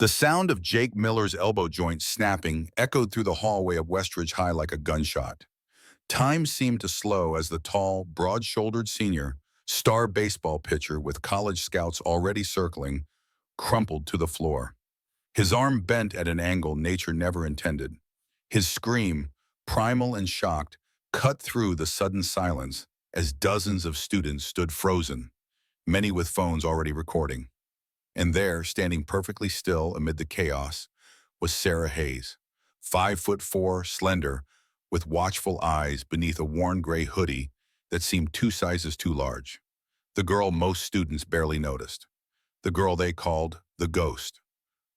The sound of Jake Miller's elbow joint snapping echoed through the hallway of Westridge High like a gunshot. Time seemed to slow as the tall, broad-shouldered senior, star baseball pitcher with college scouts already circling, crumpled to the floor. His arm bent at an angle nature never intended. His scream, primal and shocked, cut through the sudden silence as dozens of students stood frozen, many with phones already recording. And there, standing perfectly still amid the chaos, was Sarah Hayes, 5'4", slender, with watchful eyes beneath a worn gray hoodie that seemed 2 sizes too large. The girl most students barely noticed. The girl they called the Ghost.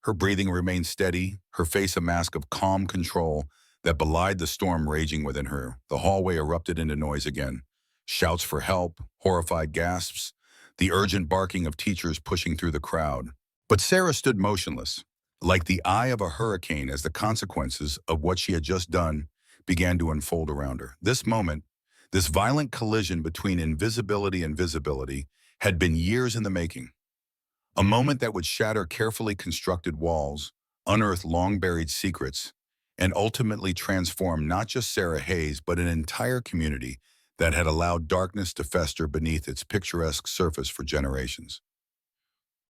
Her breathing remained steady, her face a mask of calm control that belied the storm raging within her. The hallway erupted into noise again. Shouts for help, horrified gasps, the urgent barking of teachers pushing through the crowd. But Sarah stood motionless, like the eye of a hurricane as the consequences of what she had just done began to unfold around her. This moment, this violent collision between invisibility and visibility, had been years in the making. A moment that would shatter carefully constructed walls, unearth long-buried secrets, and ultimately transform not just Sarah Hayes, but an entire community that had allowed darkness to fester beneath its picturesque surface for generations.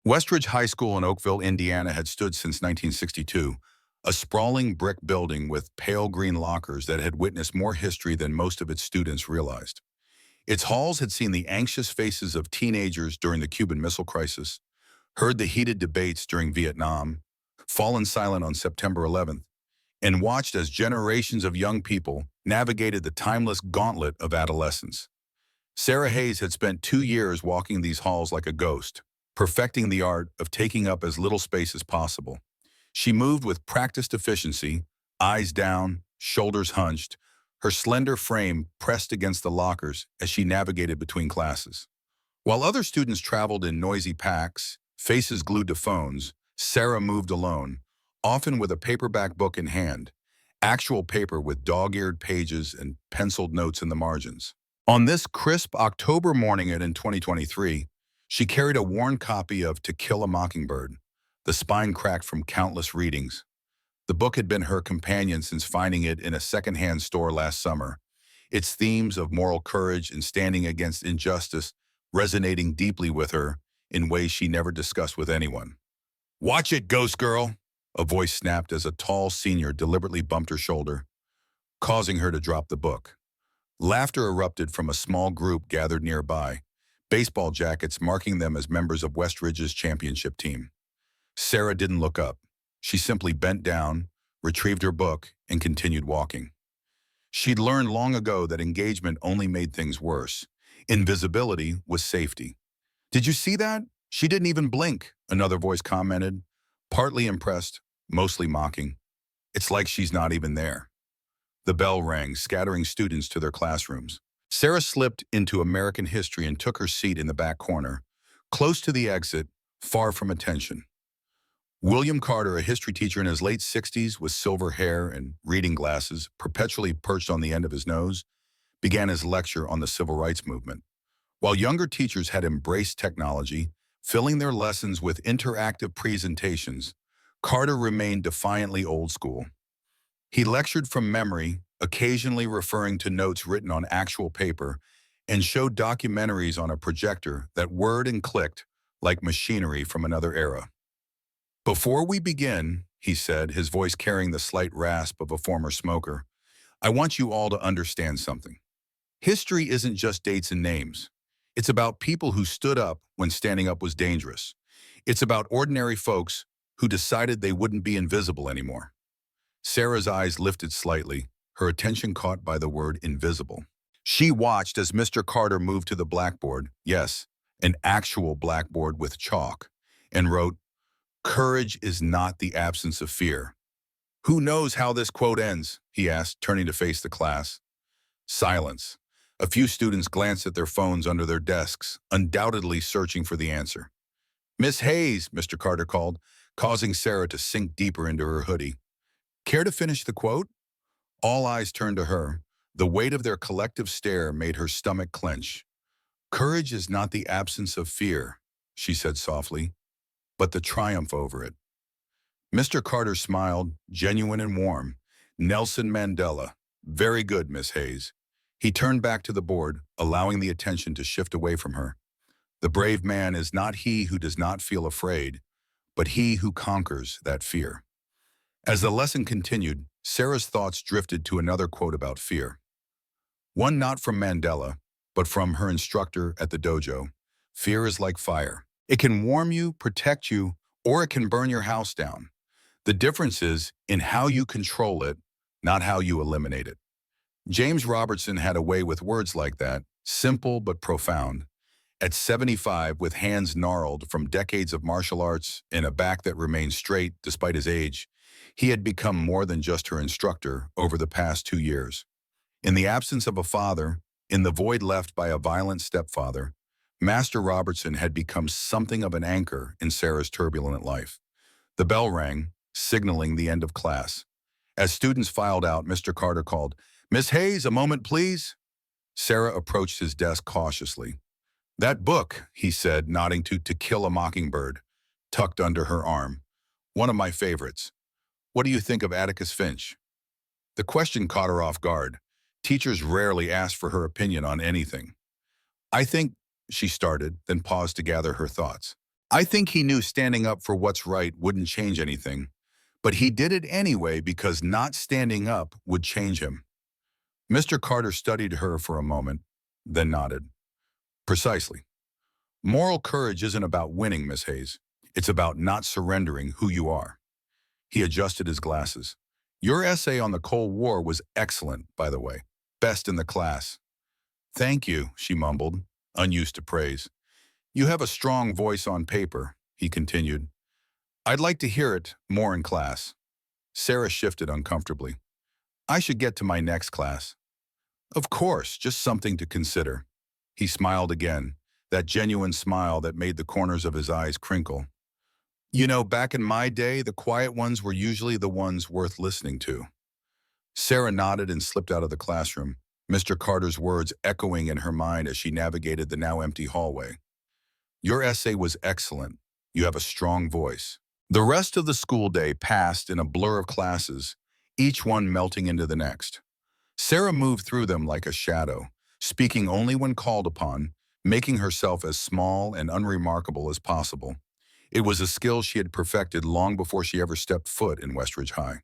Westridge High School in Oakville, Indiana had stood since 1962, a sprawling brick building with pale green lockers that had witnessed more history than most of its students realized. Its halls had seen the anxious faces of teenagers during the Cuban Missile Crisis, heard the heated debates during Vietnam, fallen silent on September 11th, and watched as generations of young people navigated the timeless gauntlet of adolescence. Sarah Hayes had spent 2 years walking these halls like a ghost, perfecting the art of taking up as little space as possible. She moved with practiced efficiency, eyes down, shoulders hunched, her slender frame pressed against the lockers as she navigated between classes. While other students traveled in noisy packs, faces glued to phones, Sarah moved alone, often with a paperback book in hand, actual paper with dog-eared pages and penciled notes in the margins. On this crisp October morning in 2023, she carried a worn copy of To Kill a Mockingbird, the spine cracked from countless readings. The book had been her companion since finding it in a secondhand store last summer, its themes of moral courage and standing against injustice resonating deeply with her in ways she never discussed with anyone. "Watch it, Ghost Girl," a voice snapped as a tall senior deliberately bumped her shoulder, causing her to drop the book. Laughter erupted from a small group gathered nearby, baseball jackets marking them as members of Westridge's championship team. Sarah didn't look up. She simply bent down, retrieved her book, and continued walking. She'd learned long ago that engagement only made things worse. Invisibility was safety. "Did you see that? She didn't even blink," another voice commented, partly impressed, mostly mocking. "It's like she's not even there." The bell rang, scattering students to their classrooms. Sarah slipped into American history and took her seat in the back corner, close to the exit, far from attention. William Carter, a history teacher in his late 60s with silver hair and reading glasses perpetually perched on the end of his nose, began his lecture on the civil rights movement. While younger teachers had embraced technology, filling their lessons with interactive presentations, Carter remained defiantly old school. He lectured from memory, occasionally referring to notes written on actual paper, and showed documentaries on a projector that whirred and clicked like machinery from another era. "Before we begin," he said, his voice carrying the slight rasp of a former smoker, "I want you all to understand something. History isn't just dates and names. It's about people who stood up when standing up was dangerous. It's about ordinary folks who decided they wouldn't be invisible anymore." Sarah's eyes lifted slightly, her attention caught by the word invisible. She watched as Mr. Carter moved to the blackboard, yes, an actual blackboard with chalk, and wrote, "Courage is not the absence of fear." "Who knows how this quote ends?" he asked, turning to face the class. Silence. A few students glanced at their phones under their desks, undoubtedly searching for the answer. "Miss Hayes," Mr. Carter called, causing Sarah to sink deeper into her hoodie. "Care to finish the quote?" All eyes turned to her. The weight of their collective stare made her stomach clench. "Courage is not the absence of fear," she said softly, "but the triumph over it." Mr. Carter smiled, genuine and warm. Nelson Mandela. Very good, Miss Hayes. He turned back to the board, allowing the attention to shift away from her. The brave man is not he who does not feel afraid, but he who conquers that fear. As the lesson continued, Sarah's thoughts drifted to another quote about fear. One not from Mandela, but from her instructor at the dojo. Fear is like fire. It can warm you, protect you, or it can burn your house down. The difference is in how you control it, not how you eliminate it. James Robertson had a way with words like that, simple but profound. At 75, with hands gnarled from decades of martial arts and a back that remained straight despite his age, he had become more than just her instructor over the past 2 years. In the absence of a father, in the void left by a violent stepfather, Master Robertson had become something of an anchor in Sarah's turbulent life. The bell rang, signaling the end of class. As students filed out, Mr. Carter called, "Miss Hayes, a moment, please." Sarah approached his desk cautiously. "That book," he said, nodding To Kill a Mockingbird, tucked under her arm. "One of my favorites. What do you think of Atticus Finch?" The question caught her off guard. Teachers rarely ask for her opinion on anything. "I think," she started, then paused to gather her thoughts. "I think he knew standing up for what's right wouldn't change anything, but he did it anyway because not standing up would change him." Mr. Carter studied her for a moment, then nodded. "Precisely. Moral courage isn't about winning, Miss Hayes. It's about not surrendering who you are." He adjusted his glasses. "Your essay on the Cold War was excellent, by the way. Best in the class." "Thank you," she mumbled, unused to praise. "You have a strong voice on paper," he continued. "I'd like to hear it more in class." Sarah shifted uncomfortably. "I should get to my next class." "Of course, just something to consider." He smiled again, that genuine smile that made the corners of his eyes crinkle. "You know, back in my day, the quiet ones were usually the ones worth listening to." Sarah nodded and slipped out of the classroom, Mr. Carter's words echoing in her mind as she navigated the now empty hallway. "Your essay was excellent. You have a strong voice." The rest of the school day passed in a blur of classes, each one melting into the next. Sarah moved through them like a shadow, speaking only when called upon, making herself as small and unremarkable as possible. It was a skill she had perfected long before she ever stepped foot in Westridge High.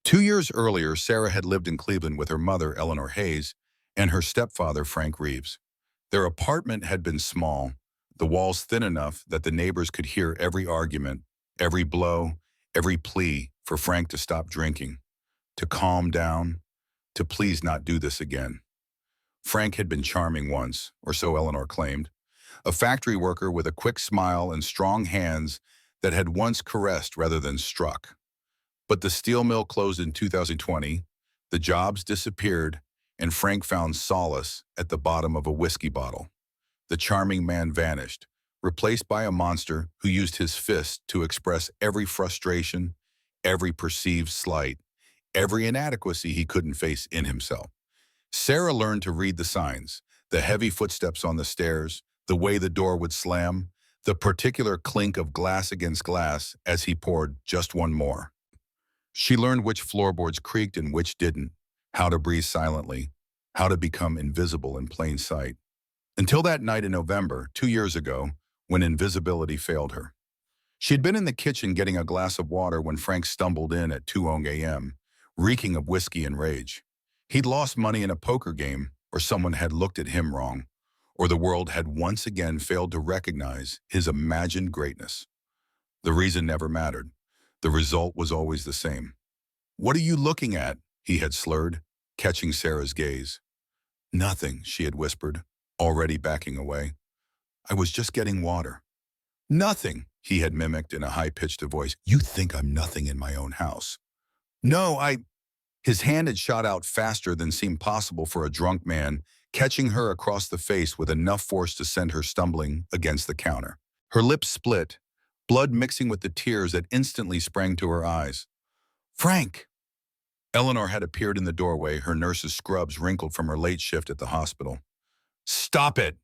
2 years earlier, Sarah had lived in Cleveland with her mother, Eleanor Hayes, and her stepfather, Frank Reeves. Their apartment had been small, the walls thin enough that the neighbors could hear every argument, every blow, every plea for Frank to stop drinking, to calm down, to please not do this again. Frank had been charming once, or so Eleanor claimed, a factory worker with a quick smile and strong hands that had once caressed rather than struck. But the steel mill closed in 2020, the jobs disappeared, and Frank found solace at the bottom of a whiskey bottle. The charming man vanished, replaced by a monster who used his fist to express every frustration, every perceived slight, every inadequacy he couldn't face in himself. Sarah learned to read the signs, the heavy footsteps on the stairs, the way the door would slam, the particular clink of glass against glass as he poured just one more. She learned which floorboards creaked and which didn't, how to breathe silently, how to become invisible in plain sight. Until that night in November, 2 years ago, when invisibility failed her. She had been in the kitchen getting a glass of water when Frank stumbled in at 2 a.m., reeking of whiskey and rage. He'd lost money in a poker game, or someone had looked at him wrong, or the world had once again failed to recognize his imagined greatness. The reason never mattered. The result was always the same. "What are you looking at?" he had slurred, catching Sarah's gaze. "Nothing," she had whispered, already backing away. "I was just getting water." "Nothing," he had mimicked in a high-pitched voice. "You think I'm nothing in my own house." "No, I—" His hand had shot out faster than seemed possible for a drunk man, catching her across the face with enough force to send her stumbling against the counter. Her lips split, blood mixing with the tears that instantly sprang to her eyes. "Frank!" Eleanor had appeared in the doorway, her nurse's scrubs wrinkled from her late shift at the hospital. "Stop it!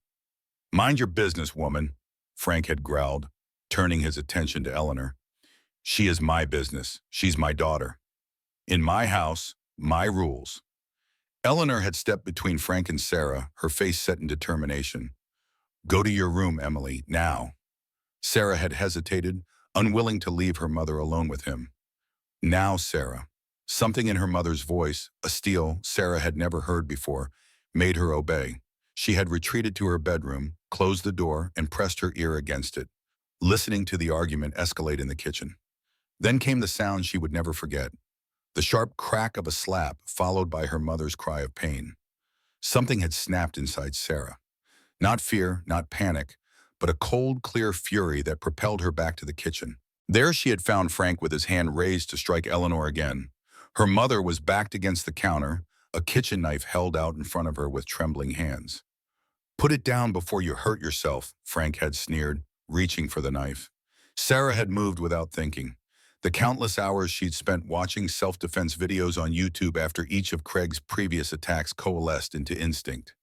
Mind your business, woman," Frank had growled, turning his attention to Eleanor. She is my business. She's my daughter. In my house, my rules. Eleanor had stepped between Frank and Sarah, her face set in determination. Go to your room, Emily, now. Sarah had hesitated, unwilling to leave her mother alone with him. Now, Sarah. Something in her mother's voice, a steel Sarah had never heard before, made her obey. She had retreated to her bedroom, closed the door, and pressed her ear against it, listening to the argument escalate in the kitchen. Then came the sound she would never forget, the sharp crack of a slap followed by her mother's cry of pain. Something had snapped inside Sarah. Not fear, not panic, but a cold, clear fury that propelled her back to the kitchen. There she had found Frank with his hand raised to strike Eleanor again. Her mother was backed against the counter, a kitchen knife held out in front of her with trembling hands. Put it down before you hurt yourself, Frank had sneered, reaching for the knife. Sarah had moved without thinking. The countless hours she'd spent watching self-defense videos on YouTube after each of Craig's previous attacks coalesced into instinct.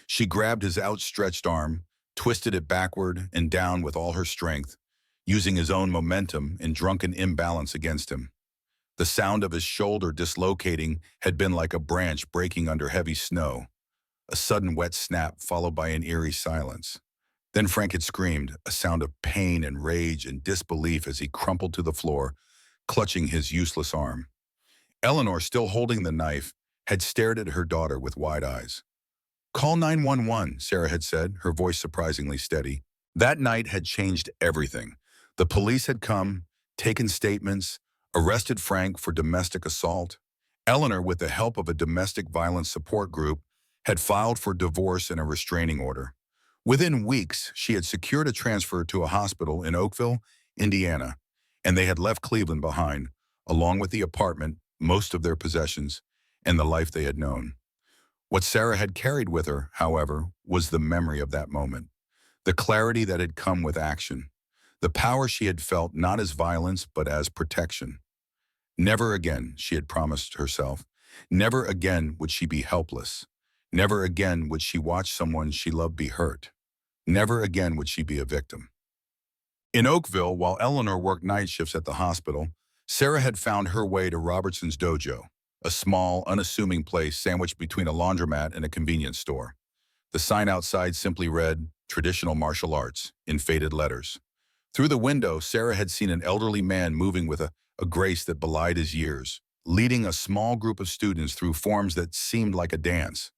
She grabbed his outstretched arm, twisted it backward and down with all her strength, using his own momentum and drunken imbalance against him. The sound of his shoulder dislocating had been like a branch breaking under heavy snow, a sudden wet snap followed by an eerie silence. Then Frank had screamed, a sound of pain and rage and disbelief as he crumpled to the floor, clutching his useless arm. Eleanor, still holding the knife, had stared at her daughter with wide eyes. Call 911, Sarah had said, her voice surprisingly steady. That night had changed everything. The police had come, taken statements, arrested Frank for domestic assault. Eleanor, with the help of a domestic violence support group, had filed for divorce and a restraining order. Within weeks, she had secured a transfer to a hospital in Oakville, Indiana, and they had left Cleveland behind, along with the apartment, most of their possessions, and the life they had known. What Sarah had carried with her, however, was the memory of that moment, the clarity that had come with action, the power she had felt not as violence but as protection. Never again, she had promised herself, never again would she be helpless. Never again would she watch someone she loved be hurt. Never again would she be a victim. In Oakville, while Eleanor worked night shifts at the hospital, Sarah had found her way to Robertson's dojo, a small, unassuming place sandwiched between a laundromat and a convenience store. The sign outside simply read, "Traditional Martial Arts," in faded letters. Through the window, Sarah had seen an elderly man moving with a grace that belied his years, leading a small group of students through forms that seemed like a dance.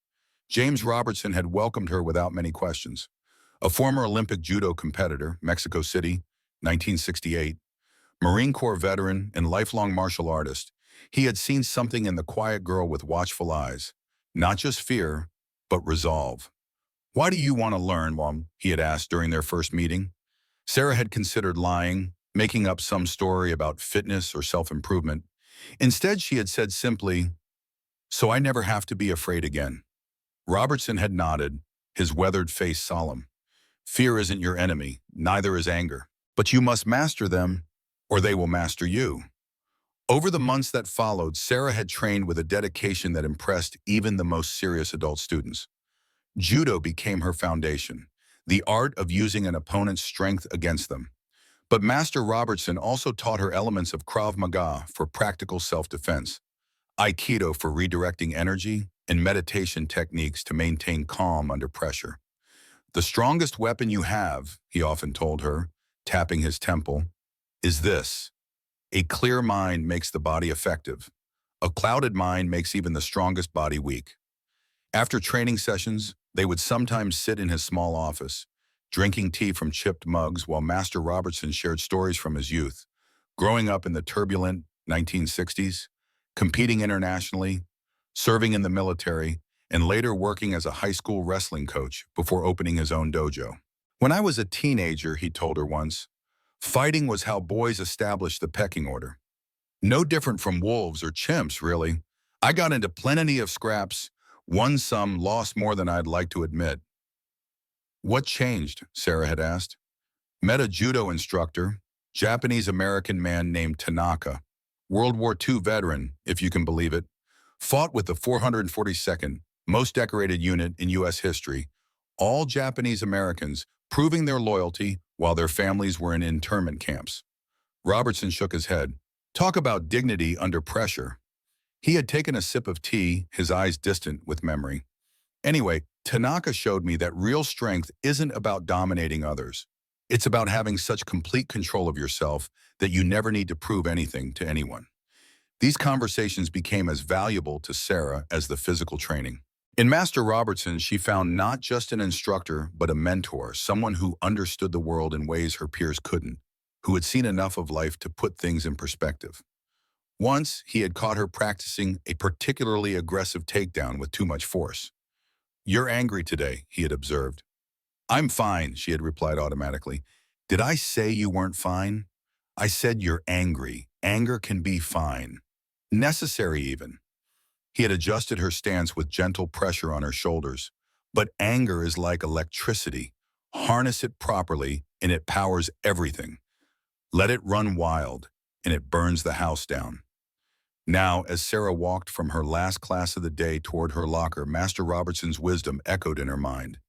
James Robertson had welcomed her without many questions. A former Olympic judo competitor, Mexico City, 1968, Marine Corps veteran and lifelong martial artist, he had seen something in the quiet girl with watchful eyes, not just fear, but resolve. Why do you want to learn, Mom? He had asked during their first meeting. Sarah had considered lying, making up some story about fitness or self-improvement. Instead, she had said simply, "So I never have to be afraid again." Robertson had nodded, his weathered face solemn. Fear isn't your enemy, neither is anger. But you must master them, or they will master you. Over the months that followed, Sarah had trained with a dedication that impressed even the most serious adult students. Judo became her foundation, the art of using an opponent's strength against them. But Master Robertson also taught her elements of Krav Maga for practical self-defense, Aikido for redirecting energy, and meditation techniques to maintain calm under pressure. The strongest weapon you have, he often told her, tapping his temple, is this. A clear mind makes the body effective. A clouded mind makes even the strongest body weak. After training sessions, they would sometimes sit in his small office, drinking tea from chipped mugs while Master Robertson shared stories from his youth, growing up in the turbulent 1960s, competing internationally, serving in the military, and later working as a high school wrestling coach before opening his own dojo. When I was a teenager, he told her once, fighting was how boys established the pecking order. No different from wolves or chimps, really. I got into plenty of scraps, won some, lost more than I'd like to admit. What changed? Sarah had asked. Met a judo instructor, Japanese-American man named Tanaka, World War II veteran, if you can believe it, fought with the 442nd, most decorated unit in U.S. history, all Japanese Americans, proving their loyalty while their families were in internment camps. Robertson shook his head. Talk about dignity under pressure. He had taken a sip of tea, his eyes distant with memory. Anyway, Tanaka showed me that real strength isn't about dominating others. It's about having such complete control of yourself that you never need to prove anything to anyone. These conversations became as valuable to Sarah as the physical training. In Master Robertson, she found not just an instructor, but a mentor, someone who understood the world in ways her peers couldn't, who had seen enough of life to put things in perspective. Once, he had caught her practicing a particularly aggressive takedown with too much force. "You're angry today," he had observed. "I'm fine," she had replied automatically. "Did I say you weren't fine? I said you're angry. Anger can be fine. Necessary even." He had adjusted her stance with gentle pressure on her shoulders. "But anger is like electricity. Harness it properly, and it powers everything. Let it run wild, and it burns the house down." Now, as Sarah walked from her last class of the day toward her locker, Master Robertson's wisdom echoed in her mind.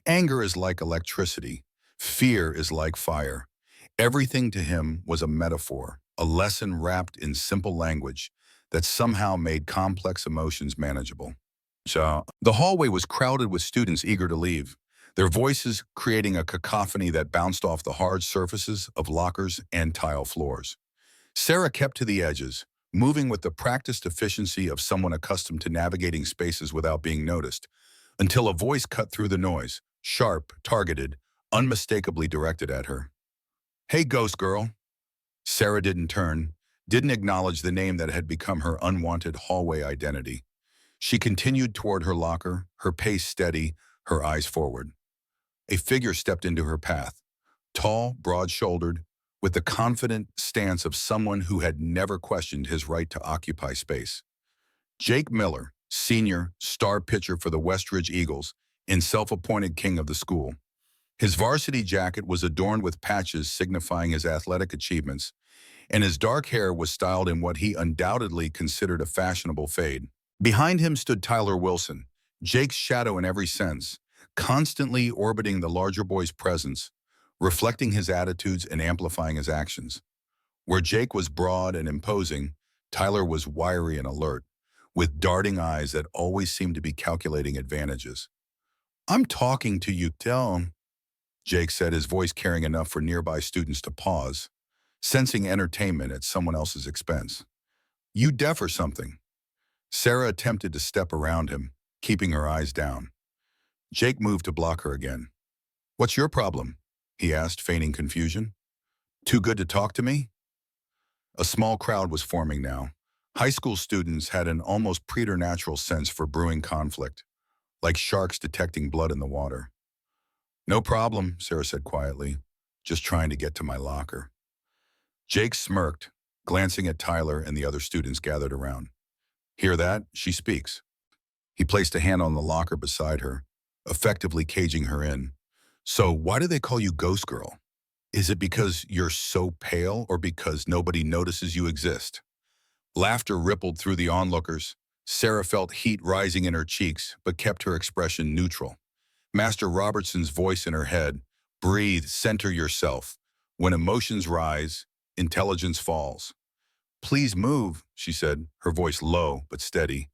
Anger is like electricity. Fear is like fire. Everything to him was a metaphor, a lesson wrapped in simple language that somehow made complex emotions manageable. So, the hallway was crowded with students eager to leave, their voices creating a cacophony that bounced off the hard surfaces of lockers and tile floors. Sarah kept to the edges, moving with the practiced efficiency of someone accustomed to navigating spaces without being noticed, until a voice cut through the noise, sharp, targeted, unmistakably directed at her. "Hey, ghost girl." Sarah didn't turn, didn't acknowledge the name that had become her unwanted hallway identity. She continued toward her locker, her pace steady, her eyes forward. A figure stepped into her path, tall, broad-shouldered, with the confident stance of someone who had never questioned his right to occupy space. Jake Miller, senior, star pitcher for the Westridge Eagles, and self-appointed king of the school. His varsity jacket was adorned with patches signifying his athletic achievements, and his dark hair was styled in what he undoubtedly considered a fashionable fade. Behind him stood Tyler Wilson, Jake's shadow in every sense, constantly orbiting the larger boy's presence, reflecting his attitudes and amplifying his actions. Where Jake was broad and imposing, Tyler was wiry and alert, with darting eyes that always seemed to be calculating advantages. "I'm talking to you, tell him," Jake said, his voice carrying enough for nearby students to pause, sensing entertainment at someone else's expense. "You deaf or something?" Sarah attempted to step around him, keeping her eyes down. Jake moved to block her again. "What's your problem?" he asked, feigning confusion. "Too good to talk to me?" A small crowd was forming now. High school students had an almost preternatural sense for brewing conflict, like sharks detecting blood in the water. "No problem," Sarah said quietly. "Just trying to get to my locker." Jake smirked, glancing at Tyler and the other students gathered around. "Hear that? She speaks." He placed a hand on the locker beside her, effectively caging her in. "So why do they call you Ghost Girl? Is it because you're so pale or because nobody notices you exist?" Laughter rippled through the onlookers. Sarah felt heat rising in her cheeks, but kept her expression neutral. Master Robertson's voice in her head, "Breathe, center yourself. When emotions rise, intelligence falls." "Please move," she said, her voice low but steady.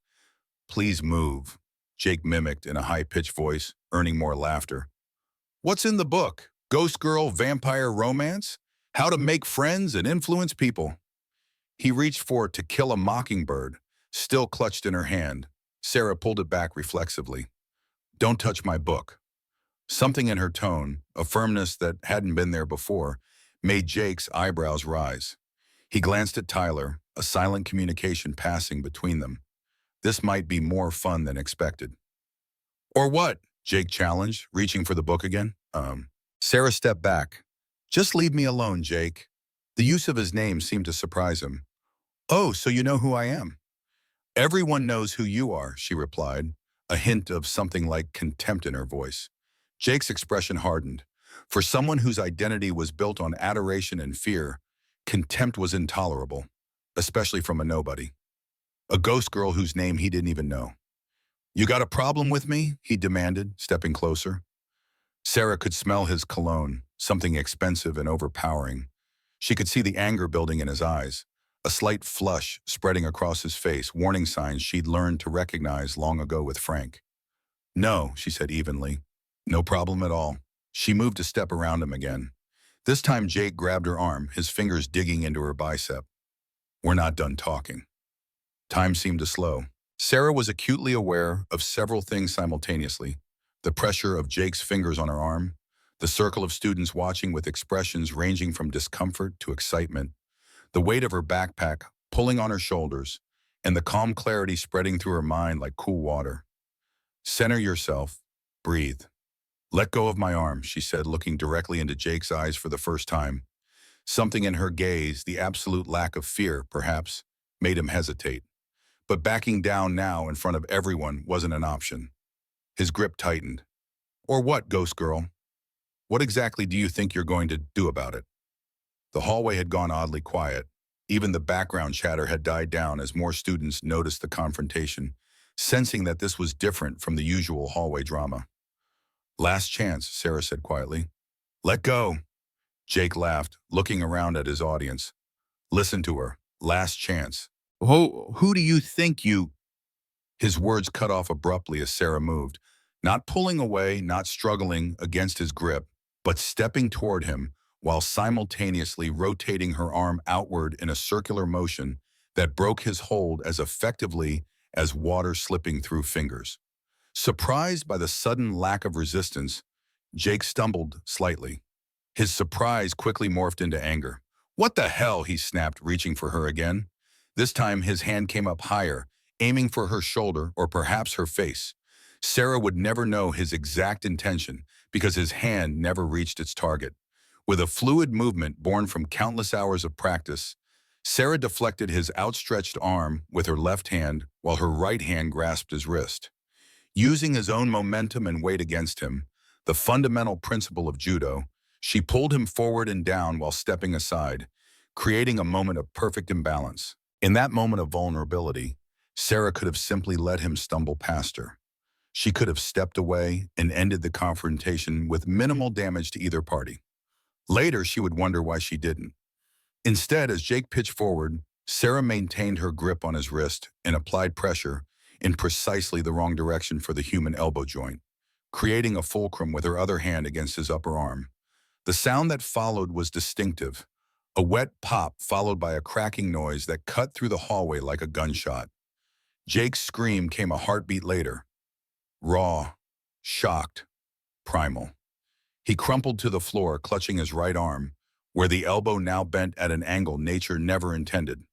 "Please move," Jake mimicked in a high-pitched voice, earning more laughter. "What's in the book? Ghost Girl Vampire Romance? How to Make Friends and Influence People." He reached for To Kill a Mockingbird, still clutched in her hand. Sarah pulled it back reflexively. "Don't touch my book." Something in her tone, a firmness that hadn't been there before, made Jake's eyebrows rise. He glanced at Tyler, a silent communication passing between them. This might be more fun than expected. "Or what?" Jake challenged, reaching for the book again. Sarah stepped back. "Just leave me alone, Jake." The use of his name seemed to surprise him. "Oh, so you know who I am?" "Everyone knows who you are," she replied, a hint of something like contempt in her voice. Jake's expression hardened. For someone whose identity was built on adoration and fear, contempt was intolerable, especially from a nobody. A ghost girl whose name he didn't even know. "You got a problem with me?" he demanded, stepping closer. Sarah could smell his cologne, something expensive and overpowering. She could see the anger building in his eyes, a slight flush spreading across his face, warning signs she'd learned to recognize long ago with Frank. "No," she said evenly. "No problem at all." She moved a step around him again. This time Jake grabbed her arm, his fingers digging into her bicep. "We're not done talking." Time seemed to slow. Sarah was acutely aware of several things simultaneously. The pressure of Jake's fingers on her arm, the circle of students watching with expressions ranging from discomfort to excitement, the weight of her backpack pulling on her shoulders, and the calm clarity spreading through her mind like cool water. "Center yourself. Breathe." "Let go of my arm," she said, looking directly into Jake's eyes for the first time. Something in her gaze, the absolute lack of fear, perhaps, made him hesitate. But backing down now in front of everyone wasn't an option. His grip tightened. "Or what, ghost girl? What exactly do you think you're going to do about it?" The hallway had gone oddly quiet. Even the background chatter had died down as more students noticed the confrontation, sensing that this was different from the usual hallway drama. "Last chance," Sarah said quietly. "Let go." Jake laughed, looking around at his audience. "Listen to her. Last chance." Who do you think you—" His words cut off abruptly as Sarah moved, not pulling away, not struggling against his grip, but stepping toward him while simultaneously rotating her arm outward in a circular motion that broke his hold as effectively as water slipping through fingers. Surprised by the sudden lack of resistance, Jake stumbled slightly. His surprise quickly morphed into anger. "What the hell?" he snapped, reaching for her again. This time his hand came up higher, aiming for her shoulder or perhaps her face. Sarah would never know his exact intention because his hand never reached its target. With a fluid movement born from countless hours of practice, Sarah deflected his outstretched arm with her left hand while her right hand grasped his wrist. Using his own momentum and weight against him, the fundamental principle of judo, she pulled him forward and down while stepping aside, creating a moment of perfect imbalance. In that moment of vulnerability, Sarah could have simply let him stumble past her. She could have stepped away and ended the confrontation with minimal damage to either party. Later, she would wonder why she didn't. Instead, as Jake pitched forward, Sarah maintained her grip on his wrist and applied pressure in precisely the wrong direction for the human elbow joint, creating a fulcrum with her other hand against his upper arm. The sound that followed was distinctive, a wet pop followed by a cracking noise that cut through the hallway like a gunshot. Jake's scream came a heartbeat later, raw, shocked, primal. He crumpled to the floor, clutching his right arm, where the elbow now bent at an angle nature never intended.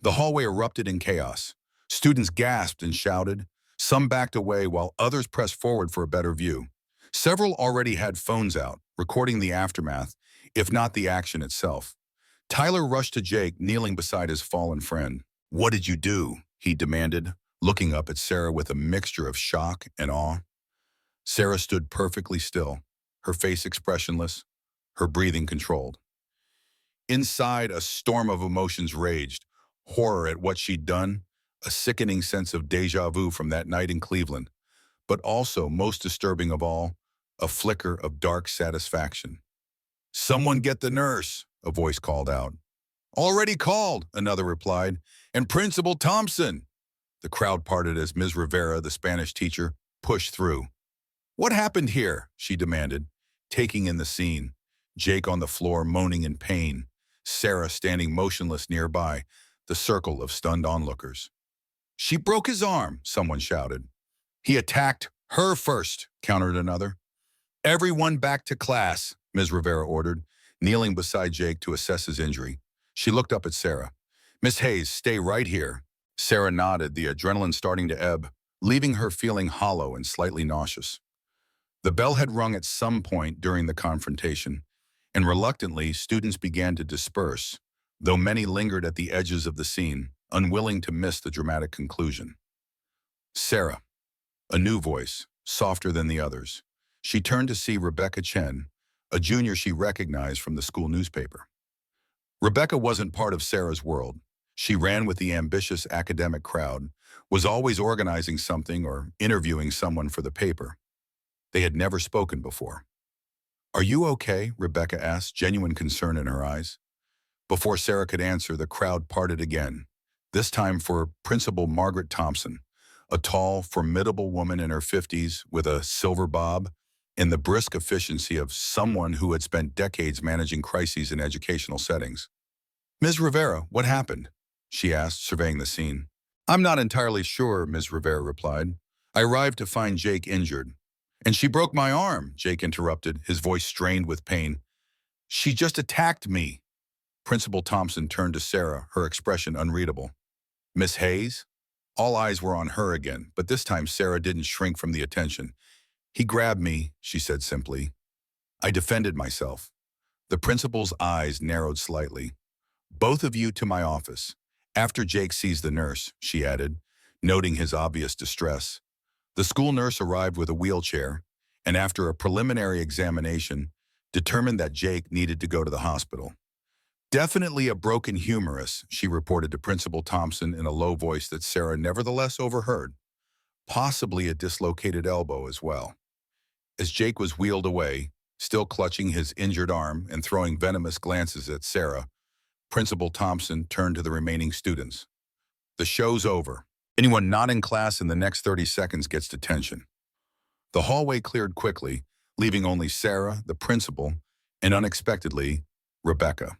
The hallway erupted in chaos. Students gasped and shouted. Some backed away while others pressed forward for a better view. Several already had phones out, recording the aftermath, if not the action itself. Tyler rushed to Jake, kneeling beside his fallen friend. "What did you do?" he demanded, looking up at Sarah with a mixture of shock and awe. Sarah stood perfectly still, her face expressionless, her breathing controlled. Inside, a storm of emotions raged, horror at what she'd done, a sickening sense of déjà vu from that night in Cleveland, but also, most disturbing of all, a flicker of dark satisfaction. "Someone get the nurse," a voice called out. "Already called," another replied, "and Principal Thompson." The crowd parted as Ms. Rivera, the Spanish teacher, pushed through. "What happened here?" she demanded, taking in the scene. Jake on the floor moaning in pain, Sarah standing motionless nearby, the circle of stunned onlookers. "She broke his arm," someone shouted. "He attacked her first," countered another. "Everyone back to class," Ms. Rivera ordered, kneeling beside Jake to assess his injury. She looked up at Sarah. "Miss Hayes, stay right here." Sarah nodded, the adrenaline starting to ebb, leaving her feeling hollow and slightly nauseous. The bell had rung at some point during the confrontation, and reluctantly, students began to disperse, though many lingered at the edges of the scene, unwilling to miss the dramatic conclusion. Sarah, a new voice, softer than the others. She turned to see Rebecca Chen, a junior she recognized from the school newspaper. Rebecca wasn't part of Sarah's world. She ran with the ambitious academic crowd, was always organizing something or interviewing someone for the paper. They had never spoken before. "Are you okay?" Rebecca asked, genuine concern in her eyes. Before Sarah could answer, the crowd parted again, this time for Principal Margaret Thompson, a tall, formidable woman in her 50s with a silver bob and the brisk efficiency of someone who had spent decades managing crises in educational settings. "Ms. Rivera, what happened?" she asked, surveying the scene. "I'm not entirely sure," Ms. Rivera replied. "I arrived to find Jake injured." "And she broke my arm," Jake interrupted, his voice strained with pain. "She just attacked me." Principal Thompson turned to Sarah, her expression unreadable. "Miss Hayes?" All eyes were on her again, but this time Sarah didn't shrink from the attention. "He grabbed me," she said simply. "I defended myself." The principal's eyes narrowed slightly. "Both of you to my office. After Jake sees the nurse," she added, noting his obvious distress. The school nurse arrived with a wheelchair, and after a preliminary examination, determined that Jake needed to go to the hospital. "Definitely a broken humerus," she reported to Principal Thompson in a low voice that Sarah nevertheless overheard. "Possibly a dislocated elbow as well." As Jake was wheeled away, still clutching his injured arm and throwing venomous glances at Sarah, Principal Thompson turned to the remaining students. "The show's over. Anyone not in class in the next 30 seconds gets detention." The hallway cleared quickly, leaving only Sarah, the principal, and unexpectedly, Rebecca.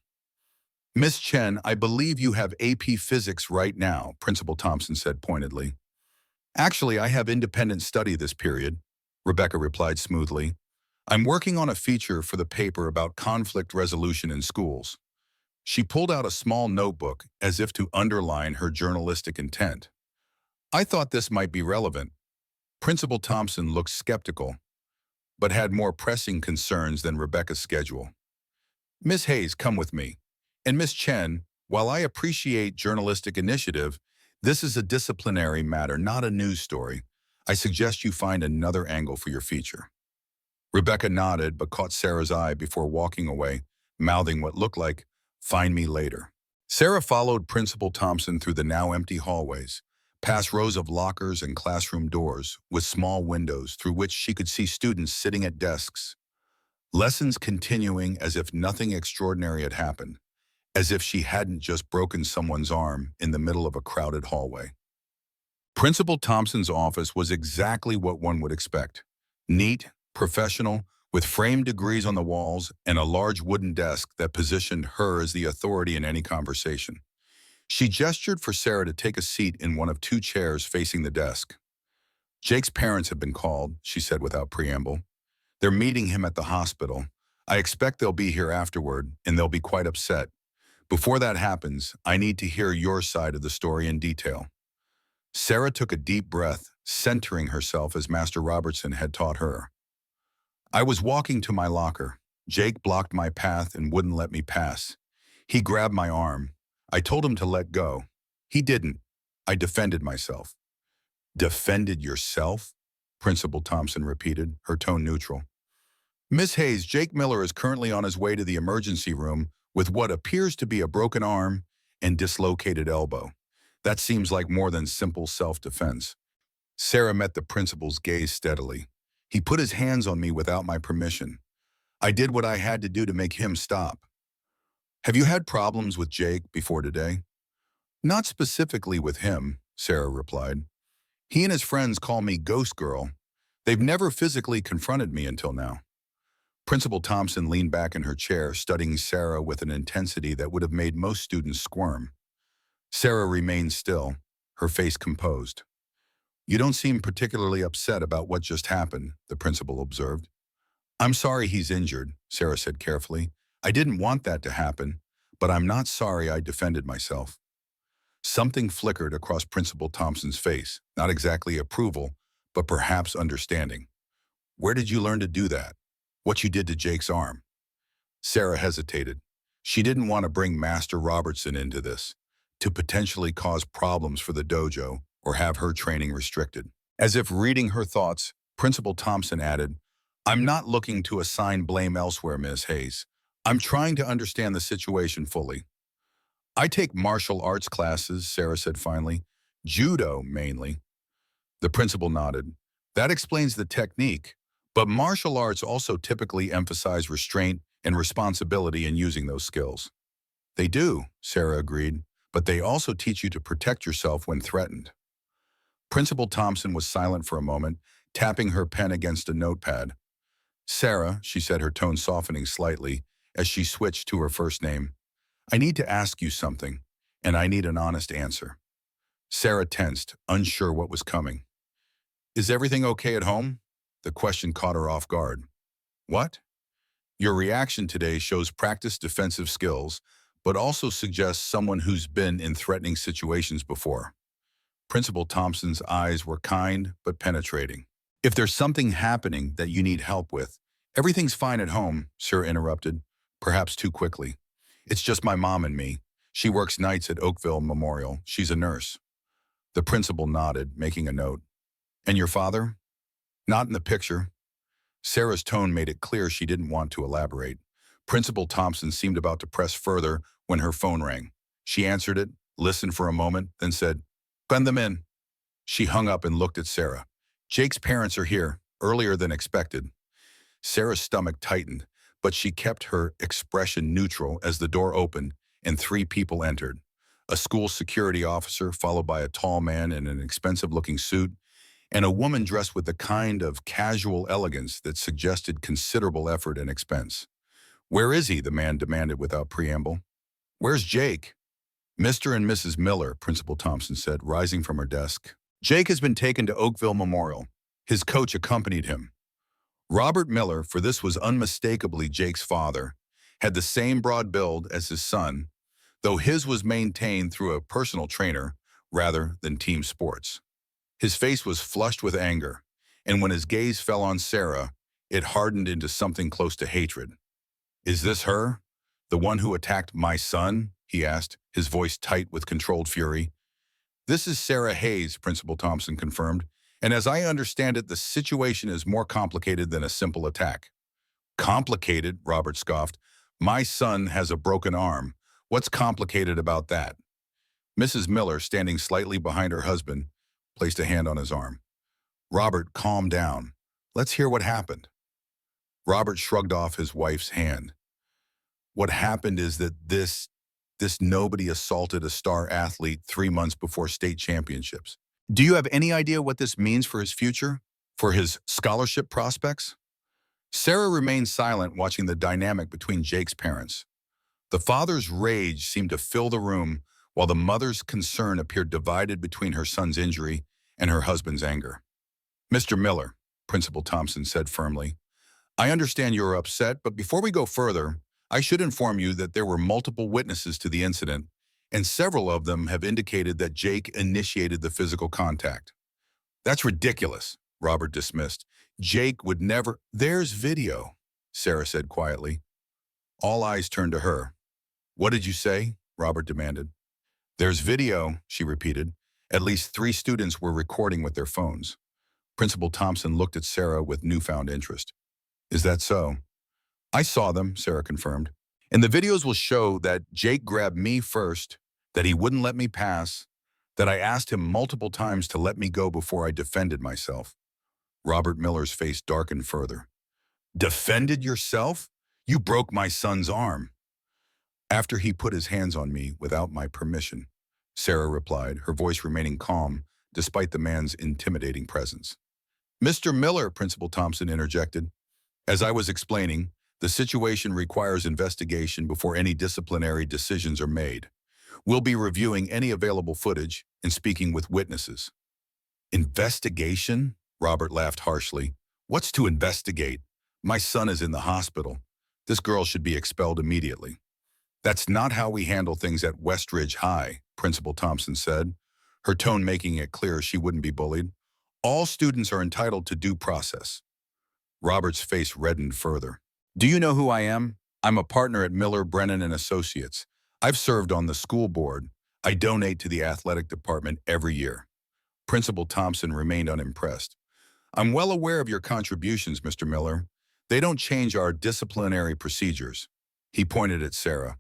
"Miss Chen, I believe you have AP Physics right now," Principal Thompson said pointedly. "Actually, I have independent study this period," Rebecca replied smoothly. "I'm working on a feature for the paper about conflict resolution in schools." She pulled out a small notebook as if to underline her journalistic intent. "I thought this might be relevant." Principal Thompson looked skeptical, but had more pressing concerns than Rebecca's schedule. "Miss Hayes, come with me. And Miss Chen, while I appreciate journalistic initiative, this is a disciplinary matter, not a news story. I suggest you find another angle for your feature." Rebecca nodded but caught Sarah's eye before walking away, mouthing what looked like, "Find me later." Sarah followed Principal Thompson through the now empty hallways, past rows of lockers and classroom doors with small windows through which she could see students sitting at desks. Lessons continuing as if nothing extraordinary had happened, as if she hadn't just broken someone's arm in the middle of a crowded hallway. Principal Thompson's office was exactly what one would expect. Neat, professional, with framed degrees on the walls and a large wooden desk that positioned her as the authority in any conversation. She gestured for Sarah to take a seat in one of two chairs facing the desk. "Jake's parents have been called," she said without preamble. "They're meeting him at the hospital. I expect they'll be here afterward, and they'll be quite upset. Before that happens, I need to hear your side of the story in detail." Sarah took a deep breath, centering herself as Master Robertson had taught her. "I was walking to my locker. Jake blocked my path and wouldn't let me pass. He grabbed my arm. I told him to let go. He didn't. I defended myself." "Defended yourself?" Principal Thompson repeated, her tone neutral. "Miss Hayes, Jake Miller is currently on his way to the emergency room with what appears to be a broken arm and dislocated elbow. That seems like more than simple self-defense." Sarah met the principal's gaze steadily. "He put his hands on me without my permission. I did what I had to do to make him stop." "Have you had problems with Jake before today?" "Not specifically with him," Sarah replied. "He and his friends call me Ghost Girl. They've never physically confronted me until now." Principal Thompson leaned back in her chair, studying Sarah with an intensity that would have made most students squirm. Sarah remained still, her face composed. "You don't seem particularly upset about what just happened," the principal observed. "I'm sorry he's injured," Sarah said carefully. "I didn't want that to happen, but I'm not sorry I defended myself." Something flickered across Principal Thompson's face, not exactly approval, but perhaps understanding. "Where did you learn to do that? What you did to Jake's arm?" Sarah hesitated. She didn't want to bring Master Robertson into this, to potentially cause problems for the dojo or have her training restricted. As if reading her thoughts, Principal Thompson added, "I'm not looking to assign blame elsewhere, Miss Hayes. I'm trying to understand the situation fully." "I take martial arts classes," Sarah said finally. "Judo, mainly." The principal nodded. "That explains the technique, but martial arts also typically emphasize restraint and responsibility in using those skills." They do, Sarah agreed, but they also teach you to protect yourself when threatened. Principal Thompson was silent for a moment, tapping her pen against a notepad. Sarah, she said, her tone softening slightly as she switched to her first name. I need to ask you something, and I need an honest answer. Sarah tensed, unsure what was coming. Is everything okay at home? The question caught her off guard. What? Your reaction today shows practiced defensive skills, but also suggests someone who's been in threatening situations before. Principal Thompson's eyes were kind but penetrating. If there's something happening that you need help with, everything's fine at home, Sarah interrupted, perhaps too quickly. It's just my mom and me. She works nights at Oakville Memorial. She's a nurse. The principal nodded, making a note. And your father? Not in the picture. Sarah's tone made it clear she didn't want to elaborate. Principal Thompson seemed about to press further when her phone rang. She answered it, listened for a moment, then said, "Send them in." She hung up and looked at Sarah. Jake's parents are here, earlier than expected. Sarah's stomach tightened, but she kept her expression neutral as the door opened and three people entered. A school security officer, followed by a tall man in an expensive-looking suit, and a woman dressed with the kind of casual elegance that suggested considerable effort and expense. Where is he? The man demanded without preamble. Where's Jake? Mr. and Mrs. Miller, Principal Thompson said, rising from her desk. Jake has been taken to Oakville Memorial. His coach accompanied him. Robert Miller, for this was unmistakably Jake's father, had the same broad build as his son, though his was maintained through a personal trainer rather than team sports. His face was flushed with anger, and when his gaze fell on Sarah, it hardened into something close to hatred. Is this her? The one who attacked my son? He asked, his voice tight with controlled fury. This is Sarah Hayes, Principal Thompson confirmed, and as I understand it, the situation is more complicated than a simple attack. Complicated? Robert scoffed. My son has a broken arm. What's complicated about that? Mrs. Miller, standing slightly behind her husband, placed a hand on his arm. Robert, calm down. Let's hear what happened. Robert shrugged off his wife's hand. What happened is that this nobody assaulted a star athlete 3 months before state championships. Do you have any idea what this means for his future? For his scholarship prospects? Sarah remained silent, watching the dynamic between Jake's parents. The father's rage seemed to fill the room, while the mother's concern appeared divided between her son's injury and her husband's anger. Mr. Miller, Principal Thompson said firmly, I understand you are upset, but before we go further, I should inform you that there were multiple witnesses to the incident, and several of them have indicated that Jake initiated the physical contact. That's ridiculous, Robert dismissed. Jake would never— There's video, Sarah said quietly. All eyes turned to her. What did you say? Robert demanded. There's video, she repeated. At least 3 students were recording with their phones. Principal Thompson looked at Sarah with newfound interest. Is that so? I saw them, Sarah confirmed. And the videos will show that Jake grabbed me first, that he wouldn't let me pass, that I asked him multiple times to let me go before I defended myself. Robert Miller's face darkened further. Defended yourself? You broke my son's arm. After he put his hands on me without my permission, Sarah replied, her voice remaining calm despite the man's intimidating presence. Mr. Miller, Principal Thompson interjected. As I was explaining, the situation requires investigation before any disciplinary decisions are made. We'll be reviewing any available footage and speaking with witnesses. Investigation? Robert laughed harshly. What's to investigate? My son is in the hospital. This girl should be expelled immediately. That's not how we handle things at Westridge High, Principal Thompson said, her tone making it clear she wouldn't be bullied. All students are entitled to due process. Robert's face reddened further. Do you know who I am? I'm a partner at Miller, Brennan & Associates. I've served on the school board. I donate to the athletic department every year. Principal Thompson remained unimpressed. I'm well aware of your contributions, Mr. Miller. They don't change our disciplinary procedures. He pointed at Sarah.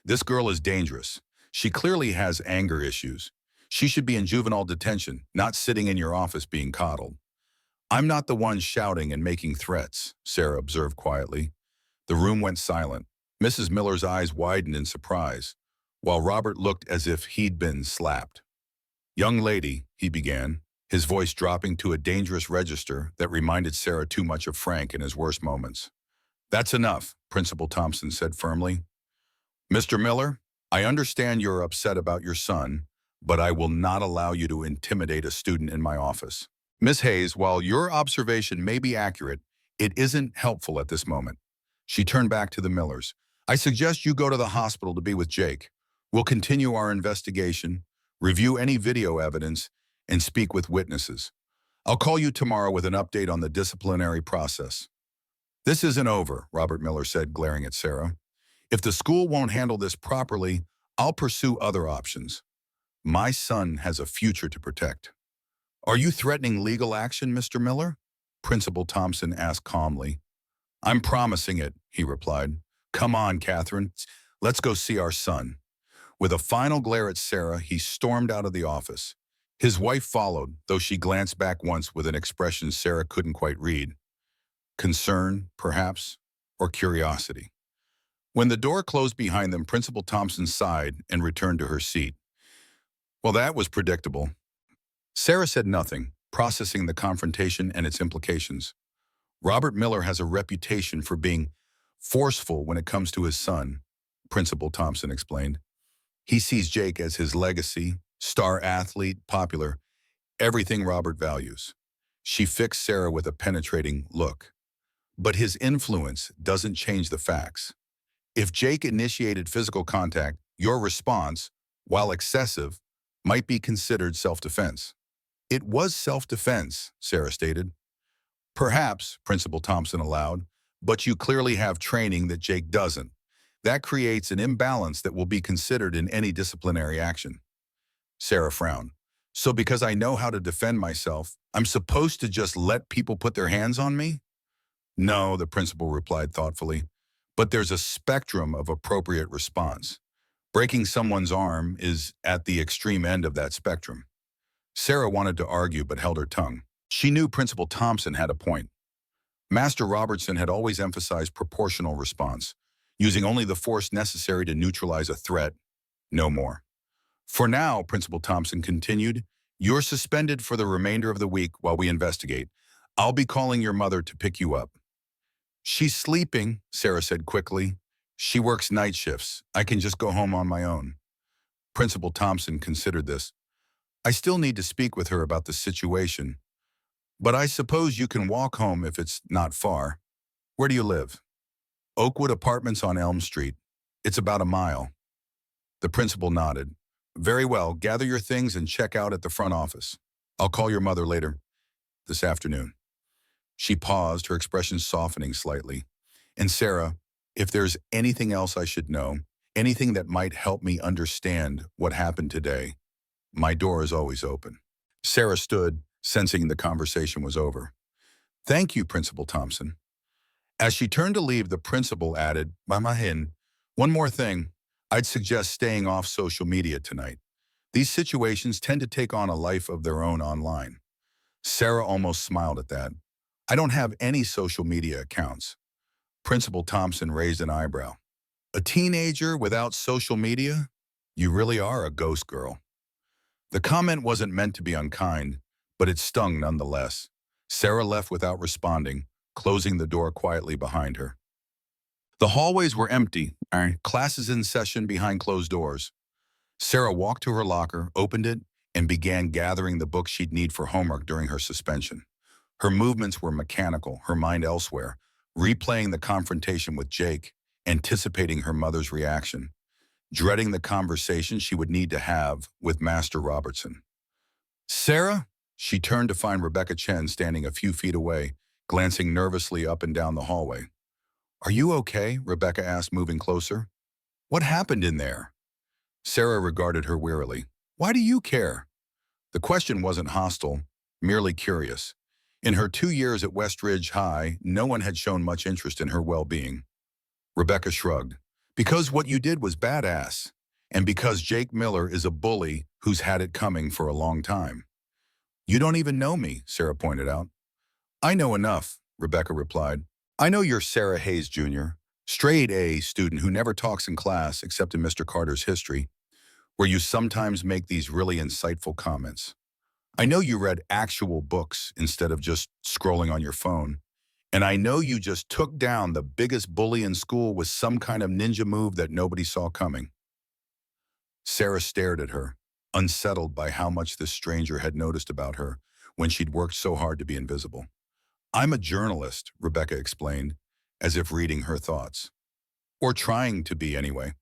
This girl is dangerous. She clearly has anger issues. She should be in juvenile detention, not sitting in your office being coddled. I'm not the one shouting and making threats, Sarah observed quietly. The room went silent. Mrs. Miller's eyes widened in surprise, while Robert looked as if he'd been slapped. "Young lady," he began, his voice dropping to a dangerous register that reminded Sarah too much of Frank in his worst moments. "That's enough," Principal Thompson said firmly. "Mr. Miller, I understand you're upset about your son, but I will not allow you to intimidate a student in my office. Miss Hayes, while your observation may be accurate, it isn't helpful at this moment." She turned back to the Millers. "I suggest you go to the hospital to be with Jake. We'll continue our investigation, review any video evidence, and speak with witnesses. I'll call you tomorrow with an update on the disciplinary process." "This isn't over," Robert Miller said, glaring at Sarah. "If the school won't handle this properly, I'll pursue other options. My son has a future to protect." "Are you threatening legal action, Mr. Miller?" Principal Thompson asked calmly. "I'm promising it," he replied. "Come on, Catherine. Let's go see our son." With a final glare at Sarah, he stormed out of the office. His wife followed, though she glanced back once with an expression Sarah couldn't quite read. Concern, perhaps, or curiosity. When the door closed behind them, Principal Thompson sighed and returned to her seat. "Well, that was predictable." Sarah said nothing, processing the confrontation and its implications. "Robert Miller has a reputation for being forceful when it comes to his son," Principal Thompson explained. "He sees Jake as his legacy, star athlete, popular, everything Robert values." She fixed Sarah with a penetrating look. "But his influence doesn't change the facts. If Jake initiated physical contact, your response, while excessive, might be considered self-defense." "It was self-defense," Sarah stated. "Perhaps," Principal Thompson allowed, "but you clearly have training that Jake doesn't. That creates an imbalance that will be considered in any disciplinary action." Sarah frowned. "So because I know how to defend myself, I'm supposed to just let people put their hands on me?" "No," the principal replied thoughtfully, "but there's a spectrum of appropriate response. Breaking someone's arm is at the extreme end of that spectrum." Sarah wanted to argue but held her tongue. She knew Principal Thompson had a point. Master Robertson had always emphasized proportional response, using only the force necessary to neutralize a threat, no more. "For now," Principal Thompson continued, "you're suspended for the remainder of the week while we investigate. I'll be calling your mother to pick you up." "She's sleeping," Sarah said quickly. "She works night shifts. I can just go home on my own." Principal Thompson considered this. "I still need to speak with her about the situation. But I suppose you can walk home if it's not far. Where do you live?" "Oakwood Apartments on Elm Street. It's about a mile." The principal nodded. "Very well, gather your things and check out at the front office. I'll call your mother later this afternoon." She paused, her expression softening slightly. "And Sarah, if there's anything else I should know, anything that might help me understand what happened today, my door is always open." Sarah stood, sensing the conversation was over. "Thank you, Principal Thompson." As she turned to leave, the principal added, "Mamahin, one more thing. I'd suggest staying off social media tonight. These situations tend to take on a life of their own online." Sarah almost smiled at that. "I don't have any social media accounts." Principal Thompson raised an eyebrow. "A teenager without social media? You really are a ghost girl." The comment wasn't meant to be unkind, but it stung nonetheless. Sarah left without responding, closing the door quietly behind her. The hallways were empty, classes in session behind closed doors. Sarah walked to her locker, opened it, and began gathering the books she'd need for homework during her suspension. Her movements were mechanical, her mind elsewhere, replaying the confrontation with Jake, anticipating her mother's reaction, dreading the conversation she would need to have with Master Robertson. "Sarah?" She turned to find Rebecca Chen standing a few feet away, glancing nervously up and down the hallway. "Are you okay?" Rebecca asked, moving closer. "What happened in there?" Sarah regarded her wearily. "Why do you care?" The question wasn't hostile, merely curious. In her 2 years at Westridge High, no one had shown much interest in her well-being. Rebecca shrugged. "Because what you did was badass, and because Jake Miller is a bully who's had it coming for a long time." "You don't even know me," Sarah pointed out. "I know enough," Rebecca replied. "I know you're Sarah Hayes, Jr., Straight A student who never talks in class except in Mr. Carter's history, where you sometimes make these really insightful comments. I know you read actual books instead of just scrolling on your phone. And I know you just took down the biggest bully in school with some kind of ninja move that nobody saw coming. Sarah stared at her, unsettled by how much this stranger had noticed about her when she'd worked so hard to be invisible. I'm a journalist, Rebecca explained, as if reading her thoughts. Or trying to be anyway.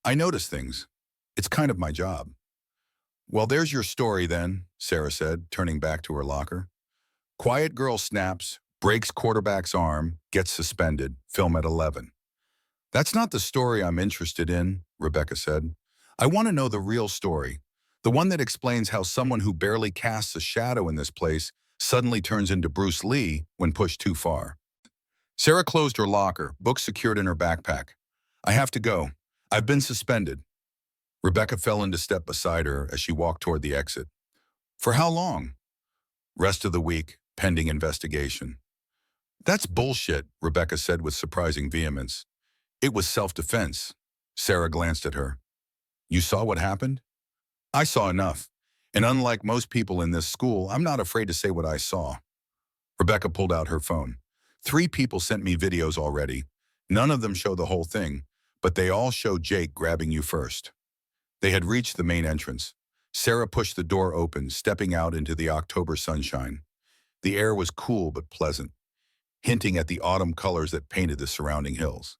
I notice things. It's kind of my job. Well, there's your story then, Sarah said, turning back to her locker. Quiet girl snaps, breaks quarterback's arm, gets suspended, film at 11. That's not the story I'm interested in, Rebecca said. I want to know the real story. The one that explains how someone who barely casts a shadow in this place suddenly turns into Bruce Lee when pushed too far. Sarah closed her locker, book secured in her backpack. I have to go. I've been suspended. Rebecca fell into step beside her as she walked toward the exit. For how long? Rest of the week, pending investigation. That's bullshit, Rebecca said with surprising vehemence. It was self-defense. Sarah glanced at her. You saw what happened? I saw enough. And unlike most people in this school, I'm not afraid to say what I saw. Rebecca pulled out her phone. 3 people sent me videos already. None of them show the whole thing, but they all show Jake grabbing you first. They had reached the main entrance. Sarah pushed the door open, stepping out into the October sunshine. The air was cool but pleasant, hinting at the autumn colors that painted the surrounding hills.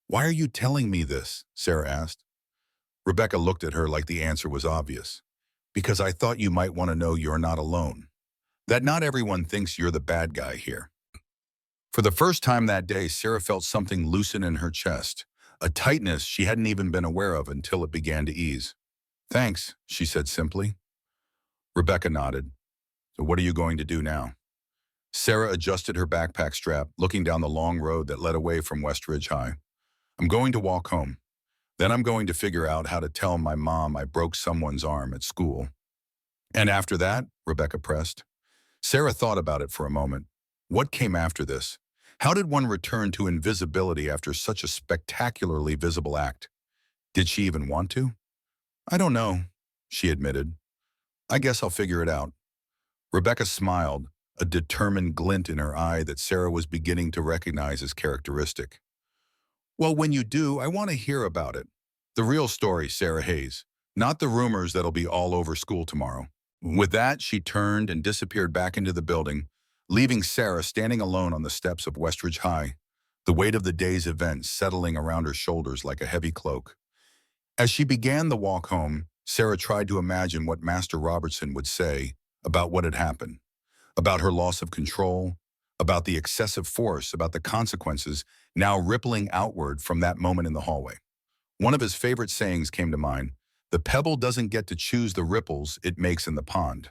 Why are you telling me this? Sarah asked. Rebecca looked at her like the answer was obvious. Because I thought you might want to know you're not alone. That not everyone thinks you're the bad guy here. For the first time that day, Sarah felt something loosen in her chest, a tightness she hadn't even been aware of until it began to ease. Thanks, she said simply. Rebecca nodded. So what are you going to do now? Sarah adjusted her backpack strap, looking down the long road that led away from Westridge High. I'm going to walk home. Then I'm going to figure out how to tell my mom I broke someone's arm at school. And after that, Rebecca pressed. Sarah thought about it for a moment. What came after this? How did one return to invisibility after such a spectacularly visible act? Did she even want to? I don't know, she admitted. I guess I'll figure it out. Rebecca smiled, a determined glint in her eye that Sarah was beginning to recognize as characteristic. Well, when you do, I want to hear about it. The real story, Sarah Hayes, not the rumors that'll be all over school tomorrow. With that, she turned and disappeared back into the building, leaving Sarah standing alone on the steps of Westridge High, the weight of the day's events settling around her shoulders like a heavy cloak. As she began the walk home, Sarah tried to imagine what Master Robertson would say about what had happened, about her loss of control, about the excessive force, about the consequences now rippling outward from that moment in the hallway. One of his favorite sayings came to mind: the pebble doesn't get to choose the ripples it makes in the pond.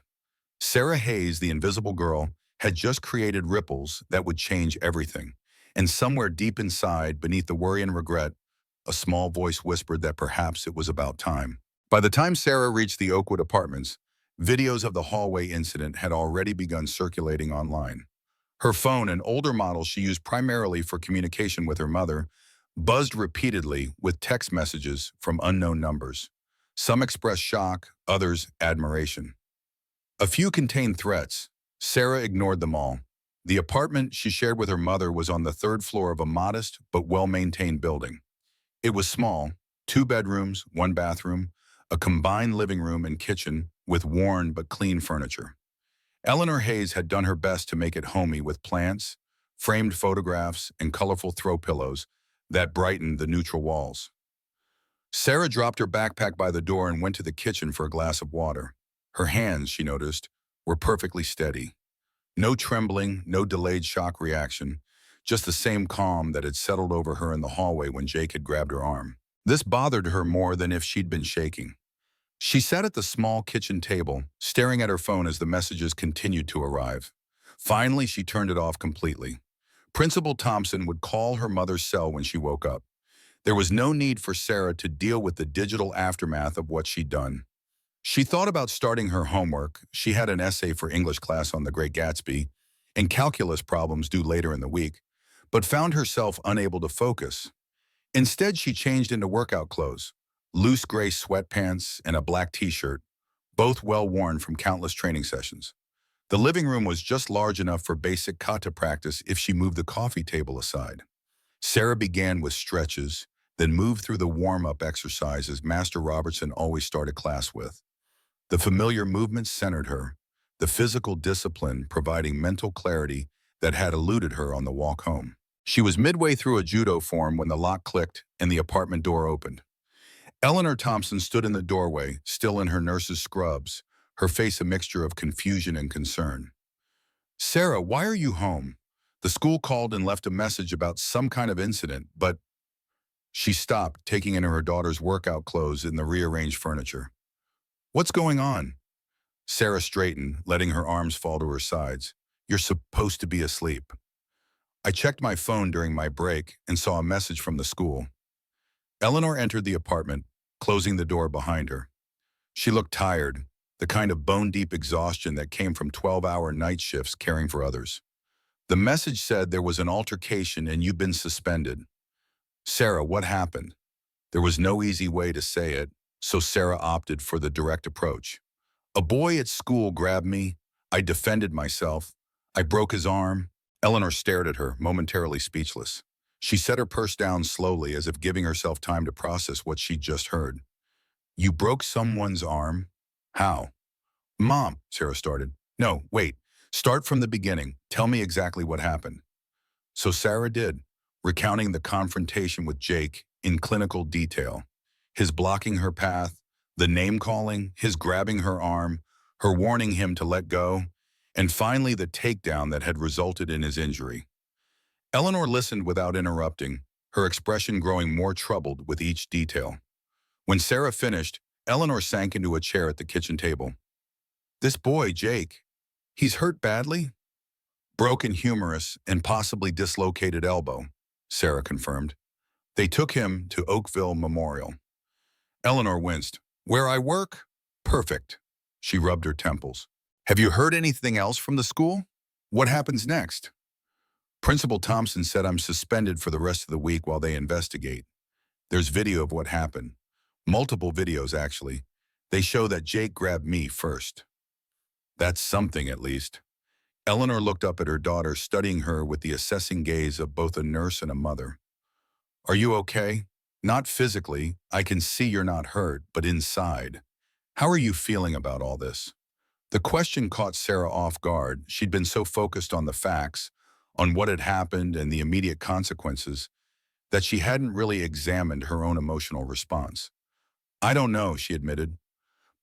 Sarah Hayes, the invisible girl, had just created ripples that would change everything. And somewhere deep inside, beneath the worry and regret, a small voice whispered that perhaps it was about time. By the time Sarah reached the Oakwood apartments, videos of the hallway incident had already begun circulating online. Her phone, an older model she used primarily for communication with her mother, buzzed repeatedly with text messages from unknown numbers. Some expressed shock, others admiration. A few contained threats. Sarah ignored them all. The apartment she shared with her mother was on the 3rd floor of a modest but well-maintained building. It was small, 2 bedrooms, 1 bathroom, a combined living room and kitchen with worn but clean furniture. Eleanor Hayes had done her best to make it homey with plants, framed photographs, and colorful throw pillows that brightened the neutral walls. Sarah dropped her backpack by the door and went to the kitchen for a glass of water. Her hands, she noticed, were perfectly steady. No trembling, no delayed shock reaction, just the same calm that had settled over her in the hallway when Jake had grabbed her arm. This bothered her more than if she'd been shaking. She sat at the small kitchen table, staring at her phone as the messages continued to arrive. Finally, she turned it off completely. Principal Thompson would call her mother's cell when she woke up. There was no need for Sarah to deal with the digital aftermath of what she'd done. She thought about starting her homework. She had an essay for English class on The Great Gatsby and calculus problems due later in the week. but found herself unable to focus. Instead, she changed into workout clothes, loose gray sweatpants and a black t-shirt, both well worn from countless training sessions. The living room was just large enough for basic kata practice if she moved the coffee table aside. Sarah began with stretches, then moved through the warm-up exercises Master Robertson always started class with. The familiar movements centered her, the physical discipline providing mental clarity that had eluded her on the walk home. She was midway through a judo form when the lock clicked and the apartment door opened. Eleanor Thompson stood in the doorway, still in her nurse's scrubs, her face a mixture of confusion and concern. "Sarah, why are you home? The school called and left a message about some kind of incident, but..." She stopped, taking in her daughter's workout clothes and the rearranged furniture. "What's going on?" Sarah straightened, letting her arms fall to her sides. "You're supposed to be asleep." "I checked my phone during my break and saw a message from the school." Eleanor entered the apartment, closing the door behind her. She looked tired, the kind of bone-deep exhaustion that came from 12-hour night shifts caring for others. The message said there was an altercation and you've been suspended. "Sarah, what happened?" There was no easy way to say it, so Sarah opted for the direct approach. "A boy at school grabbed me. I defended myself. I broke his arm." Eleanor stared at her, momentarily speechless. She set her purse down slowly, as if giving herself time to process what she'd just heard. "You broke someone's arm? How?" "Mom," Sarah started. "No, wait. Start from the beginning. Tell me exactly what happened." So Sarah did, recounting the confrontation with Jake in clinical detail. His blocking her path, the name-calling, his grabbing her arm, her warning him to let go, and finally the takedown that had resulted in his injury. Eleanor listened without interrupting, her expression growing more troubled with each detail. When Sarah finished, Eleanor sank into a chair at the kitchen table. "This boy, Jake, he's hurt badly?" "Broken humerus and possibly dislocated elbow," Sarah confirmed. "They took him to Oakville Memorial." Eleanor winced. "Where I work? Perfect." She rubbed her temples. "Have you heard anything else from the school? What happens next?" "Principal Thompson said I'm suspended for the rest of the week while they investigate. There's video of what happened. Multiple videos, actually. They show that Jake grabbed me first." "That's something, at least." Eleanor looked up at her daughter, studying her with the assessing gaze of both a nurse and a mother. "Are you okay? Not physically. I can see you're not hurt, but inside. How are you feeling about all this?" The question caught Sarah off guard. She'd been so focused on the facts, on what had happened and the immediate consequences, that she hadn't really examined her own emotional response. "I don't know," she admitted.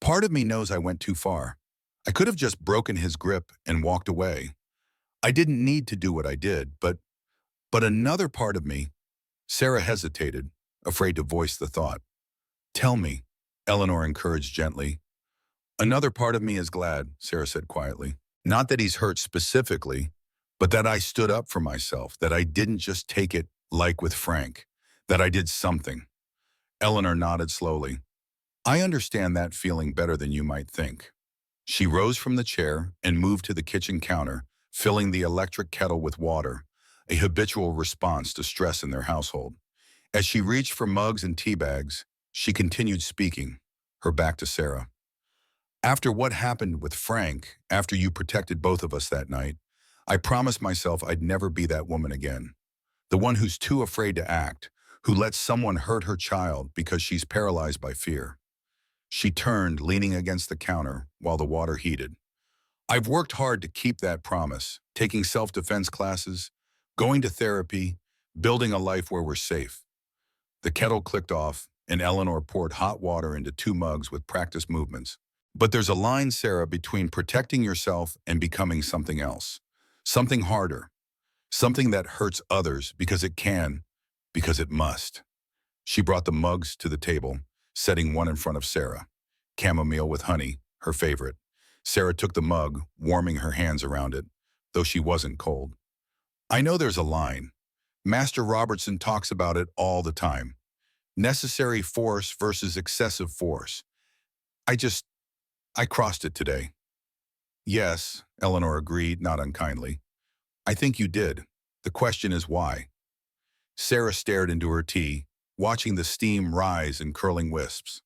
"Part of me knows I went too far. I could have just broken his grip and walked away. I didn't need to do what I did, but another part of me..." Sarah hesitated, afraid to voice the thought. "Tell me," Eleanor encouraged gently. "Another part of me is glad," Sarah said quietly. "Not that he's hurt specifically, but that I stood up for myself, that I didn't just take it like with Frank, that I did something." Eleanor nodded slowly. "I understand that feeling better than you might think." She rose from the chair and moved to the kitchen counter, filling the electric kettle with water, a habitual response to stress in their household. As she reached for mugs and tea bags, she continued speaking, her back to Sarah. "After what happened with Frank, after you protected both of us that night, I promised myself I'd never be that woman again. The one who's too afraid to act, who lets someone hurt her child because she's paralyzed by fear." She turned, leaning against the counter while the water heated. "I've worked hard to keep that promise, taking self-defense classes, going to therapy, building a life where we're safe." The kettle clicked off, and Eleanor poured hot water into 2 mugs with practiced movements. "But there's a line, Sarah, between protecting yourself and becoming something else. Something harder. Something that hurts others because it can, because it must." She brought the mugs to the table, setting one in front of Sarah. Chamomile with honey, her favorite. Sarah took the mug, warming her hands around it, though she wasn't cold. "I know there's a line. Master Robertson talks about it all the time. Necessary force versus excessive force. I crossed it today." "Yes," Eleanor agreed, not unkindly. "I think you did. The question is why? Sarah stared into her tea, watching the steam rise in curling wisps.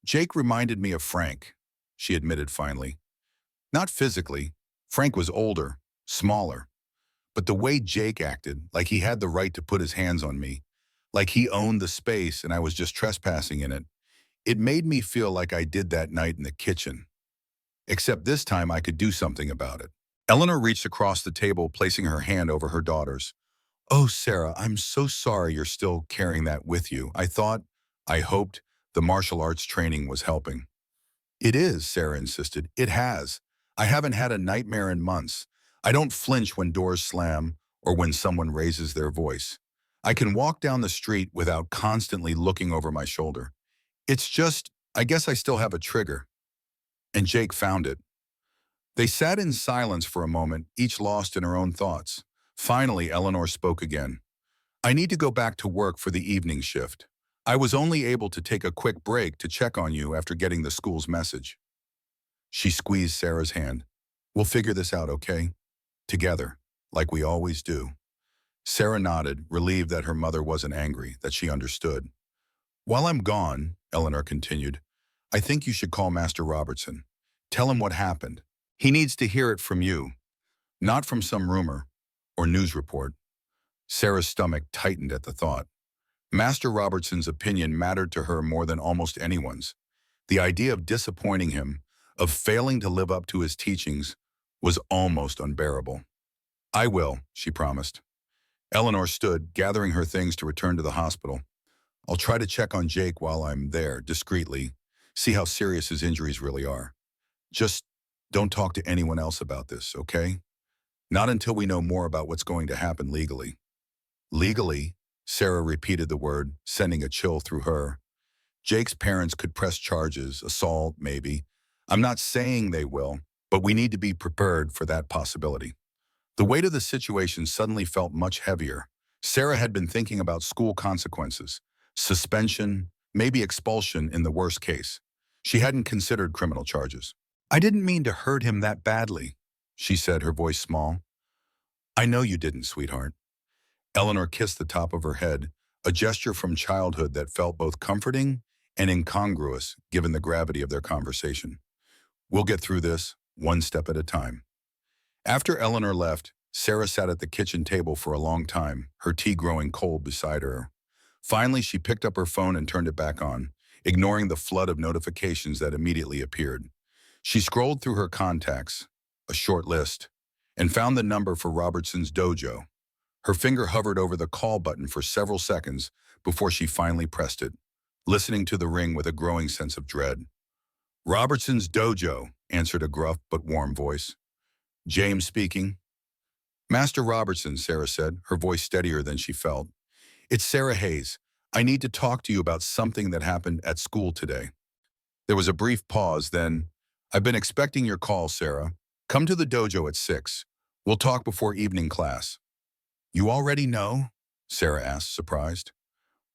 Jake reminded me of Frank, she admitted finally. Not physically. Frank was older, smaller. But the way Jake acted, like he had the right to put his hands on me, like he owned the space and I was just trespassing in it, it made me feel like I did that night in the kitchen. Except this time I could do something about it. Eleanor reached across the table, placing her hand over her daughter's. Oh, Sarah, I'm so sorry you're still carrying that with you. I hoped the martial arts training was helping. It is, Sarah insisted. It has. I haven't had a nightmare in months. I don't flinch when doors slam or when someone raises their voice. I can walk down the street without constantly looking over my shoulder. It's just, I guess I still have a trigger. And Jake found it. They sat in silence for a moment, each lost in her own thoughts. Finally, Eleanor spoke again. I need to go back to work for the evening shift. I was only able to take a quick break to check on you after getting the school's message. She squeezed Sarah's hand. We'll figure this out, okay? Together, like we always do. Sarah nodded, relieved that her mother wasn't angry, that she understood. While I'm gone, Eleanor continued, I think you should call Master Robertson. Tell him what happened. He needs to hear it from you, not from some rumor or news report. Sarah's stomach tightened at the thought. Master Robertson's opinion mattered to her more than almost anyone's. The idea of disappointing him, of failing to live up to his teachings, was almost unbearable. I will, she promised. Eleanor stood, gathering her things to return to the hospital. I'll try to check on Jake while I'm there, discreetly, see how serious his injuries really are. Just don't talk to anyone else about this, okay? Not until we know more about what's going to happen legally. Legally? Sarah repeated the word, sending a chill through her. Jake's parents could press charges, assault, maybe. I'm not saying they will, but we need to be prepared for that possibility. The weight of the situation suddenly felt much heavier. Sarah had been thinking about school consequences, suspension, maybe expulsion in the worst case. She hadn't considered criminal charges. I didn't mean to hurt him that badly, she said, her voice small. I know you didn't, sweetheart. Eleanor kissed the top of her head, a gesture from childhood that felt both comforting and incongruous given the gravity of their conversation. We'll get through this, one step at a time. After Eleanor left, Sarah sat at the kitchen table for a long time, her tea growing cold beside her. Finally, she picked up her phone and turned it back on, ignoring the flood of notifications that immediately appeared. She scrolled through her contacts, a short list, and found the number for Robertson's dojo. Her finger hovered over the call button for several seconds before she finally pressed it, listening to the ring with a growing sense of dread. Robertson's dojo, answered a gruff but warm voice. James speaking. Master Robertson, Sarah said, her voice steadier than she felt. It's Sarah Hayes. I need to talk to you about something that happened at school today. There was a brief pause, then, I've been expecting your call, Sarah. Come to the dojo at 6. We'll talk before evening class. You already know? Sarah asked, surprised.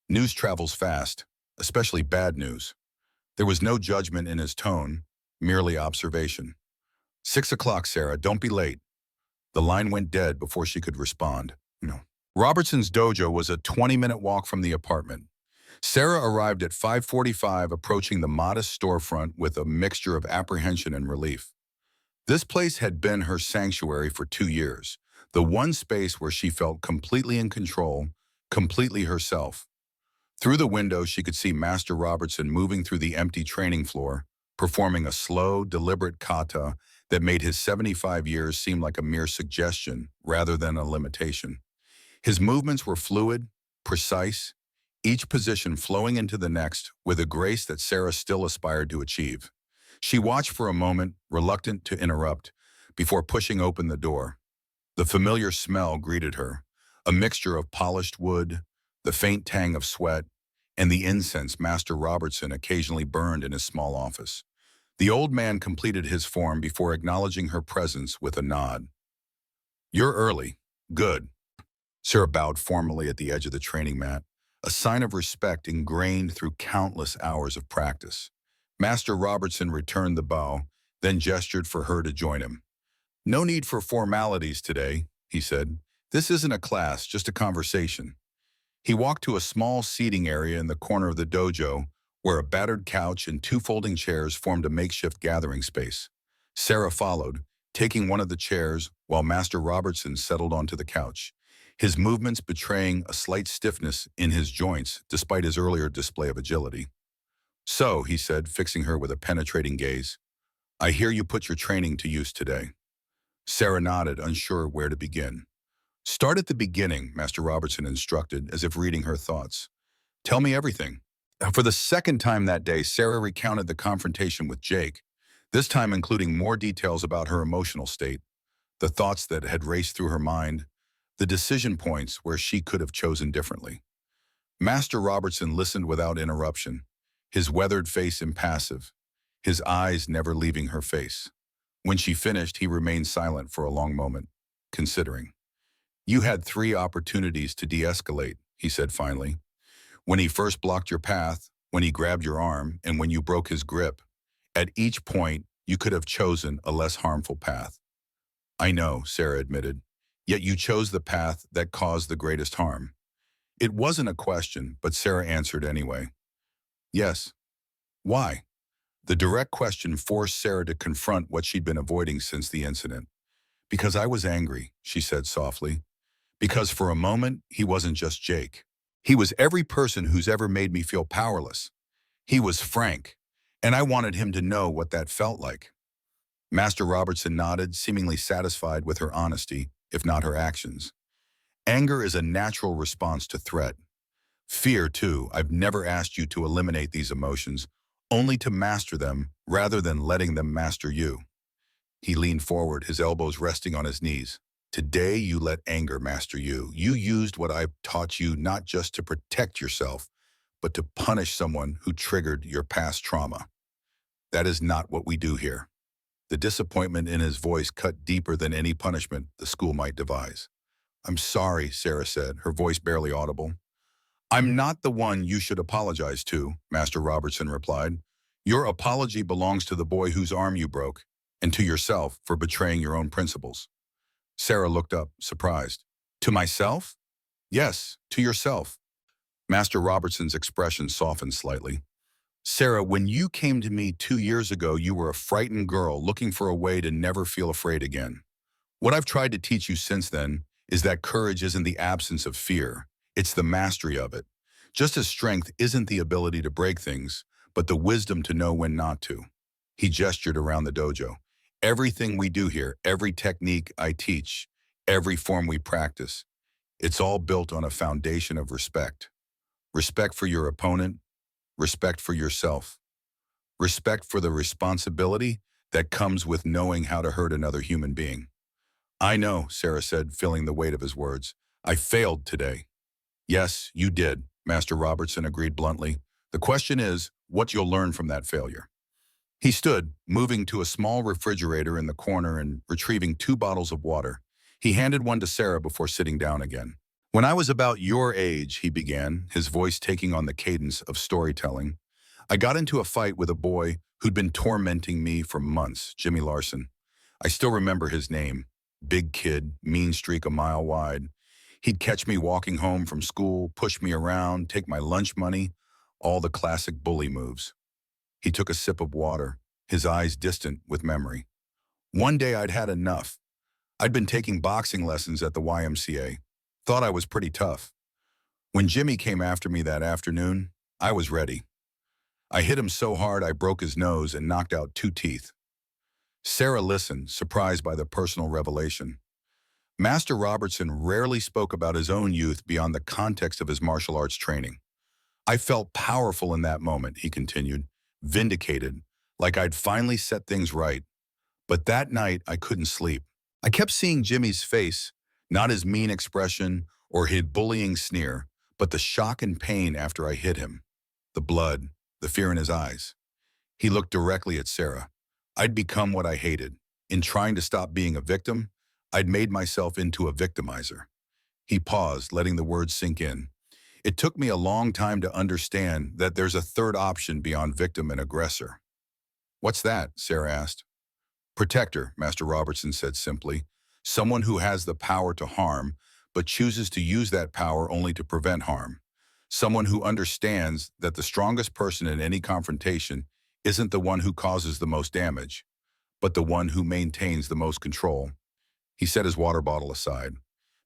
News travels fast, especially bad news. There was no judgment in his tone, merely observation. 6 o'clock, Sarah, don't be late. The line went dead before she could respond. No. Robertson's dojo was a 20-minute walk from the apartment. Sarah arrived at 5:45, approaching the modest storefront with a mixture of apprehension and relief. This place had been her sanctuary for 2 years, the one space where she felt completely in control, completely herself. Through the window, she could see Master Robertson moving through the empty training floor, performing a slow, deliberate kata that made his 75 years seem like a mere suggestion rather than a limitation. His movements were fluid, precise, each position flowing into the next with a grace that Sarah still aspired to achieve. She watched for a moment, reluctant to interrupt, before pushing open the door. The familiar smell greeted her, a mixture of polished wood, the faint tang of sweat, and the incense Master Robertson occasionally burned in his small office. The old man completed his form before acknowledging her presence with a nod. You're early. Good. Sarah bowed formally at the edge of the training mat, a sign of respect ingrained through countless hours of practice. Master Robertson returned the bow, then gestured for her to join him. No need for formalities today, he said. This isn't a class, just a conversation. He walked to a small seating area in the corner of the dojo where a battered couch and two folding chairs formed a makeshift gathering space. Sarah followed, taking one of the chairs while Master Robertson settled onto the couch, his movements betraying a slight stiffness in his joints despite his earlier display of agility. "So," he said, fixing her with a penetrating gaze, "I hear you put your training to use today." Sarah nodded, unsure where to begin. "Start at the beginning," Master Robertson instructed, as if reading her thoughts. "Tell me everything." For the second time that day, Sarah recounted the confrontation with Jake, this time including more details about her emotional state, the thoughts that had raced through her mind, the decision points where she could have chosen differently. Master Robertson listened without interruption, his weathered face impassive, his eyes never leaving her face. When she finished, he remained silent for a long moment, considering. "You had 3 opportunities to de-escalate," he said finally. "When he first blocked your path, when he grabbed your arm, and when you broke his grip. At each point, you could have chosen a less harmful path." "I know," Sarah admitted, "yet you chose the path that caused the greatest harm." It wasn't a question, but Sarah answered anyway. "Yes." "Why?" The direct question forced Sarah to confront what she'd been avoiding since the incident. "Because I was angry," she said softly. "Because for a moment, he wasn't just Jake. He was every person who's ever made me feel powerless. He was Frank, and I wanted him to know what that felt like." Master Robertson nodded, seemingly satisfied with her honesty, if not her actions. "Anger is a natural response to threat. Fear, too. I've never asked you to eliminate these emotions, only to master them rather than letting them master you." He leaned forward, his elbows resting on his knees. "Today you let anger master you. You used what I've taught you not just to protect yourself, but to punish someone who triggered your past trauma. That is not what we do here." The disappointment in his voice cut deeper than any punishment the school might devise. "I'm sorry," Sarah said, her voice barely audible. "I'm not the one you should apologize to," Master Robertson replied. "Your apology belongs to the boy whose arm you broke, and to yourself for betraying your own principles." Sarah looked up, surprised. "To myself?" "Yes, to yourself." Master Robertson's expression softened slightly. "Sarah, when you came to me 2 years ago, you were a frightened girl looking for a way to never feel afraid again. What I've tried to teach you since then is that courage isn't the absence of fear. It's the mastery of it. Just as strength isn't the ability to break things, but the wisdom to know when not to." He gestured around the dojo. "Everything we do here, every technique I teach, every form we practice, it's all built on a foundation of respect. Respect for your opponent, respect for yourself, respect for the responsibility that comes with knowing how to hurt another human being." "I know," Sarah said, feeling the weight of his words. "I failed today." "Yes, you did," Master Robertson agreed bluntly. "The question is, what you'll learn from that failure." He stood, moving to a small refrigerator in the corner and retrieving 2 bottles of water. He handed one to Sarah before sitting down again. "When I was about your age," he began, his voice taking on the cadence of storytelling, "I got into a fight with a boy who'd been tormenting me for months, Jimmy Larson. I still remember his name. Big kid, mean streak a mile wide. He'd catch me walking home from school, push me around, take my lunch money, all the classic bully moves." He took a sip of water, his eyes distant with memory. "One day I'd had enough. I'd been taking boxing lessons at the YMCA. Thought I was pretty tough. When Jimmy came after me that afternoon, I was ready. I hit him so hard I broke his nose and knocked out 2 teeth." Sarah listened, surprised by the personal revelation. Master Robertson rarely spoke about his own youth beyond the context of his martial arts training. "I felt powerful in that moment," he continued, "vindicated, like I'd finally set things right. But that night, I couldn't sleep. I kept seeing Jimmy's face, not his mean expression or his bullying sneer, but the shock and pain after I hit him. The blood, the fear in his eyes." He looked directly at Sarah. "I'd become what I hated. In trying to stop being a victim, I'd made myself into a victimizer." He paused, letting the words sink in. "It took me a long time to understand that there's a third option beyond victim and aggressor." "What's that?" Sarah asked. "Protector," Master Robertson said simply. "Someone who has the power to harm, but chooses to use that power only to prevent harm. Someone who understands that the strongest person in any confrontation isn't the one who causes the most damage, but the one who maintains the most control. He set his water bottle aside.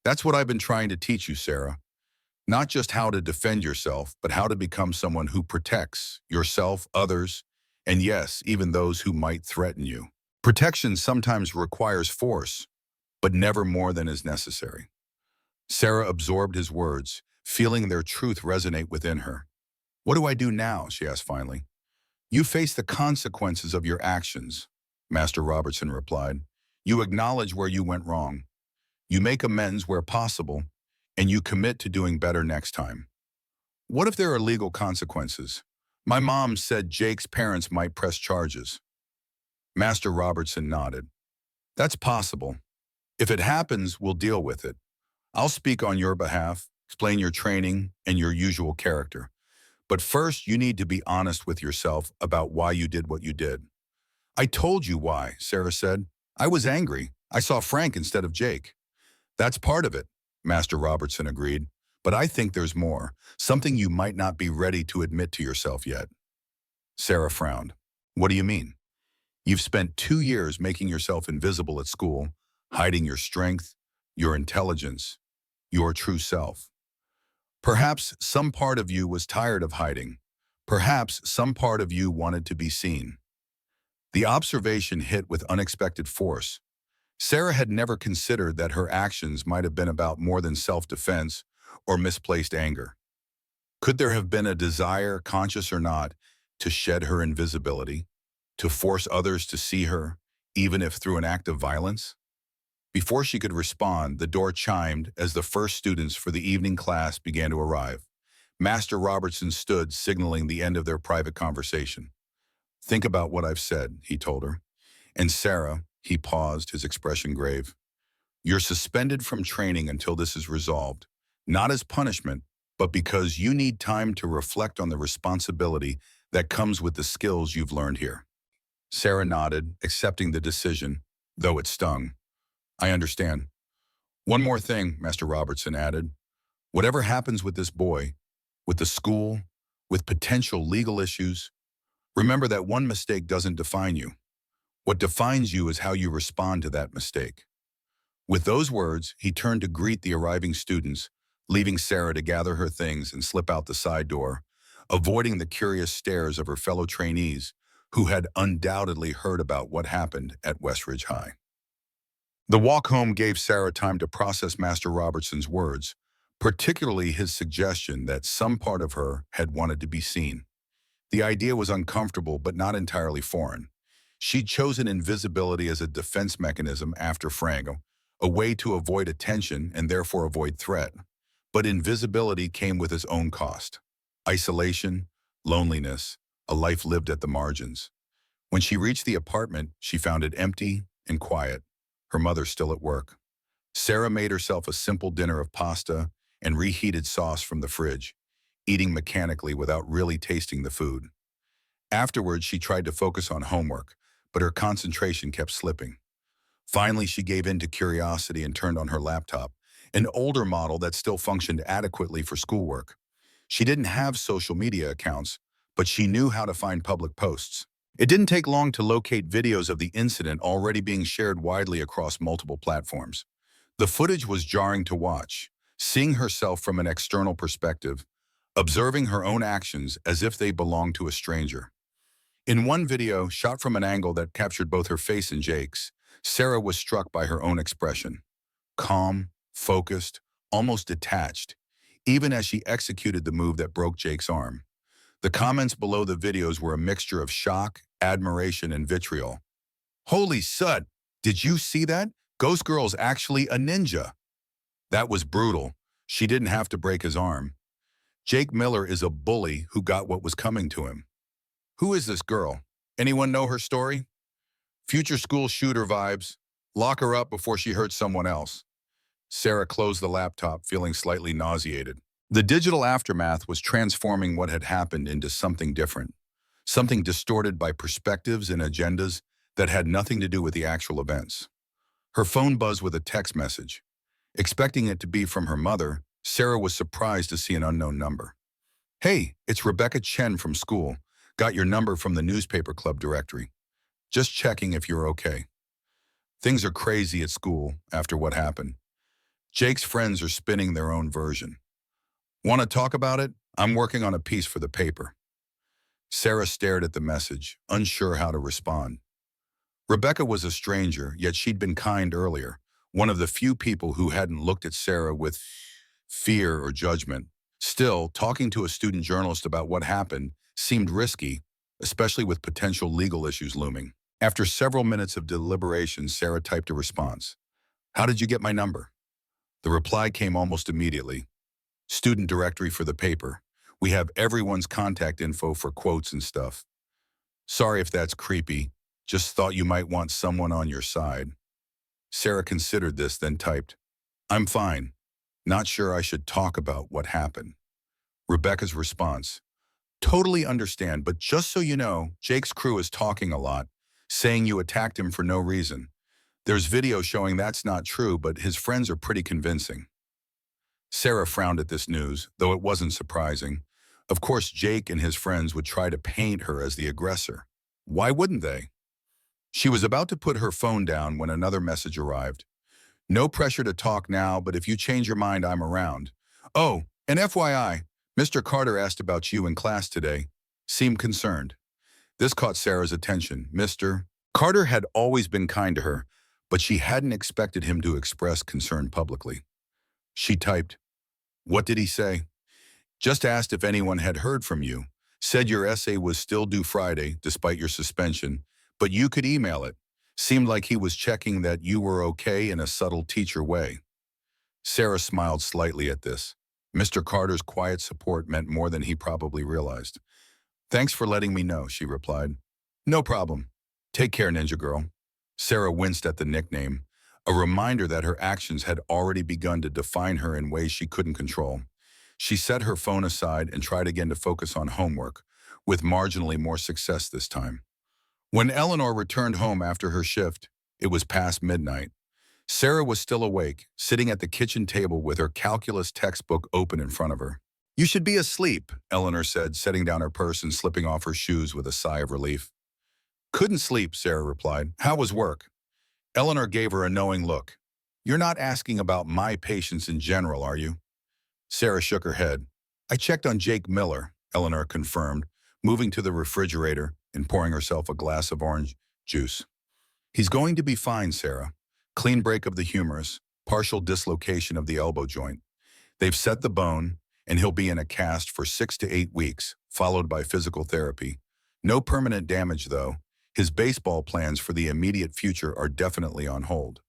That's what I've been trying to teach you, Sarah. Not just how to defend yourself, but how to become someone who protects yourself, others, and yes, even those who might threaten you. Protection sometimes requires force, but never more than is necessary. Sarah absorbed his words, feeling their truth resonate within her. What do I do now? She asked finally. You face the consequences of your actions, Master Robertson replied. You acknowledge where you went wrong. You make amends where possible, and you commit to doing better next time. What if there are legal consequences? My mom said Jake's parents might press charges. Master Robertson nodded. That's possible. If it happens, we'll deal with it. I'll speak on your behalf, explain your training and your usual character. But first, you need to be honest with yourself about why you did what you did. I told you why, Sarah said. I was angry. I saw Frank instead of Jake. That's part of it, Master Robertson agreed. But I think there's more, something you might not be ready to admit to yourself yet. Sarah frowned. What do you mean? You've spent 2 years making yourself invisible at school, hiding your strength, your intelligence, your true self. Perhaps some part of you was tired of hiding. Perhaps some part of you wanted to be seen. The observation hit with unexpected force. Sarah had never considered that her actions might have been about more than self-defense or misplaced anger. Could there have been a desire, conscious or not, to shed her invisibility, to force others to see her, even if through an act of violence? Before she could respond, the door chimed as the first students for the evening class began to arrive. Master Robertson stood, signaling the end of their private conversation. Think about what I've said, he told her. And Sarah, he paused, his expression grave. You're suspended from training until this is resolved, not as punishment, but because you need time to reflect on the responsibility that comes with the skills you've learned here. Sarah nodded, accepting the decision, though it stung. I understand. One more thing, Master Robertson added. Whatever happens with this boy, with the school, with potential legal issues, remember that one mistake doesn't define you. What defines you is how you respond to that mistake. With those words, he turned to greet the arriving students, leaving Sarah to gather her things and slip out the side door, avoiding the curious stares of her fellow trainees who had undoubtedly heard about what happened at Westridge High. The walk home gave Sarah time to process Master Robertson's words, particularly his suggestion that some part of her had wanted to be seen. The idea was uncomfortable but not entirely foreign. She'd chosen invisibility as a defense mechanism after Frank, a way to avoid attention and therefore avoid threat. But invisibility came with its own cost. Isolation, loneliness, a life lived at the margins. When she reached the apartment, she found it empty and quiet, her mother still at work. Sarah made herself a simple dinner of pasta and reheated sauce from the fridge, eating mechanically without really tasting the food. Afterwards, she tried to focus on homework, but her concentration kept slipping. Finally, she gave in to curiosity and turned on her laptop, an older model that still functioned adequately for schoolwork. She didn't have social media accounts, but she knew how to find public posts. It didn't take long to locate videos of the incident already being shared widely across multiple platforms. The footage was jarring to watch, seeing herself from an external perspective, observing her own actions as if they belonged to a stranger. In one video, shot from an angle that captured both her face and Jake's, Sarah was struck by her own expression. Calm, focused, almost detached, even as she executed the move that broke Jake's arm. The comments below the videos were a mixture of shock, admiration, and vitriol. Holy sud! Did you see that? Ghost Girl's actually a ninja. That was brutal. She didn't have to break his arm. Jake Miller is a bully who got what was coming to him. Who is this girl? Anyone know her story? Future school shooter vibes. Lock her up before she hurts someone else. Sarah closed the laptop, feeling slightly nauseated. The digital aftermath was transforming what had happened into something different, something distorted by perspectives and agendas that had nothing to do with the actual events. Her phone buzzed with a text message. Expecting it to be from her mother, Sarah was surprised to see an unknown number. "Hey, it's Rebecca Chen from school. Got your number from the newspaper club directory. Just checking if you're okay. Things are crazy at school after what happened. Jake's friends are spinning their own version. Want to talk about it? I'm working on a piece for the paper." Sarah stared at the message, unsure how to respond. Rebecca was a stranger, yet she'd been kind earlier, one of the few people who hadn't looked at Sarah with fear or judgment. Still, talking to a student journalist about what happened seemed risky, especially with potential legal issues looming. After several minutes of deliberation, Sarah typed a response. "How did you get my number?" The reply came almost immediately. "Student directory for the paper. We have everyone's contact info for quotes and stuff. Sorry if that's creepy. Just thought you might want someone on your side." Sarah considered this, then typed, "I'm fine. Not sure I should talk about what happened." Rebecca's response, "Totally understand, but just so you know, Jake's crew is talking a lot, saying you attacked him for no reason. There's video showing that's not true, but his friends are pretty convincing." Sarah frowned at this news, though it wasn't surprising. Of course, Jake and his friends would try to paint her as the aggressor. Why wouldn't they? She was about to put her phone down when another message arrived. "No pressure to talk now, but if you change your mind, I'm around. Oh, and FYI, Mr. Carter asked about you in class today. Seemed concerned." This caught Sarah's attention. Mr. Carter had always been kind to her, but she hadn't expected him to express concern publicly. She typed, "What did he say?" "Just asked if anyone had heard from you. Said your essay was still due Friday, despite your suspension, but you could email it. Seemed like he was checking that you were okay in a subtle teacher way." Sarah smiled slightly at this. Mr. Carter's quiet support meant more than he probably realized. "Thanks for letting me know," she replied. "No problem. Take care, Ninja Girl." Sarah winced at the nickname, a reminder that her actions had already begun to define her in ways she couldn't control. She set her phone aside and tried again to focus on homework, with marginally more success this time. When Eleanor returned home after her shift, it was past midnight. Sarah was still awake, sitting at the kitchen table with her calculus textbook open in front of her. "You should be asleep," Eleanor said, setting down her purse and slipping off her shoes with a sigh of relief. "Couldn't sleep," Sarah replied. "How was work?" Eleanor gave her a knowing look. "You're not asking about my patients in general, are you?" Sarah shook her head. "I checked on Jake Miller," Eleanor confirmed, moving to the refrigerator and pouring herself a glass of orange juice. "He's going to be fine, Sarah. Clean break of the humerus, partial dislocation of the elbow joint. They've set the bone, and he'll be in a cast for 6 to 8 weeks, followed by physical therapy. No permanent damage, though. His baseball plans for the immediate future are definitely on hold."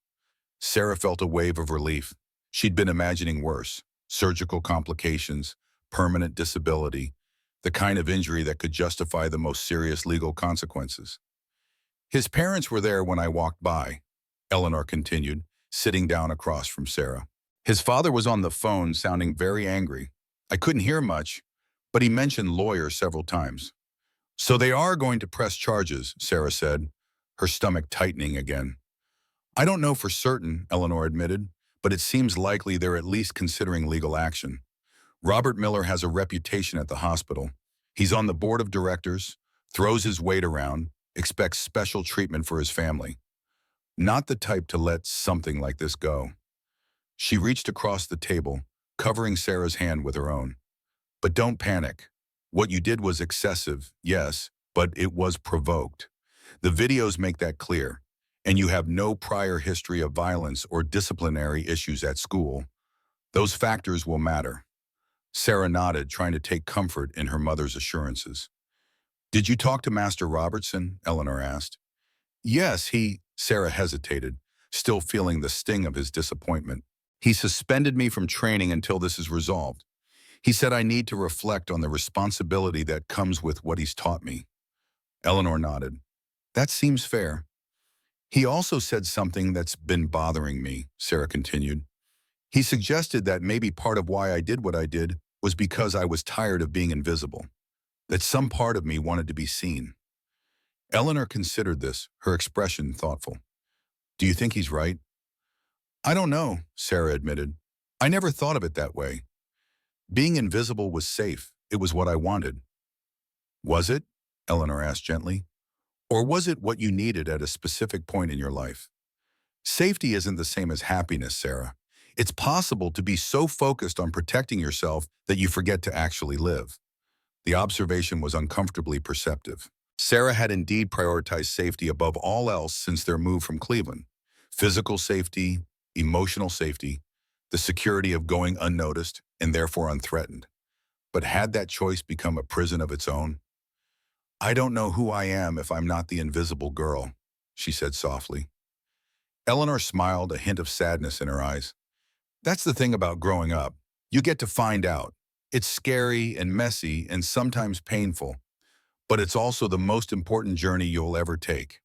Sarah felt a wave of relief. She'd been imagining worse: surgical complications, permanent disability, the kind of injury that could justify the most serious legal consequences. "His parents were there when I walked by," Eleanor continued, sitting down across from Sarah. "His father was on the phone, sounding very angry. I couldn't hear much, but he mentioned lawyers several times." "So they are going to press charges," Sarah said, her stomach tightening again. "I don't know for certain," Eleanor admitted, "but it seems likely they're at least considering legal action. Robert Miller has a reputation at the hospital. He's on the board of directors, throws his weight around, expects special treatment for his family. Not the type to let something like this go." She reached across the table, covering Sarah's hand with her own. "But don't panic. What you did was excessive, yes, but it was provoked. The videos make that clear, and you have no prior history of violence or disciplinary issues at school. Those factors will matter." Sarah nodded, trying to take comfort in her mother's assurances. "Did you talk to Master Robertson?" Eleanor asked. "Yes, Sarah hesitated, still feeling the sting of his disappointment. "He suspended me from training until this is resolved. He said I need to reflect on the responsibility that comes with what he's taught me." Eleanor nodded. "That seems fair." "He also said something that's been bothering me," Sarah continued. "He suggested that maybe part of why I did what I did was because I was tired of being invisible, that some part of me wanted to be seen." Eleanor considered this, her expression thoughtful. "Do you think he's right?" I don't know, Sarah admitted. I never thought of it that way. Being invisible was safe. It was what I wanted. Was it? Eleanor asked gently. Or was it what you needed at a specific point in your life? Safety isn't the same as happiness, Sarah. It's possible to be so focused on protecting yourself that you forget to actually live. The observation was uncomfortably perceptive. Sarah had indeed prioritized safety above all else since their move from Cleveland. Physical safety, emotional safety, the security of going unnoticed and therefore unthreatened. But had that choice become a prison of its own? I don't know who I am if I'm not the invisible girl, she said softly. Eleanor smiled, a hint of sadness in her eyes. That's the thing about growing up. You get to find out. It's scary and messy and sometimes painful, but it's also the most important journey you'll ever take.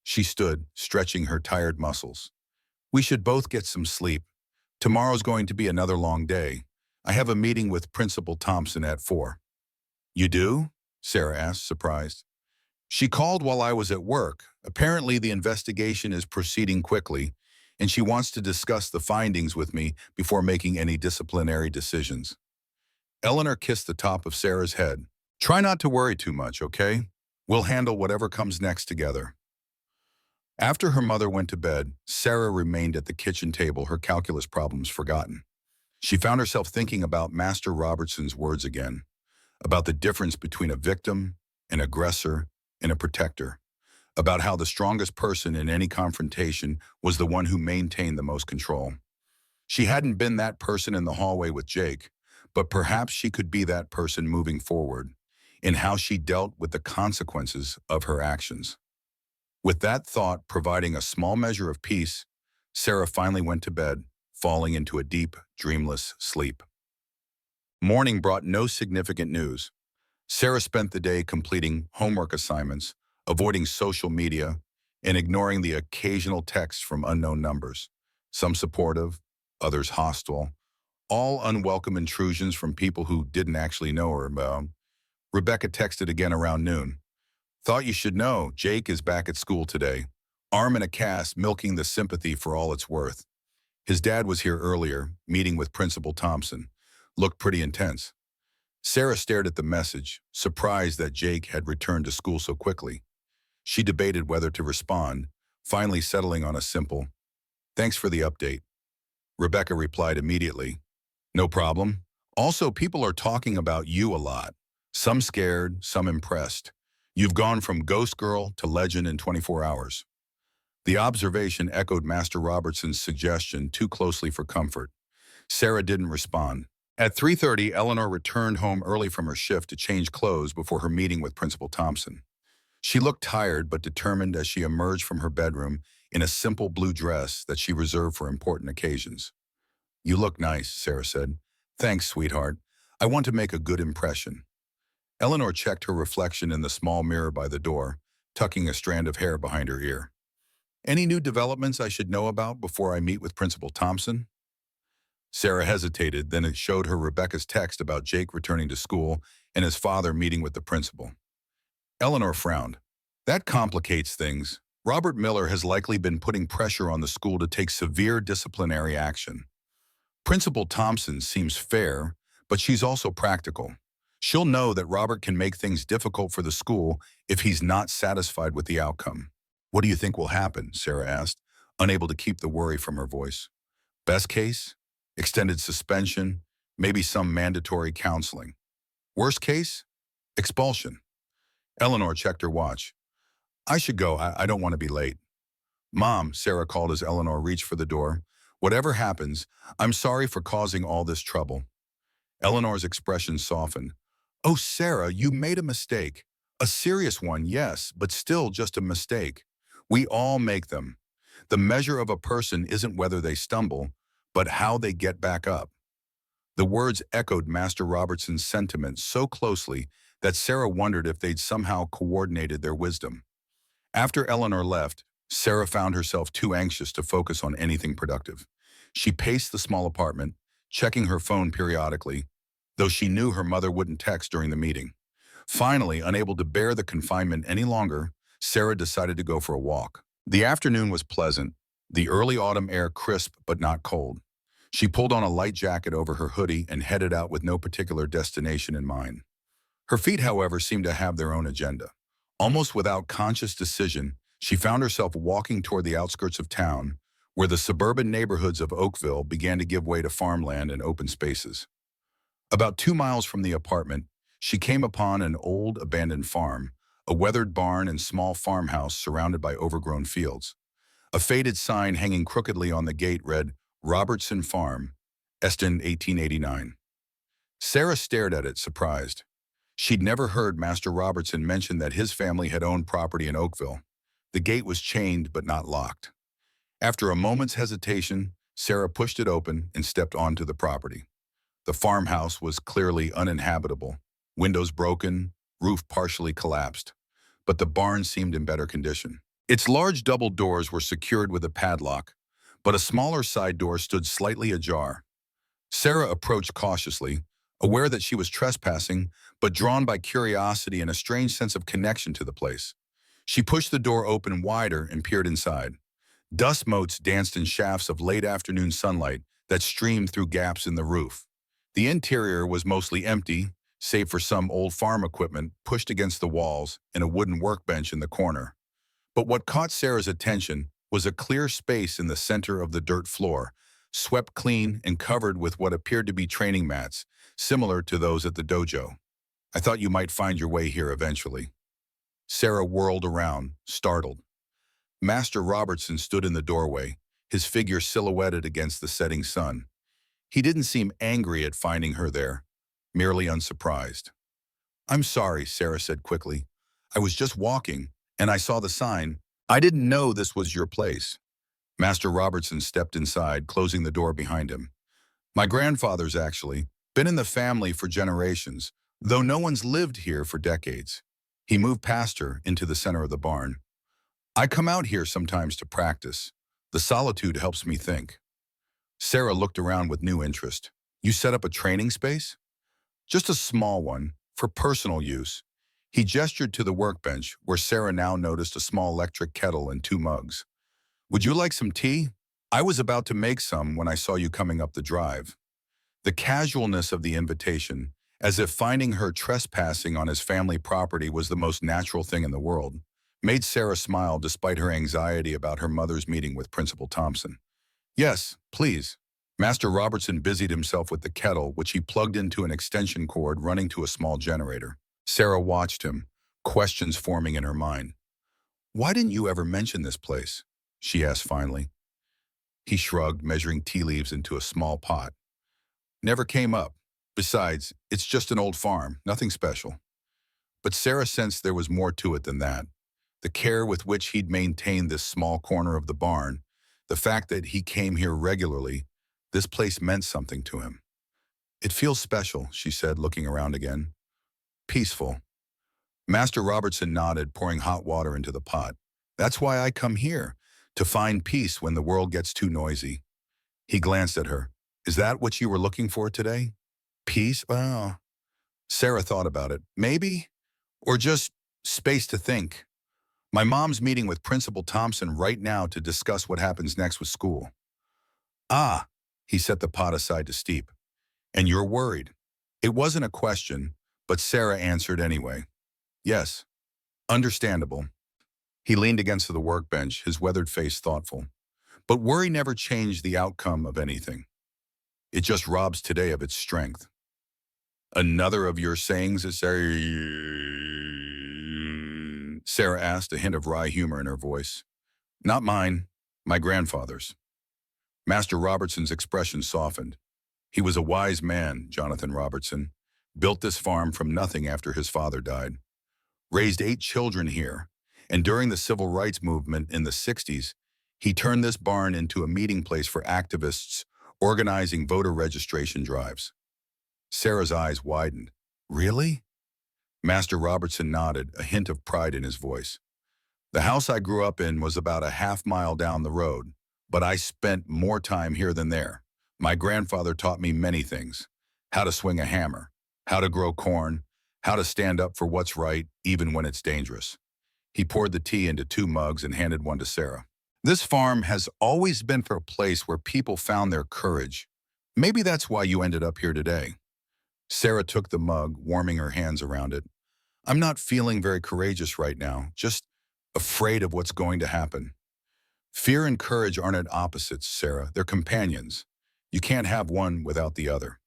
She stood, stretching her tired muscles. We should both get some sleep. Tomorrow's going to be another long day. I have a meeting with Principal Thompson at 4. You do? Sarah asked, surprised. She called while I was at work. Apparently, the investigation is proceeding quickly, and she wants to discuss the findings with me before making any disciplinary decisions. Eleanor kissed the top of Sarah's head. Try not to worry too much, okay? We'll handle whatever comes next together. After her mother went to bed, Sarah remained at the kitchen table, her calculus problems forgotten. She found herself thinking about Master Robertson's words again, about the difference between a victim, an aggressor, and a protector, about how the strongest person in any confrontation was the one who maintained the most control. She hadn't been that person in the hallway with Jake, but perhaps she could be that person moving forward, in how she dealt with the consequences of her actions. With that thought providing a small measure of peace, Sarah finally went to bed, falling into a deep, dreamless sleep. Morning brought no significant news. Sarah spent the day completing homework assignments, avoiding social media, and ignoring the occasional texts from unknown numbers, some supportive, others hostile, all unwelcome intrusions from people who didn't actually know her. Rebecca texted again around noon. Thought you should know, Jake is back at school today, arm in a cast, milking the sympathy for all it's worth. His dad was here earlier, meeting with Principal Thompson. Looked pretty intense. Sarah stared at the message, surprised that Jake had returned to school so quickly. She debated whether to respond, finally settling on a simple, "Thanks for the update." Rebecca replied immediately, "No problem. Also, people are talking about you a lot. Some scared, some impressed. You've gone from ghost girl to legend in 24 hours. The observation echoed Master Robertson's suggestion too closely for comfort. Sarah didn't respond. At 3:30, Eleanor returned home early from her shift to change clothes before her meeting with Principal Thompson. She looked tired but determined as she emerged from her bedroom in a simple blue dress that she reserved for important occasions. You look nice, Sarah said. Thanks, sweetheart. I want to make a good impression. Eleanor checked her reflection in the small mirror by the door, tucking a strand of hair behind her ear. Any new developments I should know about before I meet with Principal Thompson? Sarah hesitated, then it showed her Rebecca's text about Jake returning to school and his father meeting with the principal. Eleanor frowned. That complicates things. Robert Miller has likely been putting pressure on the school to take severe disciplinary action. Principal Thompson seems fair, but she's also practical. She'll know that Robert can make things difficult for the school if he's not satisfied with the outcome. What do you think will happen? Sarah asked, unable to keep the worry from her voice. Best case? Extended suspension, maybe some mandatory counseling. Worst case? Expulsion. Eleanor checked her watch. I should go. I don't want to be late. Mom, Sarah called as Eleanor reached for the door. Whatever happens, I'm sorry for causing all this trouble. Eleanor's expression softened. Oh, Sarah, you made a mistake. A serious one, yes, but still just a mistake. We all make them. The measure of a person isn't whether they stumble, but how they get back up. The words echoed Master Robertson's sentiment so closely that Sarah wondered if they'd somehow coordinated their wisdom. After Eleanor left, Sarah found herself too anxious to focus on anything productive. She paced the small apartment, checking her phone periodically, though she knew her mother wouldn't text during the meeting. Finally, unable to bear the confinement any longer, Sarah decided to go for a walk. The afternoon was pleasant, The early autumn air crisp but not cold. She pulled on a light jacket over her hoodie and headed out with no particular destination in mind. Her feet, however, seemed to have their own agenda. Almost without conscious decision, she found herself walking toward the outskirts of town, where the suburban neighborhoods of Oakville began to give way to farmland and open spaces. About 2 miles from the apartment, she came upon an old abandoned farm, a weathered barn and small farmhouse surrounded by overgrown fields. A faded sign hanging crookedly on the gate read, Robertson Farm, Eston 1889. Sarah stared at it, surprised. She'd never heard Master Robertson mention that his family had owned property in Oakville. The gate was chained but not locked. After a moment's hesitation, Sarah pushed it open and stepped onto the property. The farmhouse was clearly uninhabitable, windows broken, roof partially collapsed, but the barn seemed in better condition. Its large double doors were secured with a padlock, but a smaller side door stood slightly ajar. Sarah approached cautiously, aware that she was trespassing, but drawn by curiosity and a strange sense of connection to the place. She pushed the door open wider and peered inside. Dust motes danced in shafts of late afternoon sunlight that streamed through gaps in the roof. The interior was mostly empty, save for some old farm equipment pushed against the walls and a wooden workbench in the corner. But what caught Sarah's attention was a clear space in the center of the dirt floor, swept clean and covered with what appeared to be training mats, similar to those at the dojo. I thought you might find your way here eventually. Sarah whirled around, startled. Master Robertson stood in the doorway, his figure silhouetted against the setting sun. He didn't seem angry at finding her there, merely unsurprised. I'm sorry, Sarah said quickly. I was just walking, and I saw the sign. I didn't know this was your place. Master Robertson stepped inside, closing the door behind him. My grandfather's actually been in the family for generations, though no one's lived here for decades. He moved past her into the center of the barn. I come out here sometimes to practice. The solitude helps me think. Sarah looked around with new interest. You set up a training space? Just a small one, for personal use. He gestured to the workbench, where Sarah now noticed a small electric kettle and 2 mugs. Would you like some tea? I was about to make some when I saw you coming up the drive. The casualness of the invitation, as if finding her trespassing on his family property was the most natural thing in the world, made Sarah smile despite her anxiety about her mother's meeting with Principal Thompson. Yes, please. Master Robertson busied himself with the kettle, which he plugged into an extension cord running to a small generator. Sarah watched him, questions forming in her mind. Why didn't you ever mention this place? She asked finally. He shrugged, measuring tea leaves into a small pot. Never came up. Besides, it's just an old farm, nothing special. But Sarah sensed there was more to it than that. The care with which he'd maintained this small corner of the barn, the fact that he came here regularly, this place meant something to him. It feels special, she said, looking around again. Peaceful. Master Robertson nodded, pouring hot water into the pot. That's why I come here, to find peace when the world gets too noisy. He glanced at her. Is that what you were looking for today? Peace? Well, Sarah thought about it. Maybe. Or just space to think. My mom's meeting with Principal Thompson right now to discuss what happens next with school. Ah, he set the pot aside to steep. And you're worried. It wasn't a question, but Sarah answered anyway. Yes. Understandable. He leaned against the workbench, his weathered face thoughtful. But worry never changed the outcome of anything. It just robs today of its strength. Another of your sayings is Sarah asked, a hint of wry humor in her voice. Not mine, my grandfather's. Master Robertson's expression softened. He was a wise man, Jonathan Robertson. Built this farm from nothing after his father died. Raised 8 children here, and during the civil rights movement in the 60s, he turned this barn into a meeting place for activists organizing voter registration drives. Sarah's eyes widened. Really? Master Robertson nodded, a hint of pride in his voice. The house I grew up in was about a half-mile down the road, but I spent more time here than there. My grandfather taught me many things. How to swing a hammer, how to grow corn, how to stand up for what's right, even when it's dangerous. He poured the tea into 2 mugs and handed one to Sarah. This farm has always been a place where people found their courage. Maybe that's why you ended up here today. Sarah took the mug, warming her hands around it. I'm not feeling very courageous right now, just afraid of what's going to happen. Fear and courage aren't at opposites, Sarah. They're companions. You can't have one without the other.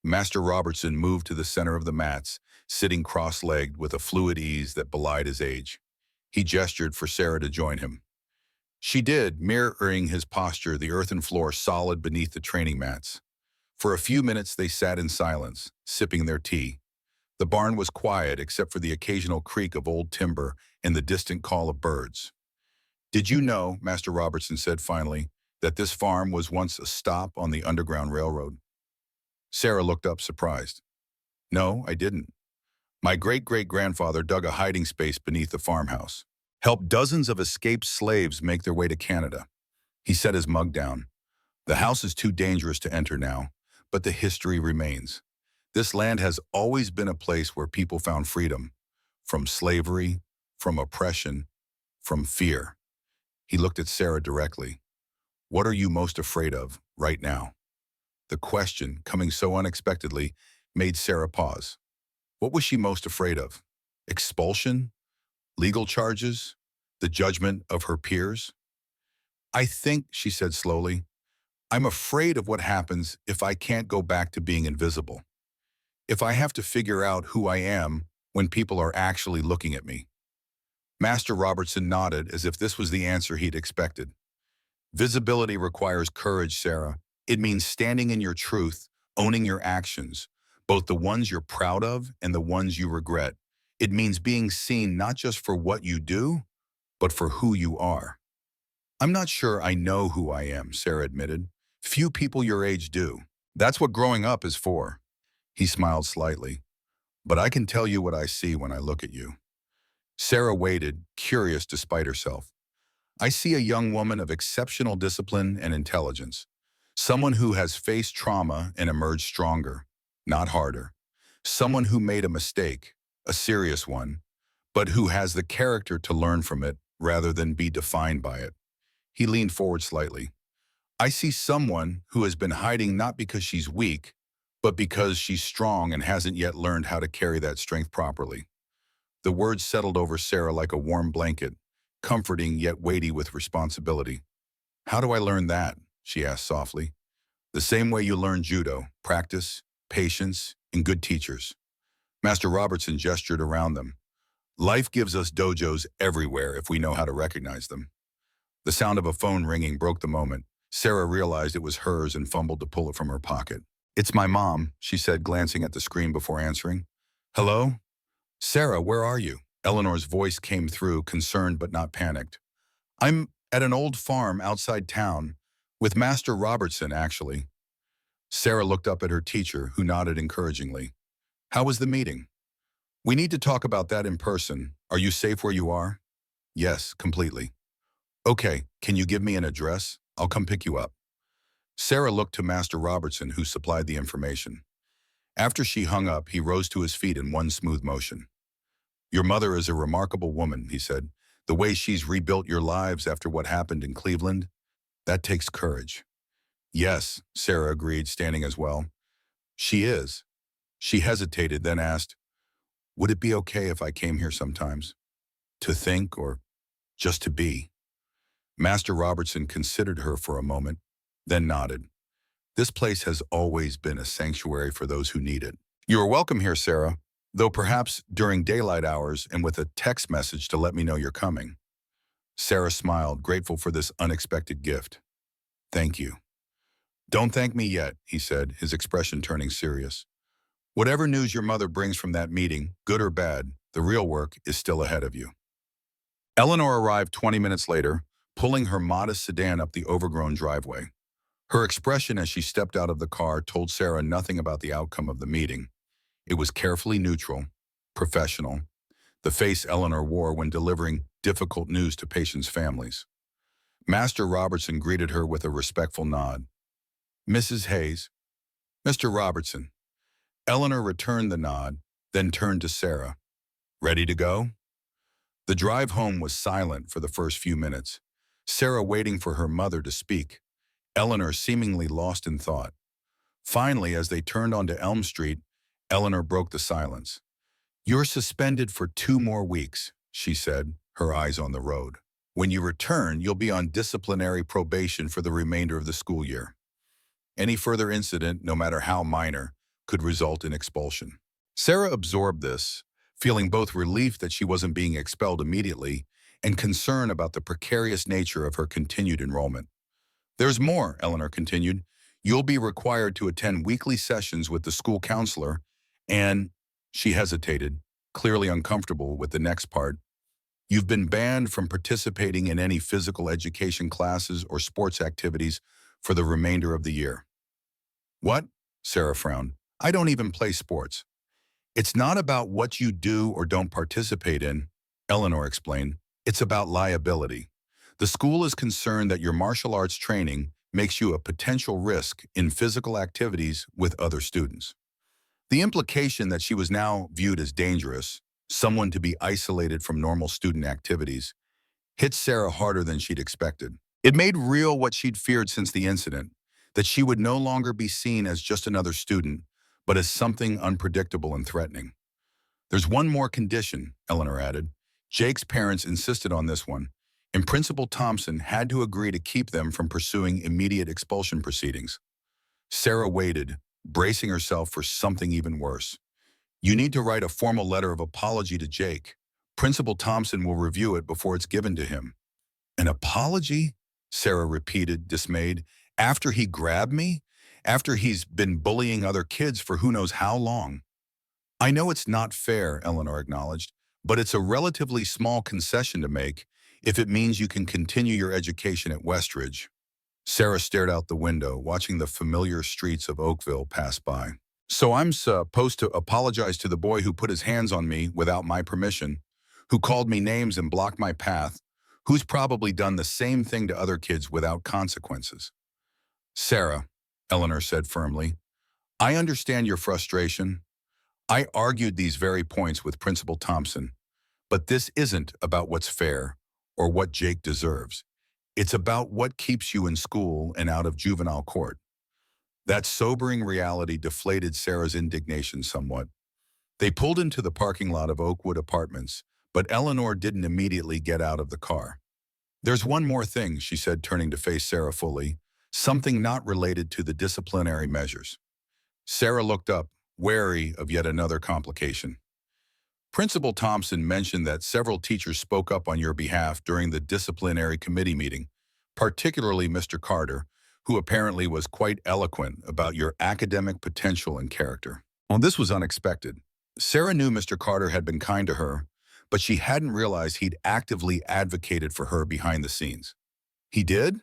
Master Robertson moved to the center of the mats, sitting cross-legged with a fluid ease that belied his age. He gestured for Sarah to join him. She did, mirroring his posture, the earthen floor solid beneath the training mats. For a few minutes they sat in silence, sipping their tea. The barn was quiet except for the occasional creak of old timber and the distant call of birds. Did you know, Master Robertson said finally, that this farm was once a stop on the Underground Railroad? Sarah looked up surprised. No, I didn't. My great-great-grandfather dug a hiding space beneath the farmhouse, helped dozens of escaped slaves make their way to Canada. He set his mug down. The house is too dangerous to enter now, but the history remains. This land has always been a place where people found freedom, from slavery, from oppression, from fear. He looked at Sarah directly. What are you most afraid of right now? The question, coming so unexpectedly, made Sarah pause. What was she most afraid of? Expulsion? Legal charges? The judgment of her peers? I think, she said slowly, I'm afraid of what happens if I can't go back to being invisible. If I have to figure out who I am when people are actually looking at me. Master Robertson nodded as if this was the answer he'd expected. Visibility requires courage, Sarah. It means standing in your truth, owning your actions, both the ones you're proud of and the ones you regret. It means being seen not just for what you do, but for who you are. I'm not sure I know who I am, Sarah admitted. Few people your age do. That's what growing up is for. He smiled slightly. But I can tell you what I see when I look at you. Sarah waited, curious despite herself. I see a young woman of exceptional discipline and intelligence. Someone who has faced trauma and emerged stronger, not harder. Someone who made a mistake, a serious one, but who has the character to learn from it rather than be defined by it. He leaned forward slightly. I see someone who has been hiding not because she's weak, but because she's strong and hasn't yet learned how to carry that strength properly. The words settled over Sarah like a warm blanket, comforting yet weighty with responsibility. How do I learn that? She asked softly. The same way you learn judo, practice, patience, and good teachers. Master Robertson gestured around them. Life gives us dojos everywhere if we know how to recognize them. The sound of a phone ringing broke the moment. Sarah realized it was hers and fumbled to pull it from her pocket. It's my mom, she said, glancing at the screen before answering. Hello? Sarah, where are you? Eleanor's voice came through, concerned but not panicked. I'm at an old farm outside town, with Master Robertson, actually. Sarah looked up at her teacher, who nodded encouragingly. How was the meeting? We need to talk about that in person. Are you safe where you are? Yes, completely. Okay, can you give me an address? I'll come pick you up. Sarah looked to Master Robertson, who supplied the information. After she hung up, he rose to his feet in one smooth motion. Your mother is a remarkable woman, he said. The way she's rebuilt your lives after what happened in Cleveland, that takes courage. Yes, Sarah agreed, standing as well. She is. She hesitated, then asked, would it be okay if I came here sometimes? To think or just to be? Master Robertson considered her for a moment, then nodded. This place has always been a sanctuary for those who need it. You are welcome here, Sarah, though perhaps during daylight hours and with a text message to let me know you're coming. Sarah smiled, grateful for this unexpected gift. Thank you. Don't thank me yet, he said, his expression turning serious. Whatever news your mother brings from that meeting, good or bad, the real work is still ahead of you. Eleanor arrived 20 minutes later, pulling her modest sedan up the overgrown driveway. Her expression as she stepped out of the car told Sarah nothing about the outcome of the meeting. It was carefully neutral, professional, the face Eleanor wore when delivering difficult news to patients' families. Master Robertson greeted her with a respectful nod. Mrs. Hayes. Mr. Robertson. Eleanor returned the nod, then turned to Sarah. Ready to go? The drive home was silent for the first few minutes. Sarah waiting for her mother to speak, Eleanor seemingly lost in thought. Finally, as they turned onto Elm Street, Eleanor broke the silence. "You're suspended for 2 more weeks," she said, her eyes on the road. "When you return, you'll be on disciplinary probation for the remainder of the school year. Any further incident, no matter how minor, could result in expulsion." Sarah absorbed this, feeling both relief that she wasn't being expelled immediately and concern about the precarious nature of her continued enrollment. "There's more," Eleanor continued. "You'll be required to attend weekly sessions with the school counselor, and—" she hesitated, clearly uncomfortable with the next part. "You've been banned from participating in any physical education classes or sports activities for the remainder of the year." "What?" Sarah frowned. "I don't even play sports." "It's not about what you do or don't participate in," Eleanor explained. "It's about liability. The school is concerned that your martial arts training makes you a potential risk in physical activities with other students." The implication that she was now viewed as dangerous, someone to be isolated from normal student activities, hit Sarah harder than she'd expected. It made real what she'd feared since the incident, that she would no longer be seen as just another student, but as something unpredictable and threatening. "There's one more condition," Eleanor added. "Jake's parents insisted on this one, and Principal Thompson had to agree to keep them from pursuing immediate expulsion proceedings." Sarah waited, bracing herself for something even worse. "You need to write a formal letter of apology to Jake. Principal Thompson will review it before it's given to him." "An apology?" Sarah repeated, dismayed. "After he grabbed me? After he's been bullying other kids for who knows how long?" "I know it's not fair," Eleanor acknowledged, "but it's a relatively small concession to make if it means you can continue your education at Westridge." Sarah stared out the window, watching the familiar streets of Oakville pass by. "So I'm supposed to apologize to the boy who put his hands on me without my permission, who called me names and blocked my path, who's probably done the same thing to other kids without consequences." "Sarah," Eleanor said firmly, "I understand your frustration. I argued these very points with Principal Thompson, but this isn't about what's fair or what Jake deserves. It's about what keeps you in school and out of juvenile court." That sobering reality deflated Sarah's indignation somewhat. They pulled into the parking lot of Oakwood Apartments, but Eleanor didn't immediately get out of the car. "There's one more thing," she said, turning to face Sarah fully, "something not related to the disciplinary measures." Sarah looked up, wary of yet another complication. "Principal Thompson mentioned that several teachers spoke up on your behalf during the disciplinary committee meeting, particularly Mr. Carter, who apparently was quite eloquent about your academic potential and character." Well, this was unexpected. Sarah knew Mr. Carter had been kind to her, but she hadn't realized he'd actively advocated for her behind the scenes. "He did?"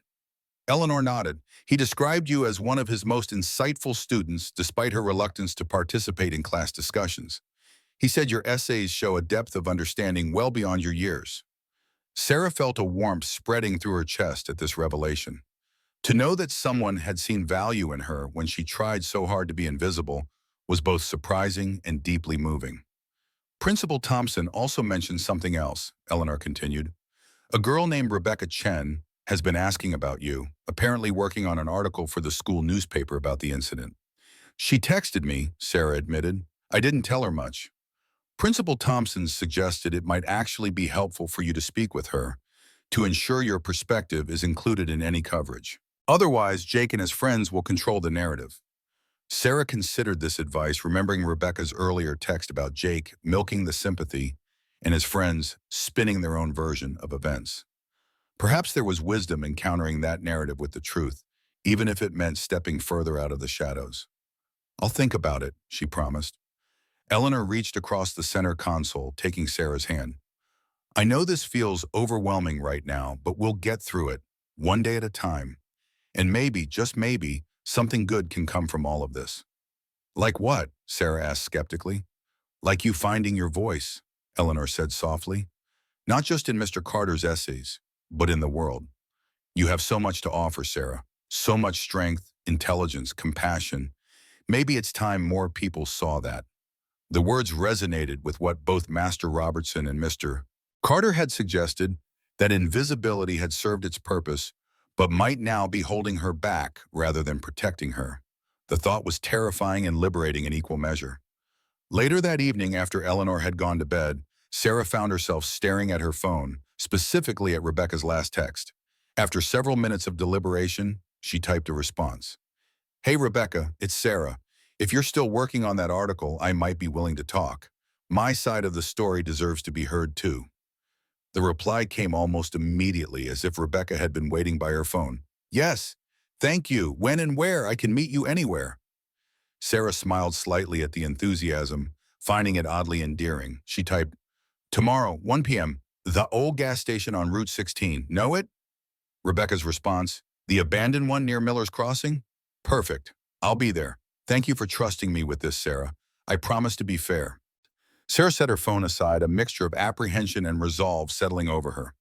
Eleanor nodded. "He described you as one of his most insightful students, despite her reluctance to participate in class discussions. He said your essays show a depth of understanding well beyond your years." Sarah felt a warmth spreading through her chest at this revelation. To know that someone had seen value in her when she tried so hard to be invisible was both surprising and deeply moving. "Principal Thompson also mentioned something else," Eleanor continued. "A girl named Rebecca Chen has been asking about you, apparently working on an article for the school newspaper about the incident." "She texted me," Sarah admitted. "I didn't tell her much." "Principal Thompson suggested it might actually be helpful for you to speak with her, to ensure your perspective is included in any coverage. Otherwise, Jake and his friends will control the narrative." Sarah considered this advice, remembering Rebecca's earlier text about Jake milking the sympathy and his friends spinning their own version of events. Perhaps there was wisdom in countering that narrative with the truth, even if it meant stepping further out of the shadows. "I'll think about it," she promised. Eleanor reached across the center console, taking Sarah's hand. "I know this feels overwhelming right now, but we'll get through it, one day at a time. And maybe, just maybe, something good can come from all of this." "Like what?" Sarah asked skeptically. "Like you finding your voice," Eleanor said softly. "Not just in Mr. Carter's essays, but in the world. You have so much to offer, Sarah. So much strength, intelligence, compassion. Maybe it's time more people saw that." The words resonated with what both Master Robertson and Mr. Carter had suggested, That invisibility had served its purpose, but might now be holding her back rather than protecting her. The thought was terrifying and liberating in equal measure. Later that evening, after Eleanor had gone to bed, Sarah found herself staring at her phone, specifically at Rebecca's last text. After several minutes of deliberation, she typed a response. "Hey Rebecca, it's Sarah. If you're still working on that article, I might be willing to talk. My side of the story deserves to be heard too." The reply came almost immediately, as if Rebecca had been waiting by her phone. "Yes, thank you. When and where? I can meet you anywhere." Sarah smiled slightly at the enthusiasm, finding it oddly endearing. She typed, "Tomorrow, 1 p.m., the old gas station on Route 16. Know it?" Rebecca's response, "The abandoned one near Miller's Crossing? Perfect. I'll be there. Thank you for trusting me with this, Sarah. I promise to be fair." Sarah set her phone aside, a mixture of apprehension and resolve settling over her.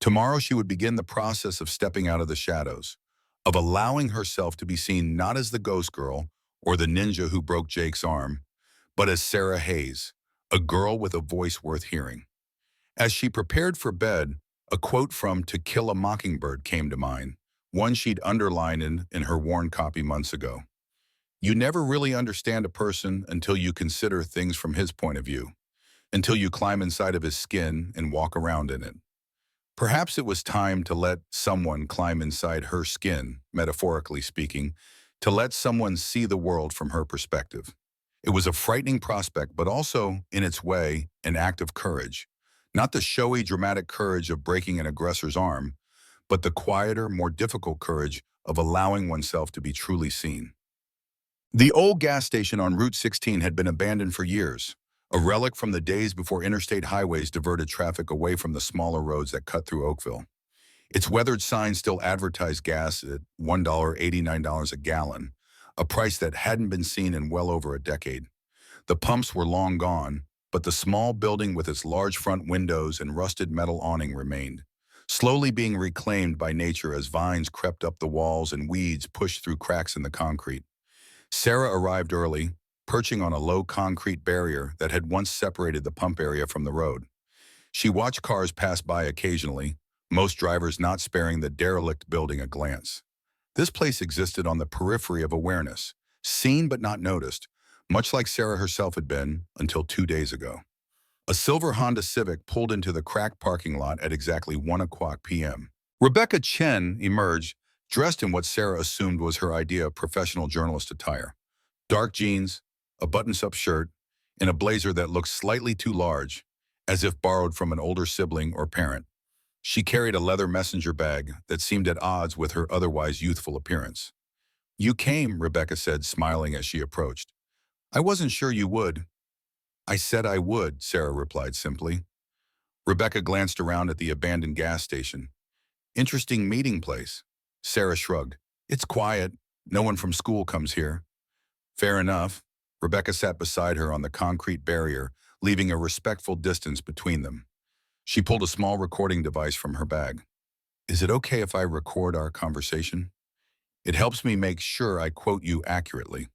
Tomorrow she would begin the process of stepping out of the shadows, of allowing herself to be seen not as the ghost girl or the ninja who broke Jake's arm, but as Sarah Hayes, a girl with a voice worth hearing. As she prepared for bed, a quote from To Kill a Mockingbird came to mind, one she'd underlined in her worn copy months ago. "You never really understand a person until you consider things from his point of view, until you climb inside of his skin and walk around in it." Perhaps it was time to let someone climb inside her skin, metaphorically speaking, to let someone see the world from her perspective. It was a frightening prospect, but also, in its way, an act of courage. Not the showy, dramatic courage of breaking an aggressor's arm, but the quieter, more difficult courage of allowing oneself to be truly seen. The old gas station on Route 16 had been abandoned for years, a relic from the days before interstate highways diverted traffic away from the smaller roads that cut through Oakville. Its weathered sign still advertised gas at $1.89 a gallon, a price that hadn't been seen in well over a decade. The pumps were long gone, but the small building with its large front windows and rusted metal awning remained, slowly being reclaimed by nature as vines crept up the walls and weeds pushed through cracks in the concrete. Sarah arrived early, perching on a low concrete barrier that had once separated the pump area from the road. She watched cars pass by occasionally, most drivers not sparing the derelict building a glance. This place existed on the periphery of awareness, seen but not noticed, much like Sarah herself had been until 2 days ago. A silver Honda Civic pulled into the cracked parking lot at exactly 1 o'clock p.m. Rebecca Chen emerged, dressed in what Sarah assumed was her idea of professional journalist attire. Dark jeans, a button-up shirt, and a blazer that looked slightly too large, as if borrowed from an older sibling or parent. She carried a leather messenger bag that seemed at odds with her otherwise youthful appearance. "You came," Rebecca said, smiling as she approached. "I wasn't sure you would." "I said I would," Sarah replied simply. Rebecca glanced around at the abandoned gas station. "Interesting meeting place." Sarah shrugged. "It's quiet. No one from school comes here." "Fair enough." Rebecca sat beside her on the concrete barrier, leaving a respectful distance between them. She pulled a small recording device from her bag. "Is it okay if I record our conversation? It helps me make sure I quote you accurately."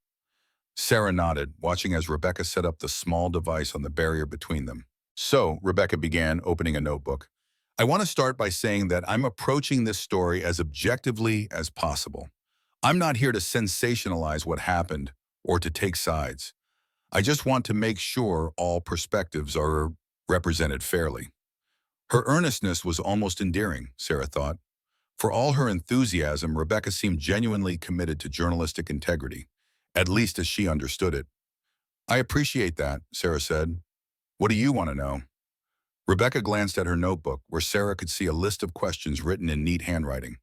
Sarah nodded, watching as Rebecca set up the small device on the barrier between them. "So," Rebecca began, opening a notebook, "I want to start by saying that I'm approaching this story as objectively as possible. I'm not here to sensationalize what happened or to take sides. I just want to make sure all perspectives are represented fairly." Her earnestness was almost endearing, Sarah thought. For all her enthusiasm, Rebecca seemed genuinely committed to journalistic integrity, at least as she understood it. "I appreciate that," Sarah said. "What do you want to know?" Rebecca glanced at her notebook, where Sarah could see a list of questions written in neat handwriting.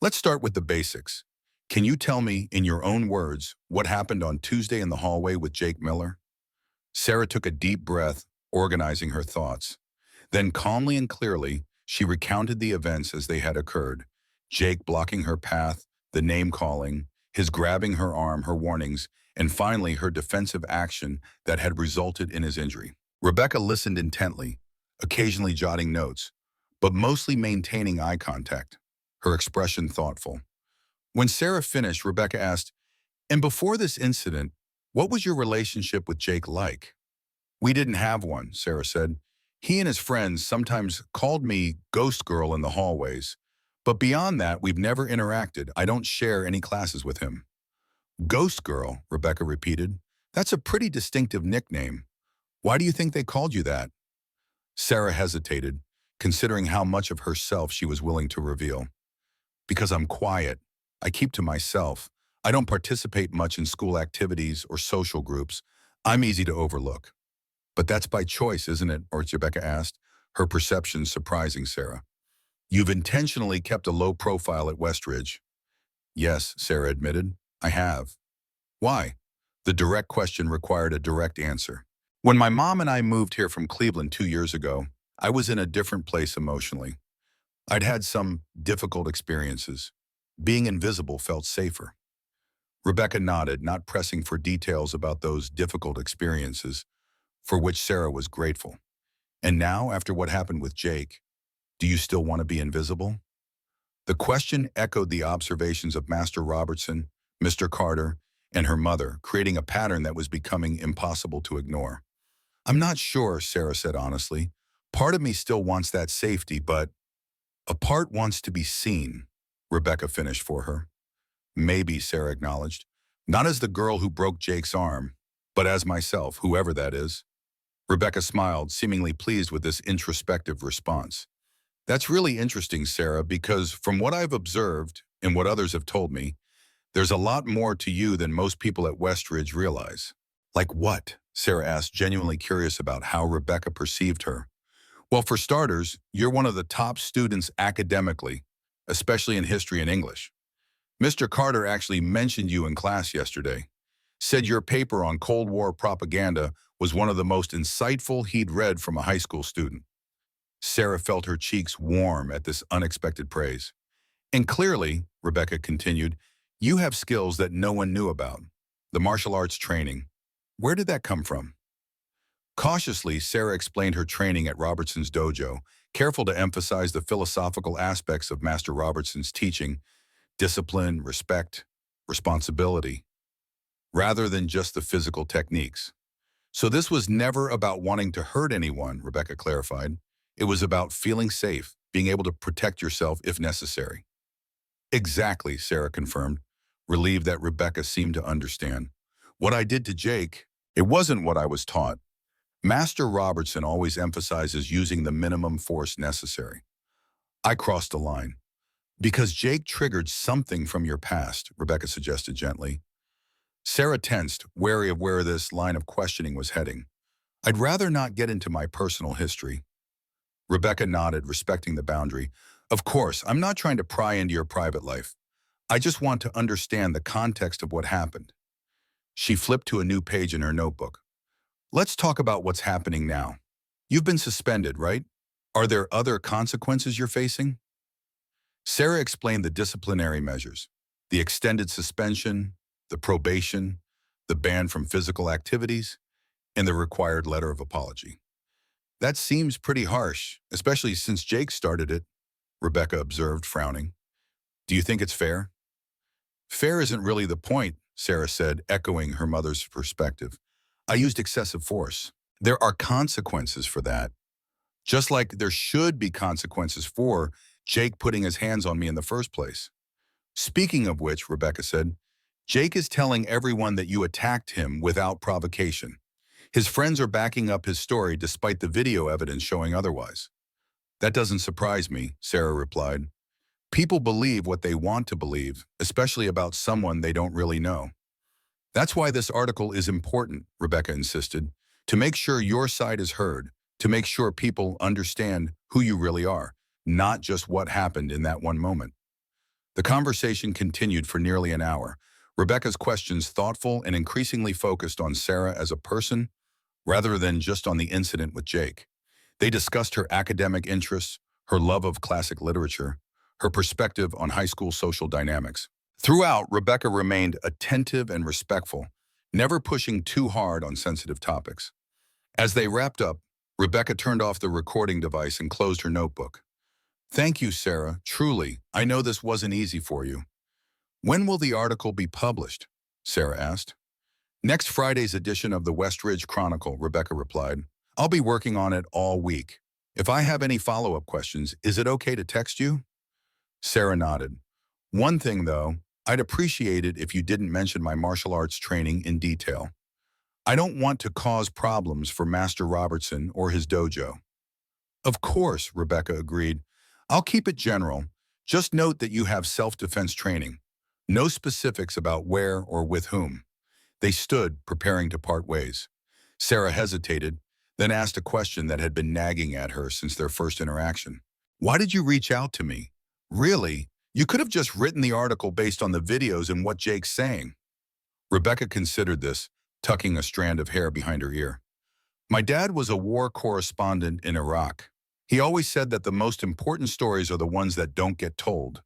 "Let's start with the basics. Can you tell me, in your own words, what happened on Tuesday in the hallway with Jake Miller?" Sarah took a deep breath, organizing her thoughts. Then calmly and clearly, she recounted the events as they had occurred. Jake blocking her path, the name-calling, his grabbing her arm, her warnings, and finally her defensive action that had resulted in his injury. Rebecca listened intently, occasionally jotting notes, but mostly maintaining eye contact, her expression thoughtful. When Sarah finished, Rebecca asked, "And before this incident, what was your relationship with Jake like?" "We didn't have one," Sarah said. He and his friends sometimes called me Ghost Girl in the hallways. But beyond that, we've never interacted. I don't share any classes with him. Ghost Girl, Rebecca repeated. That's a pretty distinctive nickname. Why do you think they called you that? Sarah hesitated, considering how much of herself she was willing to reveal. Because I'm quiet. I keep to myself. I don't participate much in school activities or social groups. I'm easy to overlook. But that's by choice, isn't it? Or Rebecca asked, her perception surprising Sarah. You've intentionally kept a low profile at Westridge. Yes, Sarah admitted. I have. Why? The direct question required a direct answer. When my mom and I moved here from Cleveland 2 years ago, I was in a different place emotionally. I'd had some difficult experiences. Being invisible felt safer. Rebecca nodded, not pressing for details about those difficult experiences, for which Sarah was grateful. And now, after what happened with Jake, do you still want to be invisible? The question echoed the observations of Master Robertson, Mr. Carter, and her mother, creating a pattern that was becoming impossible to ignore. I'm not sure, Sarah said honestly. Part of me still wants that safety, but a part wants to be seen, Rebecca finished for her. Maybe, Sarah acknowledged. Not as the girl who broke Jake's arm, but as myself, whoever that is. Rebecca smiled, seemingly pleased with this introspective response. That's really interesting, Sarah, because from what I've observed and what others have told me, there's a lot more to you than most people at Westridge realize. Like what? Sarah asked, genuinely curious about how Rebecca perceived her. Well, for starters, you're one of the top students academically, especially in history and English. Mr. Carter actually mentioned you in class yesterday. Said your paper on Cold War propaganda was one of the most insightful he'd read from a high school student. Sarah felt her cheeks warm at this unexpected praise. And clearly, Rebecca continued, you have skills that no one knew about. The martial arts training. Where did that come from? Cautiously, Sarah explained her training at Robertson's dojo, careful to emphasize the philosophical aspects of Master Robertson's teaching, discipline, respect, responsibility, rather than just the physical techniques. So this was never about wanting to hurt anyone, Rebecca clarified. It was about feeling safe, being able to protect yourself if necessary. Exactly, Sarah confirmed, relieved that Rebecca seemed to understand. What I did to Jake, it wasn't what I was taught. Master Robertson always emphasizes using the minimum force necessary. I crossed a line. Because Jake triggered something from your past, Rebecca suggested gently. Sarah tensed, wary of where this line of questioning was heading. I'd rather not get into my personal history. Rebecca nodded, respecting the boundary. Of course, I'm not trying to pry into your private life. I just want to understand the context of what happened. She flipped to a new page in her notebook. Let's talk about what's happening now. You've been suspended, right? Are there other consequences you're facing? Sarah explained the disciplinary measures, the extended suspension, the probation, the ban from physical activities, and the required letter of apology. That seems pretty harsh, especially since Jake started it, Rebecca observed, frowning. Do you think it's fair? Fair isn't really the point, Sarah said, echoing her mother's perspective. I used excessive force. There are consequences for that. Just like there should be consequences for Jake putting his hands on me in the first place. Speaking of which, Rebecca said, Jake is telling everyone that you attacked him without provocation. His friends are backing up his story despite the video evidence showing otherwise. That doesn't surprise me, Sarah replied. People believe what they want to believe, especially about someone they don't really know. That's why this article is important, Rebecca insisted, to make sure your side is heard, to make sure people understand who you really are, not just what happened in that one moment. The conversation continued for nearly an hour, Rebecca's questions thoughtful and increasingly focused on Sarah as a person, rather than just on the incident with Jake. They discussed her academic interests, her love of classic literature, her perspective on high school social dynamics. Throughout, Rebecca remained attentive and respectful, never pushing too hard on sensitive topics. As they wrapped up, Rebecca turned off the recording device and closed her notebook. Thank you, Sarah. Truly, I know this wasn't easy for you. When will the article be published? Sarah asked. Next Friday's edition of the Westridge Chronicle, Rebecca replied. I'll be working on it all week. If I have any follow-up questions, is it okay to text you? Sarah nodded. One thing, though, I'd appreciate it if you didn't mention my martial arts training in detail. I don't want to cause problems for Master Robertson or his dojo. Of course, Rebecca agreed. I'll keep it general. Just note that you have self-defense training. No specifics about where or with whom. They stood, preparing to part ways. Sarah hesitated, then asked a question that had been nagging at her since their first interaction. Why did you reach out to me? Really? You could have just written the article based on the videos and what Jake's saying. Rebecca considered this, tucking a strand of hair behind her ear. My dad was a war correspondent in Iraq. He always said that the most important stories are the ones that don't get told,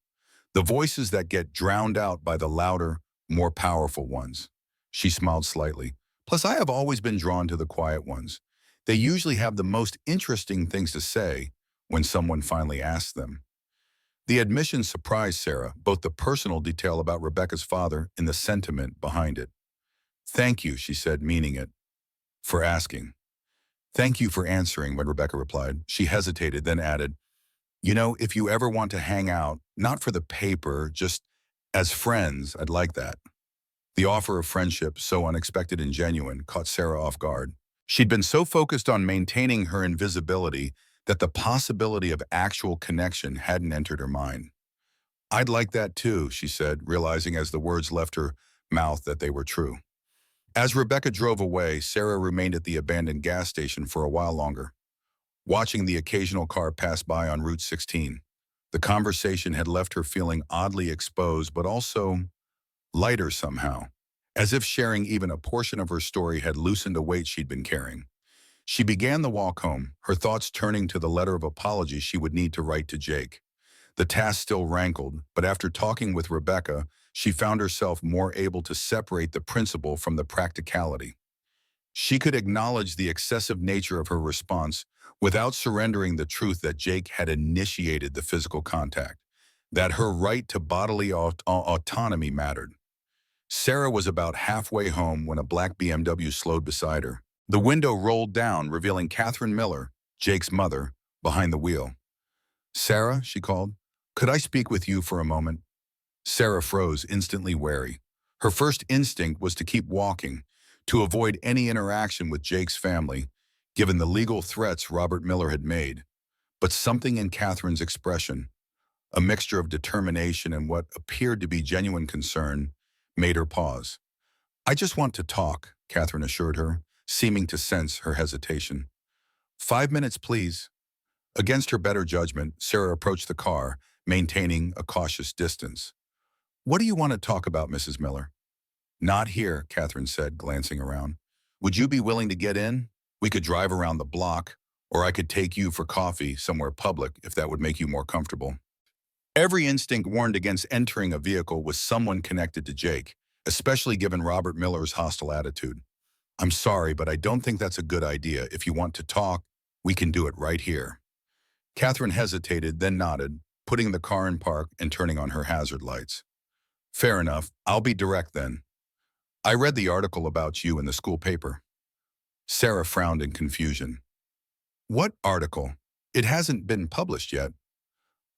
the voices that get drowned out by the louder, more powerful ones. She smiled slightly. Plus, I have always been drawn to the quiet ones. They usually have the most interesting things to say when someone finally asks them. The admission surprised Sarah, both the personal detail about Rebecca's father and the sentiment behind it. Thank you, she said, meaning it, for asking. Thank you for answering, when Rebecca replied. She hesitated, then added, you know, if you ever want to hang out, not for the paper, just as friends, I'd like that. The offer of friendship, so unexpected and genuine, caught Sarah off guard. She'd been so focused on maintaining her invisibility that the possibility of actual connection hadn't entered her mind. I'd like that too, she said, realizing as the words left her mouth that they were true. As Rebecca drove away, Sarah remained at the abandoned gas station for a while longer, watching the occasional car pass by on Route 16. The conversation had left her feeling oddly exposed, but also lighter somehow, as if sharing even a portion of her story had loosened a weight she'd been carrying. She began the walk home, her thoughts turning to the letter of apology she would need to write to Jake. The task still rankled, but after talking with Rebecca, she found herself more able to separate the principle from the practicality. She could acknowledge the excessive nature of her response without surrendering the truth that Jake had initiated the physical contact, that her right to bodily autonomy mattered. Sarah was about halfway home when a black BMW slowed beside her. The window rolled down, revealing Catherine Miller, Jake's mother, behind the wheel. Sarah, she called, could I speak with you for a moment? Sarah froze, instantly wary. Her first instinct was to keep walking, to avoid any interaction with Jake's family, given the legal threats Robert Miller had made. But something in Catherine's expression, a mixture of determination and what appeared to be genuine concern, made her pause. I just want to talk, Catherine assured her, seeming to sense her hesitation. 5 minutes, please. Against her better judgment, Sarah approached the car, maintaining a cautious distance. What do you want to talk about, Mrs. Miller? Not here, Catherine said, glancing around. Would you be willing to get in? We could drive around the block, or I could take you for coffee somewhere public if that would make you more comfortable. Every instinct warned against entering a vehicle with someone connected to Jake, especially given Robert Miller's hostile attitude. I'm sorry, but I don't think that's a good idea. If you want to talk, we can do it right here. Catherine hesitated, then nodded, putting the car in park and turning on her hazard lights. Fair enough. I'll be direct then. I read the article about you in the school paper. Sarah frowned in confusion. What article? It hasn't been published yet.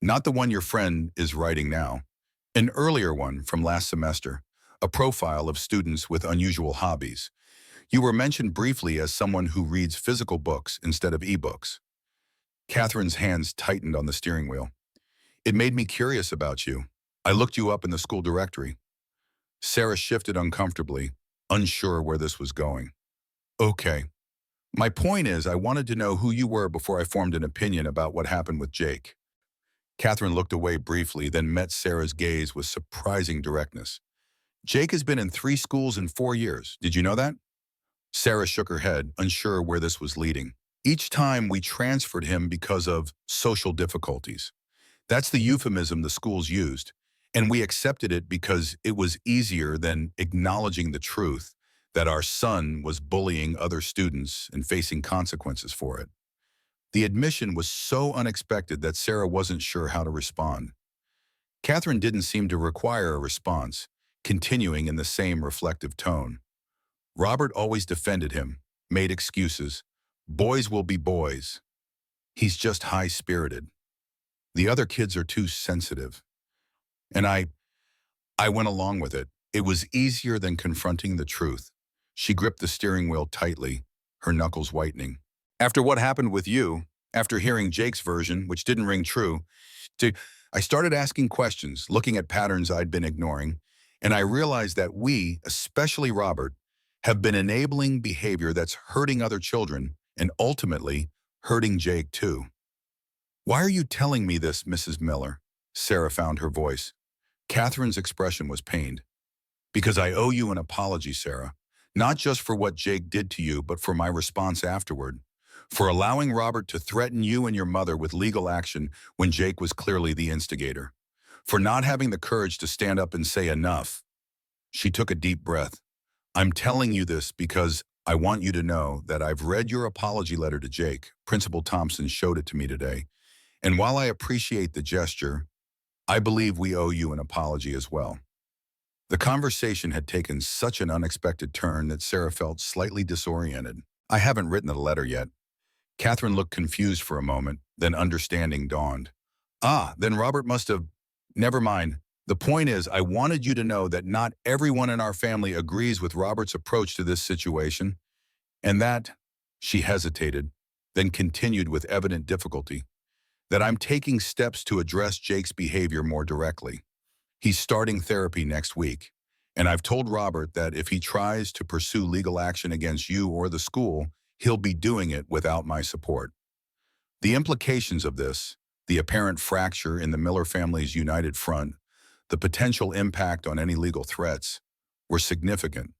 Not the one your friend is writing now. An earlier one from last semester, a profile of students with unusual hobbies. You were mentioned briefly as someone who reads physical books instead of ebooks. Catherine's hands tightened on the steering wheel. It made me curious about you. I looked you up in the school directory. Sarah shifted uncomfortably, unsure where this was going. Okay. My point is, I wanted to know who you were before I formed an opinion about what happened with Jake. Catherine looked away briefly, then met Sarah's gaze with surprising directness. Jake has been in 3 schools in 4 years. Did you know that? Sarah shook her head, unsure where this was leading. Each time we transferred him because of social difficulties. That's the euphemism the schools used, and we accepted it because it was easier than acknowledging the truth that our son was bullying other students and facing consequences for it. The admission was so unexpected that Sarah wasn't sure how to respond. Catherine didn't seem to require a response, continuing in the same reflective tone. Robert always defended him, made excuses, Boys will be boys. He's just high-spirited. The other kids are too sensitive. And I went along with it. It was easier than confronting the truth. She gripped the steering wheel tightly, her knuckles whitening. After what happened with you, after hearing Jake's version, which didn't ring true, to, I started asking questions, looking at patterns I'd been ignoring, and I realized that we, especially Robert, have been enabling behavior that's hurting other children and ultimately hurting Jake too. Why are you telling me this, Mrs. Miller? Sarah found her voice. Catherine's expression was pained. Because I owe you an apology, Sarah. Not just for what Jake did to you, but for my response afterward. For allowing Robert to threaten you and your mother with legal action when Jake was clearly the instigator. For not having the courage to stand up and say enough. She took a deep breath. I'm telling you this because I want you to know that I've read your apology letter to Jake. Principal Thompson showed it to me today. And while I appreciate the gesture, I believe we owe you an apology as well. The conversation had taken such an unexpected turn that Sarah felt slightly disoriented. I haven't written the letter yet. Catherine looked confused for a moment, then understanding dawned. Ah, then Robert must have... Never mind. The point is, I wanted you to know that not everyone in our family agrees with Robert's approach to this situation, and that... She hesitated, then continued with evident difficulty, that I'm taking steps to address Jake's behavior more directly. He's starting therapy next week, and I've told Robert that if he tries to pursue legal action against you or the school, he'll be doing it without my support. The implications of this, the apparent fracture in the Miller family's united front, the potential impact on any legal threats, were significant.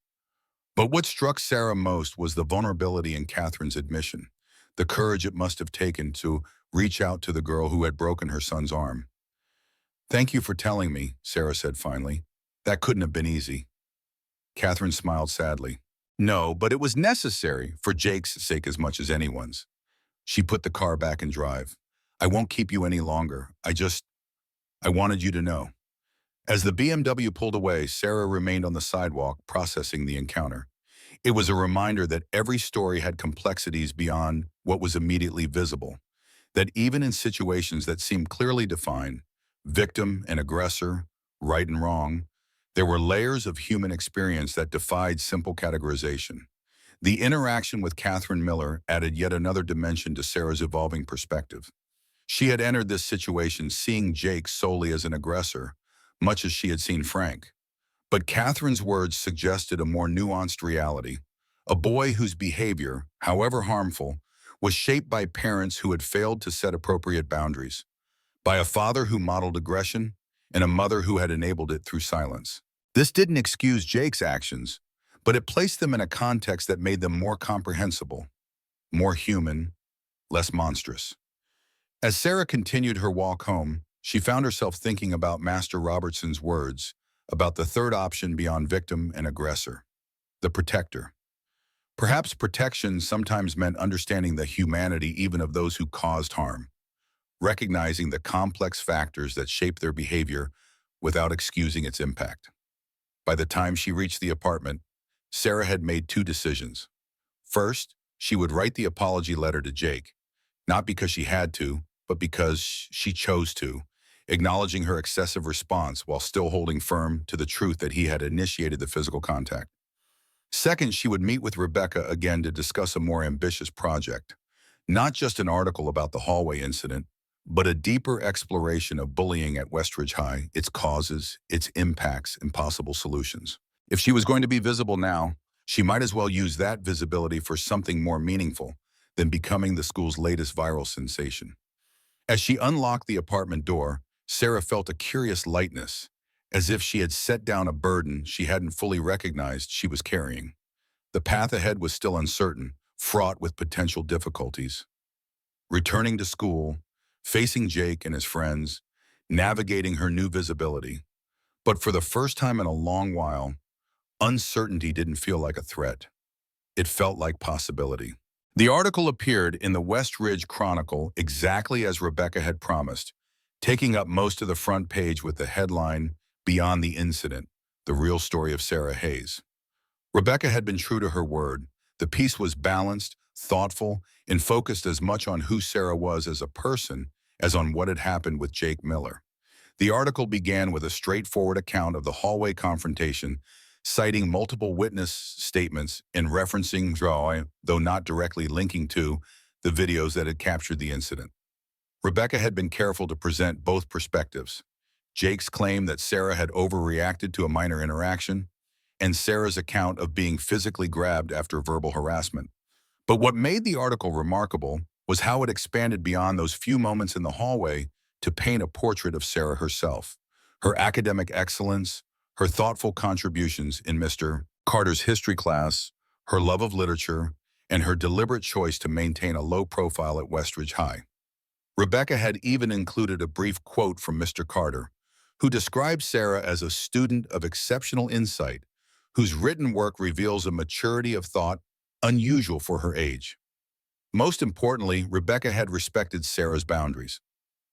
But what struck Sarah most was the vulnerability in Catherine's admission, the courage it must have taken to reach out to the girl who had broken her son's arm. Thank you for telling me, Sarah said finally. That couldn't have been easy. Catherine smiled sadly. No, but it was necessary for Jake's sake as much as anyone's. She put the car back in drive. I won't keep you any longer. I wanted you to know. As the BMW pulled away, Sarah remained on the sidewalk, processing the encounter. It was a reminder that every story had complexities beyond what was immediately visible, that even in situations that seemed clearly defined, victim and aggressor, right and wrong, there were layers of human experience that defied simple categorization. The interaction with Catherine Miller added yet another dimension to Sarah's evolving perspective. She had entered this situation seeing Jake solely as an aggressor, much as she had seen Frank. But Catherine's words suggested a more nuanced reality, a boy whose behavior, however harmful, was shaped by parents who had failed to set appropriate boundaries, by a father who modeled aggression and a mother who had enabled it through silence. This didn't excuse Jake's actions, but it placed them in a context that made them more comprehensible, more human, less monstrous. As Sarah continued her walk home, she found herself thinking about Master Robertson's words, about the third option beyond victim and aggressor, the protector. Perhaps protection sometimes meant understanding the humanity even of those who caused harm, recognizing the complex factors that shape their behavior without excusing its impact. By the time she reached the apartment, Sarah had made two decisions. First, she would write the apology letter to Jake, not because she had to, but because she chose to, acknowledging her excessive response while still holding firm to the truth that he had initiated the physical contact. Second, she would meet with Rebecca again to discuss a more ambitious project, not just an article about the hallway incident, but a deeper exploration of bullying at Westridge High, its causes, its impacts, and possible solutions. If she was going to be visible now, she might as well use that visibility for something more meaningful than becoming the school's latest viral sensation. As she unlocked the apartment door, Sarah felt a curious lightness, as if she had set down a burden she hadn't fully recognized she was carrying. The path ahead was still uncertain, fraught with potential difficulties. Returning to school, facing Jake and his friends, navigating her new visibility. But for the first time in a long while, uncertainty didn't feel like a threat. It felt like possibility. The article appeared in the West Ridge Chronicle exactly as Rebecca had promised, taking up most of the front page with the headline, "Beyond the Incident, the Real Story of Sarah Hayes." Rebecca had been true to her word. The piece was balanced, thoughtful, and focused as much on who Sarah was as a person as on what had happened with Jake Miller. The article began with a straightforward account of the hallway confrontation, citing multiple witness statements and referencing drawing, though not directly linking to, the videos that had captured the incident. Rebecca had been careful to present both perspectives. Jake's claim that Sarah had overreacted to a minor interaction, and Sarah's account of being physically grabbed after verbal harassment. But what made the article remarkable was how it expanded beyond those few moments in the hallway to paint a portrait of Sarah herself. Her academic excellence, her thoughtful contributions in Mr. Carter's history class, her love of literature, and her deliberate choice to maintain a low profile at Westridge High. Rebecca had even included a brief quote from Mr. Carter, who described Sarah as a student of exceptional insight, whose written work reveals a maturity of thought unusual for her age. Most importantly, Rebecca had respected Sarah's boundaries.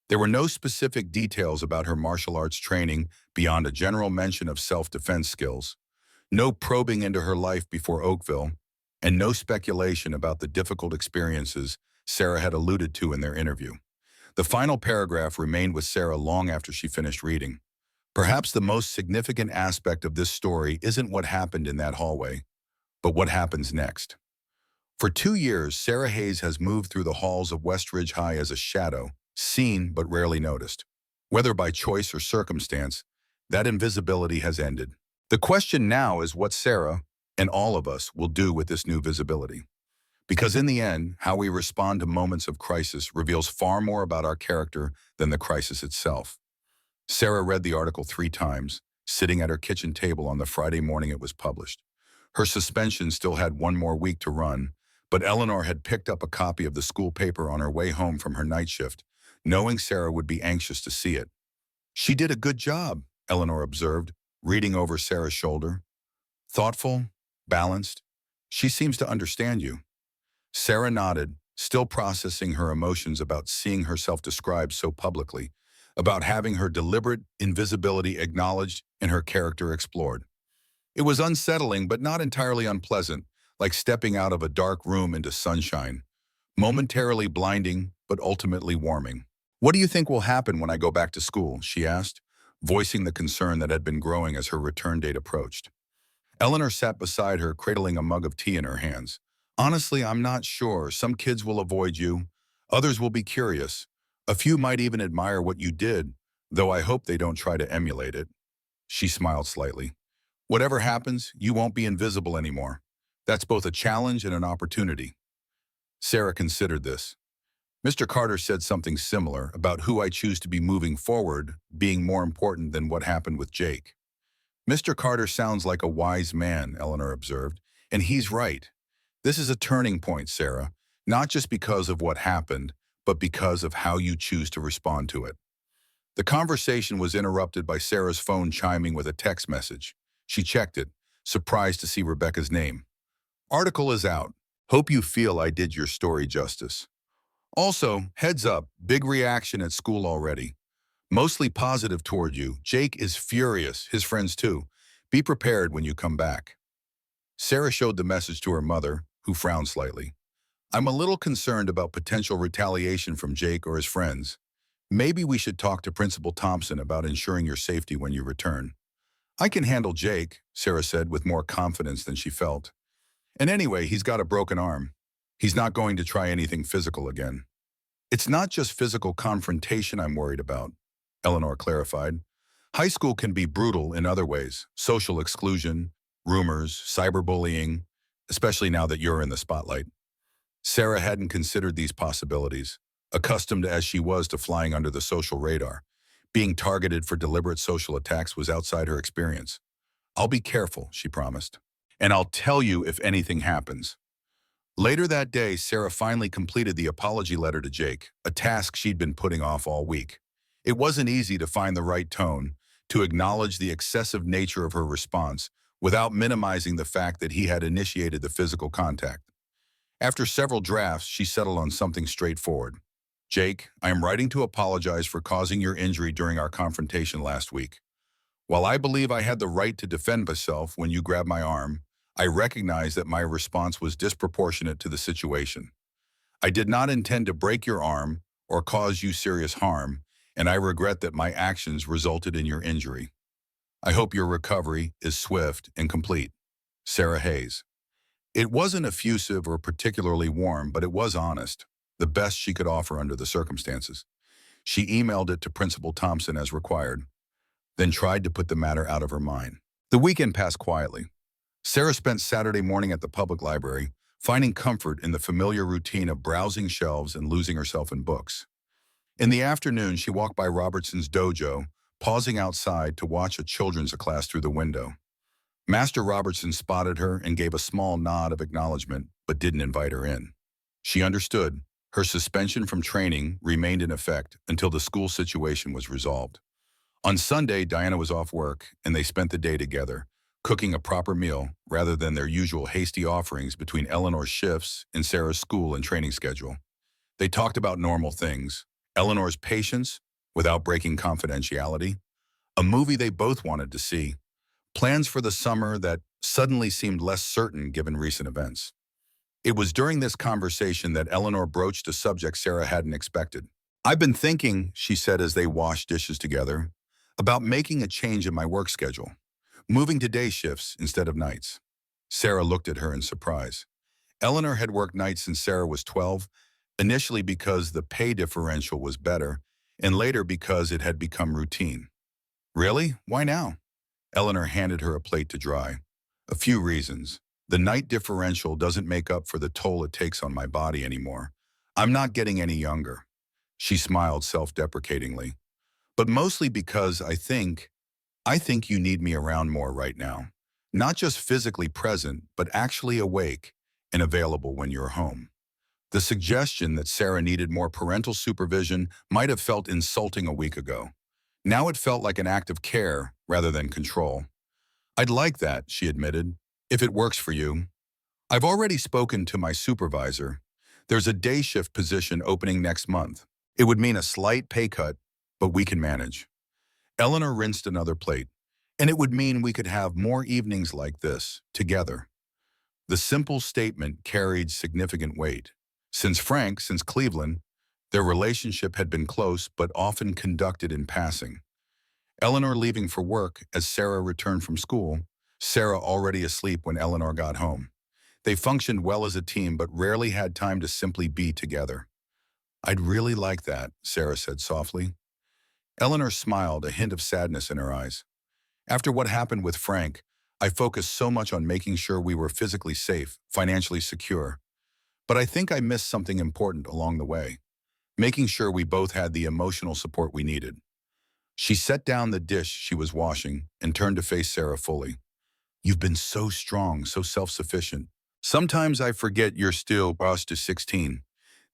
There were no specific details about her martial arts training beyond a general mention of self-defense skills, no probing into her life before Oakville, and no speculation about the difficult experiences Sarah had alluded to in their interview. The final paragraph remained with Sarah long after she finished reading. Perhaps the most significant aspect of this story isn't what happened in that hallway, but what happens next. For 2 years, Sarah Hayes has moved through the halls of Westridge High as a shadow, seen but rarely noticed. Whether by choice or circumstance, that invisibility has ended. The question now is what Sarah, and all of us, will do with this new visibility. Because in the end, how we respond to moments of crisis reveals far more about our character than the crisis itself. Sarah read the article 3 times, sitting at her kitchen table on the Friday morning it was published. Her suspension still had 1 more week to run, but Eleanor had picked up a copy of the school paper on her way home from her night shift, knowing Sarah would be anxious to see it. "She did a good job," Eleanor observed, reading over Sarah's shoulder. "Thoughtful, balanced. She seems to understand you." Sarah nodded, still processing her emotions about seeing herself described so publicly, about having her deliberate invisibility acknowledged and her character explored. It was unsettling but not entirely unpleasant, like stepping out of a dark room into sunshine, momentarily blinding but ultimately warming. "What do you think will happen when I go back to school?" she asked, voicing the concern that had been growing as her return date approached. Eleanor sat beside her, cradling a mug of tea in her hands. "Honestly, I'm not sure. Some kids will avoid you. Others will be curious. A few might even admire what you did, though I hope they don't try to emulate it." She smiled slightly. "Whatever happens, you won't be invisible anymore. That's both a challenge and an opportunity." Sarah considered this. Mr. Carter said something similar about who I choose to be moving forward being more important than what happened with Jake. "Mr. Carter sounds like a wise man," Eleanor observed, "and he's right. This is a turning point, Sarah, not just because of what happened, but because of how you choose to respond to it." The conversation was interrupted by Sarah's phone chiming with a text message. She checked it, surprised to see Rebecca's name. "Article is out. Hope you feel I did your story justice. Also, heads up, big reaction at school already. Mostly positive toward you. Jake is furious, his friends too. Be prepared when you come back." Sarah showed the message to her mother, who frowned slightly. "I'm a little concerned about potential retaliation from Jake or his friends. Maybe we should talk to Principal Thompson about ensuring your safety when you return." "I can handle Jake," Sarah said with more confidence than she felt. "And anyway, he's got a broken arm. He's not going to try anything physical again." "It's not just physical confrontation I'm worried about," Eleanor clarified. "High school can be brutal in other ways. Social exclusion, rumors, cyberbullying, especially now that you're in the spotlight." Sarah hadn't considered these possibilities, accustomed as she was to flying under the social radar. Being targeted for deliberate social attacks was outside her experience. "I'll be careful," she promised. "And I'll tell you if anything happens." Later that day, Sarah finally completed the apology letter to Jake, a task she'd been putting off all week. It wasn't easy to find the right tone, to acknowledge the excessive nature of her response without minimizing the fact that he had initiated the physical contact. After several drafts, she settled on something straightforward. "Jake, I am writing to apologize for causing your injury during our confrontation last week. While I believe I had the right to defend myself when you grabbed my arm, I recognized that my response was disproportionate to the situation. I did not intend to break your arm or cause you serious harm, and I regret that my actions resulted in your injury. I hope your recovery is swift and complete. Sarah Hayes. It wasn't effusive or particularly warm, but it was honest, the best she could offer under the circumstances. She emailed it to Principal Thompson as required, then tried to put the matter out of her mind. The weekend passed quietly. Sarah spent Saturday morning at the public library, finding comfort in the familiar routine of browsing shelves and losing herself in books. In the afternoon, she walked by Robertson's dojo, pausing outside to watch a children's class through the window. Master Robertson spotted her and gave a small nod of acknowledgement, but didn't invite her in. She understood. Her suspension from training remained in effect until the school situation was resolved. On Sunday, Diana was off work, and they spent the day together, cooking a proper meal rather than their usual hasty offerings between Eleanor's shifts and Sarah's school and training schedule. They talked about normal things, Eleanor's patience without breaking confidentiality, a movie they both wanted to see, plans for the summer that suddenly seemed less certain given recent events. It was during this conversation that Eleanor broached a subject Sarah hadn't expected. "I've been thinking," she said as they washed dishes together, "about making a change in my work schedule, moving to day shifts instead of nights." Sarah looked at her in surprise. Eleanor had worked nights since Sarah was 12, initially because the pay differential was better, and later because it had become routine. "Really? Why now?" Eleanor handed her a plate to dry. "A few reasons. The night differential doesn't make up for the toll it takes on my body anymore. I'm not getting any younger." She smiled self-deprecatingly. "But mostly because I think you need me around more right now. Not just physically present, but actually awake and available when you're home." The suggestion that Sarah needed more parental supervision might have felt insulting a week ago. Now it felt like an act of care rather than control. "I'd like that," she admitted, "if it works for you. I've already spoken to my supervisor. There's a day shift position opening next month. It would mean a slight pay cut, but we can manage." Eleanor rinsed another plate. "And it would mean we could have more evenings like this, together." The simple statement carried significant weight. Since Cleveland, their relationship had been close but often conducted in passing. Eleanor leaving for work as Sarah returned from school, Sarah already asleep when Eleanor got home. They functioned well as a team but rarely had time to simply be together. "I'd really like that," Sarah said softly. Eleanor smiled, a hint of sadness in her eyes. "After what happened with Frank, I focused so much on making sure we were physically safe, financially secure. But I think I missed something important along the way, making sure we both had the emotional support we needed." She set down the dish she was washing and turned to face Sarah fully. "You've been so strong, so self-sufficient. Sometimes I forget you're still boss to 16,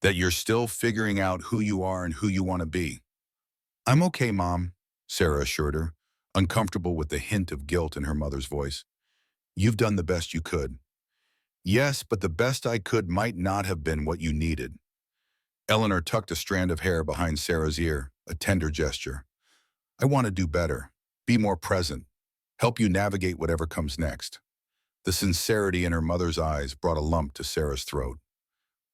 that you're still figuring out who you are and who you want to be." "I'm okay, Mom," Sarah assured her, uncomfortable with the hint of guilt in her mother's voice. "You've done the best you could." "Yes, but the best I could might not have been what you needed." Eleanor tucked a strand of hair behind Sarah's ear, a tender gesture. "I want to do better, be more present, help you navigate whatever comes next." The sincerity in her mother's eyes brought a lump to Sarah's throat.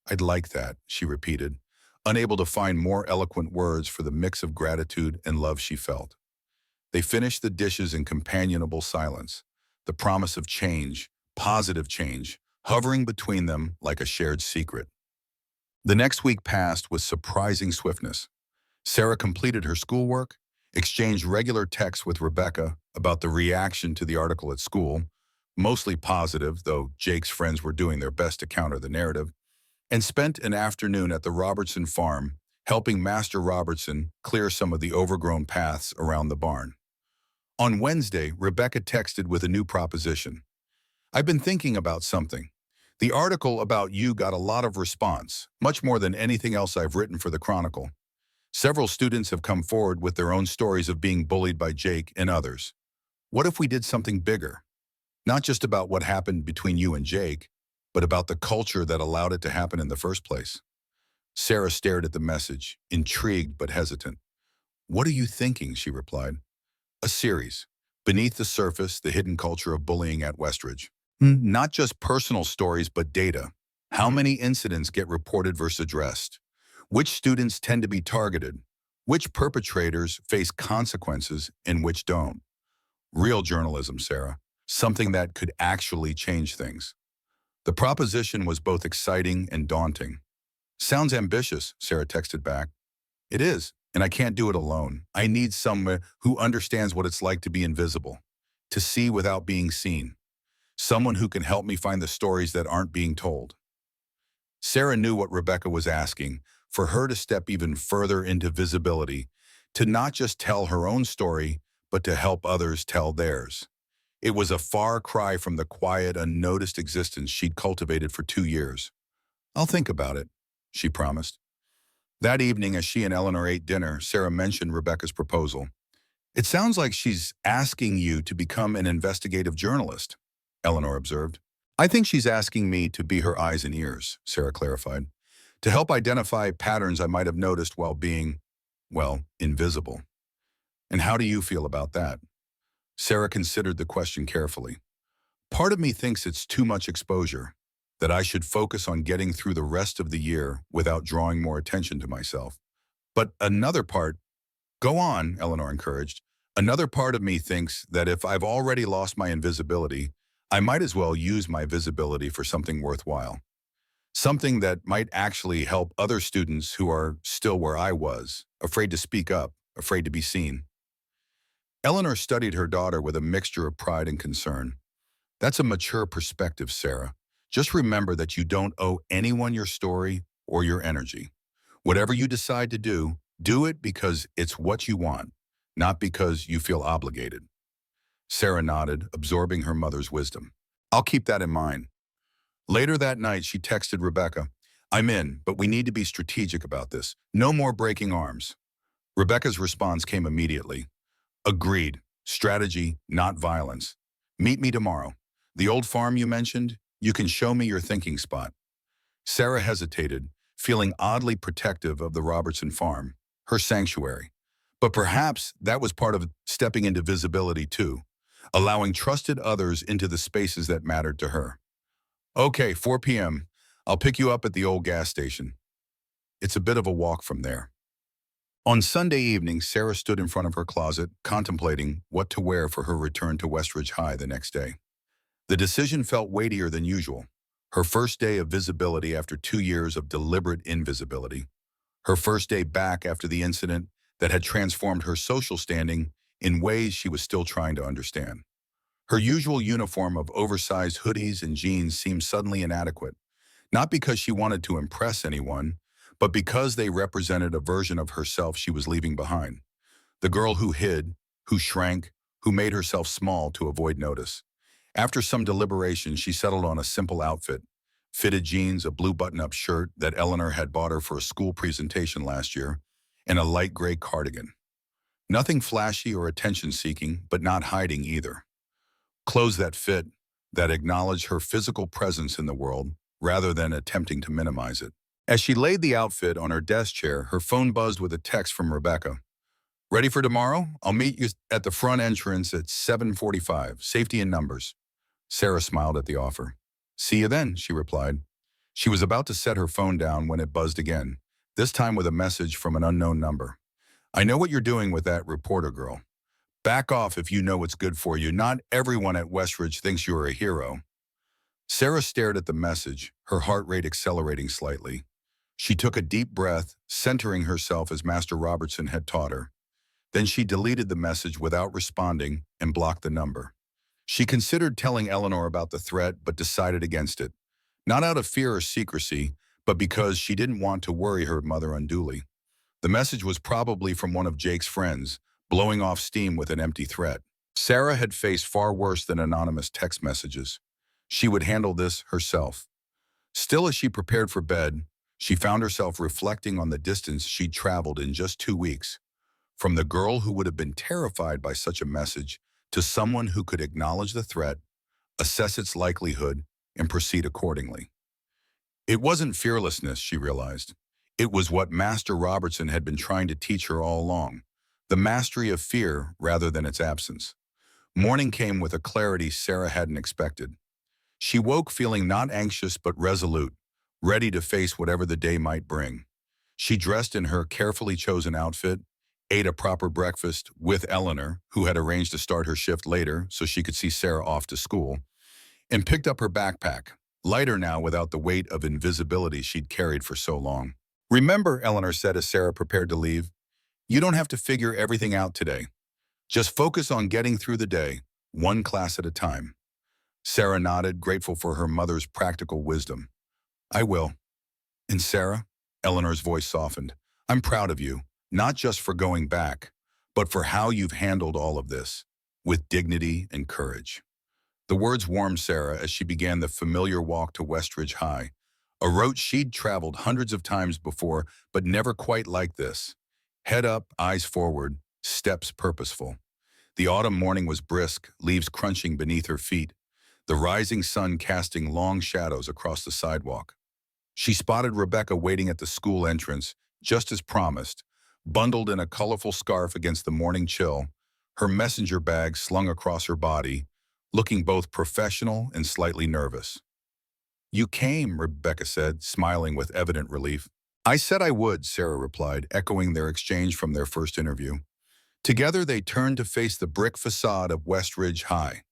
"I'd like that," she repeated, unable to find more eloquent words for the mix of gratitude and love she felt. They finished the dishes in companionable silence, the promise of change, positive change, hovering between them like a shared secret. The next week passed with surprising swiftness. Sarah completed her schoolwork, exchanged regular texts with Rebecca about the reaction to the article at school, mostly positive, though Jake's friends were doing their best to counter the narrative, and spent an afternoon at the Robertson farm, helping Master Robertson clear some of the overgrown paths around the barn. On Wednesday, Rebecca texted with a new proposition. "I've been thinking about something. The article about you got a lot of response, much more than anything else I've written for the Chronicle. Several students have come forward with their own stories of being bullied by Jake and others. What if we did something bigger? Not just about what happened between you and Jake, but about the culture that allowed it to happen in the first place." Sarah stared at the message, intrigued but hesitant. "What are you thinking?" she replied. "A series. Beneath the Surface, the Hidden Culture of Bullying at Westridge." Not just personal stories, but data. How many incidents get reported versus addressed? Which students tend to be targeted? Which perpetrators face consequences and which don't? Real journalism, Sarah. Something that could actually change things. The proposition was both exciting and daunting. Sounds ambitious, Sarah texted back. It is, and I can't do it alone. I need someone who understands what it's like to be invisible, to see without being seen. Someone who can help me find the stories that aren't being told. Sarah knew what Rebecca was asking, for her to step even further into visibility, to not just tell her own story, but to help others tell theirs. It was a far cry from the quiet, unnoticed existence she'd cultivated for 2 years. I'll think about it, she promised. That evening, as she and Eleanor ate dinner, Sarah mentioned Rebecca's proposal. It sounds like she's asking you to become an investigative journalist, Eleanor observed. I think she's asking me to be her eyes and ears, Sarah clarified, to help identify patterns I might have noticed while being, well, invisible. And how do you feel about that? Sarah considered the question carefully. Part of me thinks it's too much exposure, that I should focus on getting through the rest of the year without drawing more attention to myself. But another part, go on, Eleanor encouraged. Another part of me thinks that if I've already lost my invisibility, I might as well use my visibility for something worthwhile. Something that might actually help other students who are still where I was, afraid to speak up, afraid to be seen. Eleanor studied her daughter with a mixture of pride and concern. That's a mature perspective, Sarah. Just remember that you don't owe anyone your story or your energy. Whatever you decide to do it because it's what you want, not because you feel obligated. Sarah nodded, absorbing her mother's wisdom. I'll keep that in mind. Later that night, she texted Rebecca, I'm in, but we need to be strategic about this. No more breaking arms. Rebecca's response came immediately. Agreed. Strategy, not violence. Meet me tomorrow. The old farm you mentioned, you can show me your thinking spot. Sarah hesitated, feeling oddly protective of the Robertson farm, her sanctuary. But perhaps that was part of stepping into visibility too, allowing trusted others into the spaces that mattered to her. Okay, 4 p.m. I'll pick you up at the old gas station. It's a bit of a walk from there. On Sunday evening, Sarah stood in front of her closet, contemplating what to wear for her return to Westridge High the next day. The decision felt weightier than usual. Her first day of visibility after 2 years of deliberate invisibility. Her first day back after the incident that had transformed her social standing in ways she was still trying to understand. Her usual uniform of oversized hoodies and jeans seemed suddenly inadequate, not because she wanted to impress anyone, but because they represented a version of herself she was leaving behind. The girl who hid, who shrank, who made herself small to avoid notice. After some deliberation, she settled on a simple outfit, fitted jeans, a blue button-up shirt that Eleanor had bought her for a school presentation last year, and a light gray cardigan. Nothing flashy or attention-seeking, but not hiding either. Clothes that fit, that acknowledged her physical presence in the world, rather than attempting to minimize it. As she laid the outfit on her desk chair, her phone buzzed with a text from Rebecca. Ready for tomorrow? I'll meet you at the front entrance at 7:45. Safety in numbers. Sarah smiled at the offer. See you then, she replied. She was about to set her phone down when it buzzed again, this time with a message from an unknown number. I know what you're doing with that reporter girl. Back off if you know what's good for you. Not everyone at Westridge thinks you're a hero. Sarah stared at the message, her heart rate accelerating slightly. She took a deep breath, centering herself as Master Robertson had taught her. Then she deleted the message without responding and blocked the number. She considered telling Eleanor about the threat, but decided against it. Not out of fear or secrecy, but because she didn't want to worry her mother unduly. The message was probably from one of Jake's friends, blowing off steam with an empty threat. Sarah had faced far worse than anonymous text messages. She would handle this herself. Still, as she prepared for bed, she found herself reflecting on the distance she'd traveled in just 2 weeks. From the girl who would have been terrified by such a message to someone who could acknowledge the threat, assess its likelihood, and proceed accordingly. It wasn't fearlessness, she realized. It was what Master Robertson had been trying to teach her all along, the mastery of fear rather than its absence. Morning came with a clarity Sarah hadn't expected. She woke feeling not anxious but resolute, ready to face whatever the day might bring. She dressed in her carefully chosen outfit, ate a proper breakfast with Eleanor, who had arranged to start her shift later so she could see Sarah off to school, and picked up her backpack, lighter now without the weight of invisibility she'd carried for so long. "Remember," Eleanor said as Sarah prepared to leave, "you don't have to figure everything out today. Just focus on getting through the day, one class at a time." Sarah nodded, grateful for her mother's practical wisdom. "I will." "And Sarah," Eleanor's voice softened, "I'm proud of you, not just for going back, but for how you've handled all of this, with dignity and courage." The words warmed Sarah as she began the familiar walk to Westridge High, a route she'd traveled hundreds of times before, but never quite like this. Head up, eyes forward, steps purposeful. The autumn morning was brisk, leaves crunching beneath her feet, the rising sun casting long shadows across the sidewalk. She spotted Rebecca waiting at the school entrance, just as promised, bundled in a colorful scarf against the morning chill, her messenger bag slung across her body, looking both professional and slightly nervous. "You came," Rebecca said, smiling with evident relief. "I said I would," Sarah replied, echoing their exchange from their first interview. Together they turned to face the brick facade of Westridge High,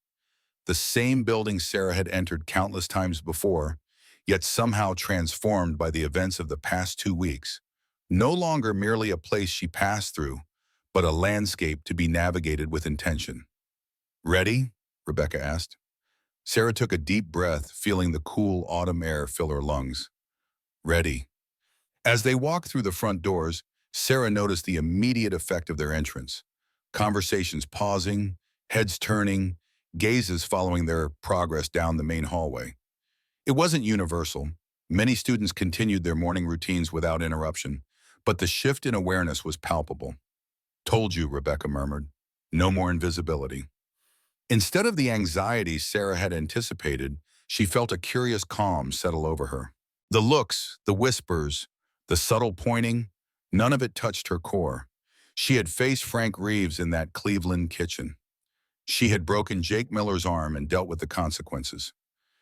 the same building Sarah had entered countless times before, yet somehow transformed by the events of the past 2 weeks. No longer merely a place she passed through, but a landscape to be navigated with intention. "Ready?" Rebecca asked. Sarah took a deep breath, feeling the cool autumn air fill her lungs. "Ready." As they walked through the front doors, Sarah noticed the immediate effect of their entrance. Conversations pausing, heads turning, gazes following their progress down the main hallway. It wasn't universal. Many students continued their morning routines without interruption, but the shift in awareness was palpable. "Told you," Rebecca murmured. "No more invisibility." Instead of the anxiety Sarah had anticipated, she felt a curious calm settle over her. The looks, the whispers, the subtle pointing, none of it touched her core. She had faced Frank Reeves in that Cleveland kitchen. She had broken Jake Miller's arm and dealt with the consequences.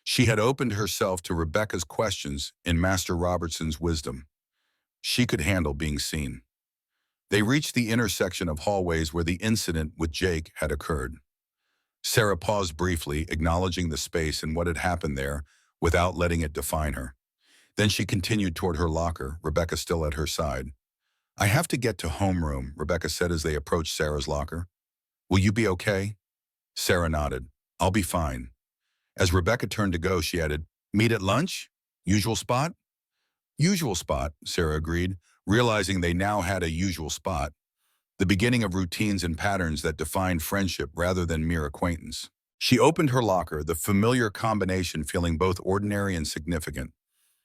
She had opened herself to Rebecca's questions in Master Robertson's wisdom. She could handle being seen. They reached the intersection of hallways where the incident with Jake had occurred. Sarah paused briefly, acknowledging the space and what had happened there without letting it define her. Then she continued toward her locker, Rebecca still at her side. "I have to get to homeroom," Rebecca said as they approached Sarah's locker. "Will you be okay?" Sarah nodded. "I'll be fine." As Rebecca turned to go, she added, "Meet at lunch? Usual spot?" "Usual spot," Sarah agreed, realizing they now had a usual spot, the beginning of routines and patterns that defined friendship rather than mere acquaintance. She opened her locker, the familiar combination feeling both ordinary and significant.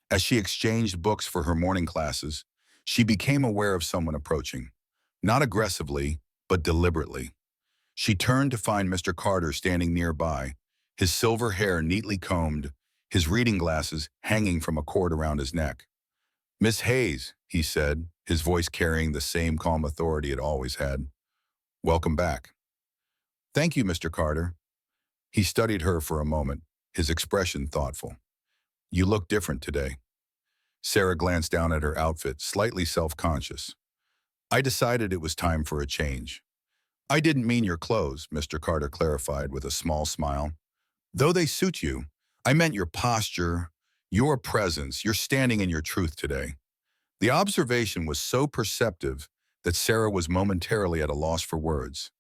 As she exchanged books for her morning classes, she became aware of someone approaching. Not aggressively, but deliberately. She turned to find Mr. Carter standing nearby, his silver hair neatly combed, his reading glasses hanging from a cord around his neck. "Miss Hayes," he said, his voice carrying the same calm authority it always had. "Welcome back." "Thank you, Mr. Carter." He studied her for a moment, his expression thoughtful. "You look different today." Sarah glanced down at her outfit, slightly self-conscious. "I decided it was time for a change." "I didn't mean your clothes," Mr. Carter clarified with a small smile. "Though they suit you, I meant your posture, your presence, your standing in your truth today." The observation was so perceptive that Sarah was momentarily at a loss for words.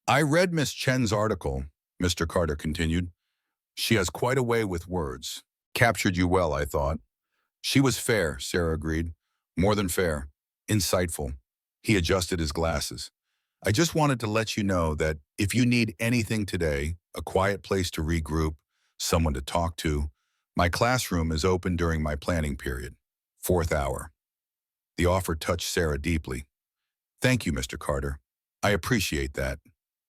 "I read Miss Chen's article," Mr. Carter continued. "She has quite a way with words. Captured you well, I thought." "She was fair," Sarah agreed. "More than fair. Insightful." He adjusted his glasses. "I just wanted to let you know that if you need anything today, a quiet place to regroup, someone to talk to, my classroom is open during my planning period. 4th hour." The offer touched Sarah deeply. "Thank you, Mr. Carter. I appreciate that."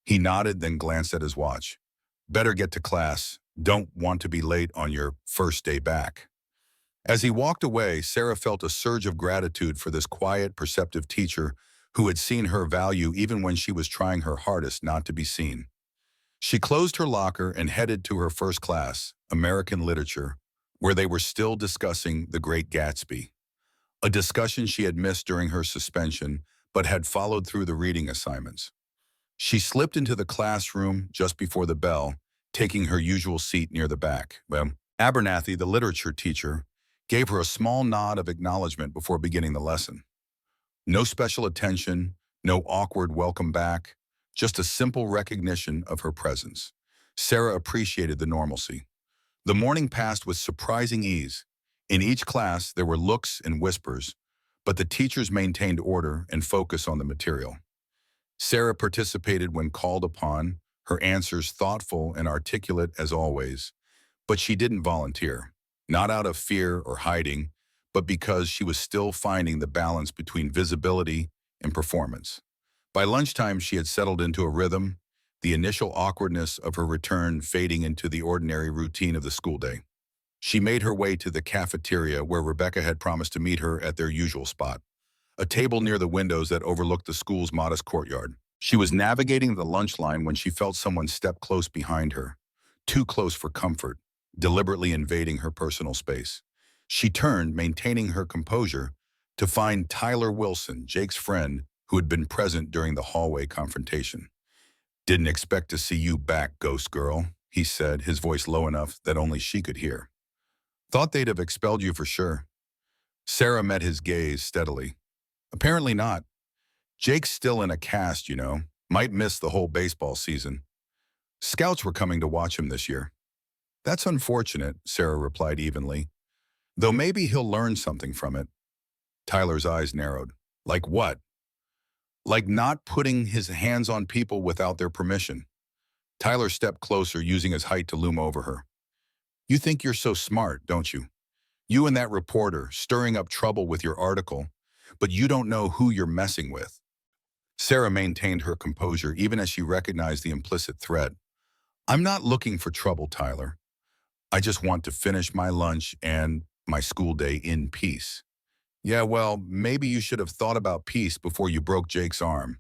He nodded, then glanced at his watch. "Better get to class. Don't want to be late on your first day back." As he walked away, Sarah felt a surge of gratitude for this quiet, perceptive teacher who had seen her value even when she was trying her hardest not to be seen. She closed her locker and headed to her first class, American Literature, where they were still discussing The Great Gatsby, a discussion she had missed during her suspension but had followed through the reading assignments. She slipped into the classroom just before the bell, taking her usual seat near the back. Abernathy, the literature teacher, gave her a small nod of acknowledgement before beginning the lesson. No special attention, no awkward welcome back, just a simple recognition of her presence. Sarah appreciated the normalcy. The morning passed with surprising ease. In each class, there were looks and whispers, but the teachers maintained order and focus on the material. Sarah participated when called upon, her answers thoughtful and articulate as always, but she didn't volunteer, not out of fear or hiding, but because she was still finding the balance between visibility and performance. By lunchtime, she had settled into a rhythm, the initial awkwardness of her return fading into the ordinary routine of the school day. She made her way to the cafeteria where Rebecca had promised to meet her at their usual spot, a table near the windows that overlooked the school's modest courtyard. She was navigating the lunch line when she felt someone step close behind her, too close for comfort, deliberately invading her personal space. She turned, maintaining her composure, to find Tyler Wilson, Jake's friend, who had been present during the hallway confrontation. "Didn't expect to see you back, ghost girl," he said, his voice low enough that only she could hear. "Thought they'd have expelled you for sure." Sarah met his gaze steadily. "Apparently not. Jake's still in a cast, you know. Might miss the whole baseball season. Scouts were coming to watch him this year." "That's unfortunate," Sarah replied evenly. "Though maybe he'll learn something from it." Tyler's eyes narrowed. "Like what?" "Like not putting his hands on people without their permission." Tyler stepped closer, using his height to loom over her. "You think you're so smart, don't you? You and that reporter, stirring up trouble with your article, but you don't know who you're messing with." Sarah maintained her composure even as she recognized the implicit threat. "I'm not looking for trouble, Tyler. I just want to finish my lunch and my school day in peace." "Yeah, well, maybe you should have thought about peace before you broke Jake's arm."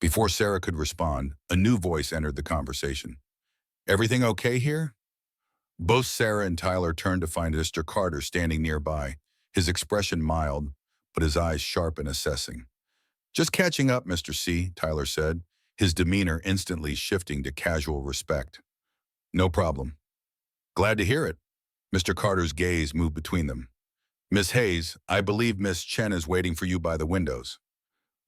Before Sarah could respond, a new voice entered the conversation. "Everything okay here?" Both Sarah and Tyler turned to find Mr. Carter standing nearby, his expression mild, but his eyes sharp and assessing. "Just catching up, Mr. C," Tyler said, his demeanor instantly shifting to casual respect. "No problem." "Glad to hear it." Mr. Carter's gaze moved between them. "Miss Hayes, I believe Miss Chen is waiting for you by the windows."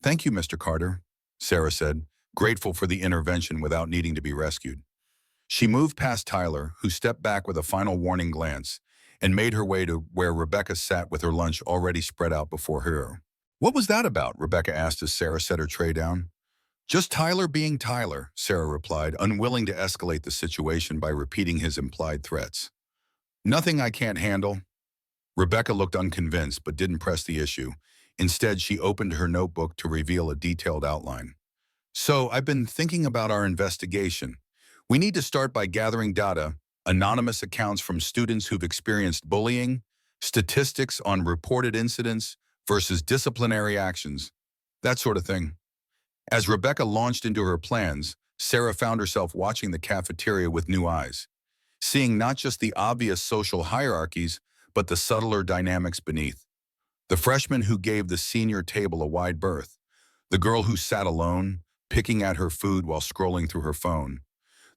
"Thank you, Mr. Carter," Sarah said, grateful for the intervention without needing to be rescued. She moved past Tyler, who stepped back with a final warning glance, and made her way to where Rebecca sat with her lunch already spread out before her. "What was that about?" Rebecca asked as Sarah set her tray down. "Just Tyler being Tyler," Sarah replied, unwilling to escalate the situation by repeating his implied threats. "Nothing I can't handle." Rebecca looked unconvinced but didn't press the issue. Instead, she opened her notebook to reveal a detailed outline. "So, I've been thinking about our investigation. We need to start by gathering data, anonymous accounts from students who've experienced bullying, statistics on reported incidents versus disciplinary actions, that sort of thing." As Rebecca launched into her plans, Sarah found herself watching the cafeteria with new eyes, seeing not just the obvious social hierarchies, but the subtler dynamics beneath. The freshman who gave the senior table a wide berth, the girl who sat alone, picking at her food while scrolling through her phone,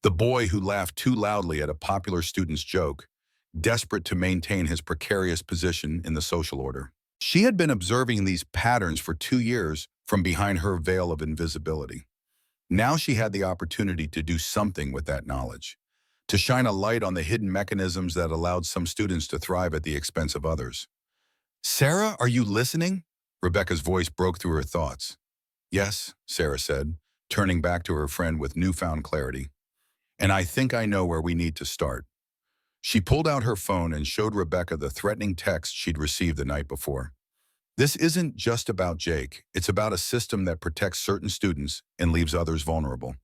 the boy who laughed too loudly at a popular student's joke, desperate to maintain his precarious position in the social order. She had been observing these patterns for 2 years from behind her veil of invisibility. Now she had the opportunity to do something with that knowledge, to shine a light on the hidden mechanisms that allowed some students to thrive at the expense of others. "Sarah, are you listening?" Rebecca's voice broke through her thoughts. "Yes," Sarah said, turning back to her friend with newfound clarity. "And I think I know where we need to start." She pulled out her phone and showed Rebecca the threatening text she'd received the night before. "This isn't just about Jake. It's about a system that protects certain students and leaves others vulnerable.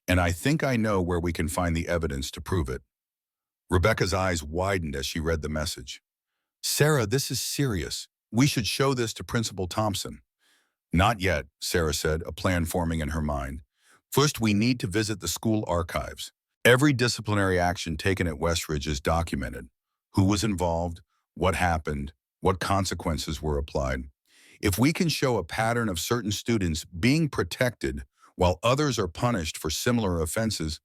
And I think I know where we can find the evidence to prove it." Rebecca's eyes widened as she read the message. "Sarah, this is serious. We should show this to Principal Thompson." "Not yet," Sarah said, a plan forming in her mind. First, we need to visit the school archives. Every disciplinary action taken at Westridge is documented. Who was involved, what happened, what consequences were applied. If we can show a pattern of certain students being protected while others are punished for similar offenses,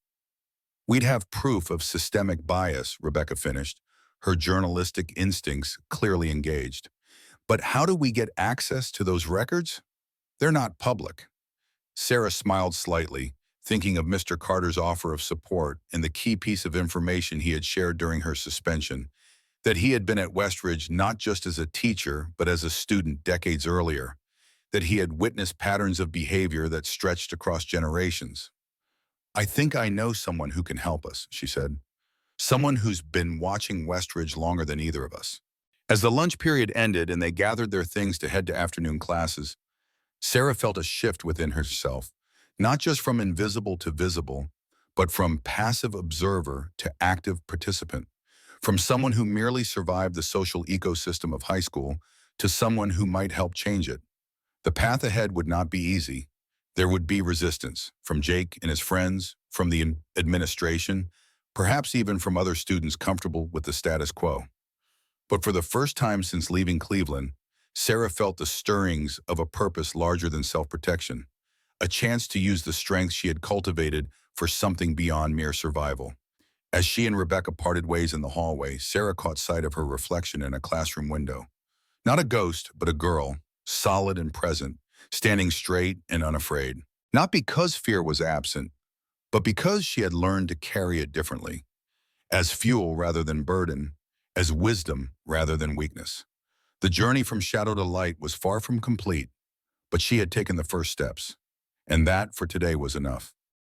we'd have proof of systemic bias, Rebecca finished, her journalistic instincts clearly engaged. But how do we get access to those records? They're not public. Sarah smiled slightly, thinking of Mr. Carter's offer of support and the key piece of information he had shared during her suspension, that he had been at Westridge not just as a teacher, but as a student decades earlier, that he had witnessed patterns of behavior that stretched across generations. I think I know someone who can help us, she said. Someone who's been watching Westridge longer than either of us. As the lunch period ended and they gathered their things to head to afternoon classes, Sarah felt a shift within herself, not just from invisible to visible, but from passive observer to active participant, from someone who merely survived the social ecosystem of high school to someone who might help change it. The path ahead would not be easy. There would be resistance from Jake and his friends, from the administration, perhaps even from other students comfortable with the status quo. But for the first time since leaving Cleveland, Sarah felt the stirrings of a purpose larger than self-protection, a chance to use the strength she had cultivated for something beyond mere survival. As she and Rebecca parted ways in the hallway, Sarah caught sight of her reflection in a classroom window. Not a ghost, but a girl, solid and present, standing straight and unafraid. Not because fear was absent, but because she had learned to carry it differently, as fuel rather than burden, as wisdom rather than weakness. The journey from shadow to light was far from complete, but she had taken the first steps, and that for today was enough.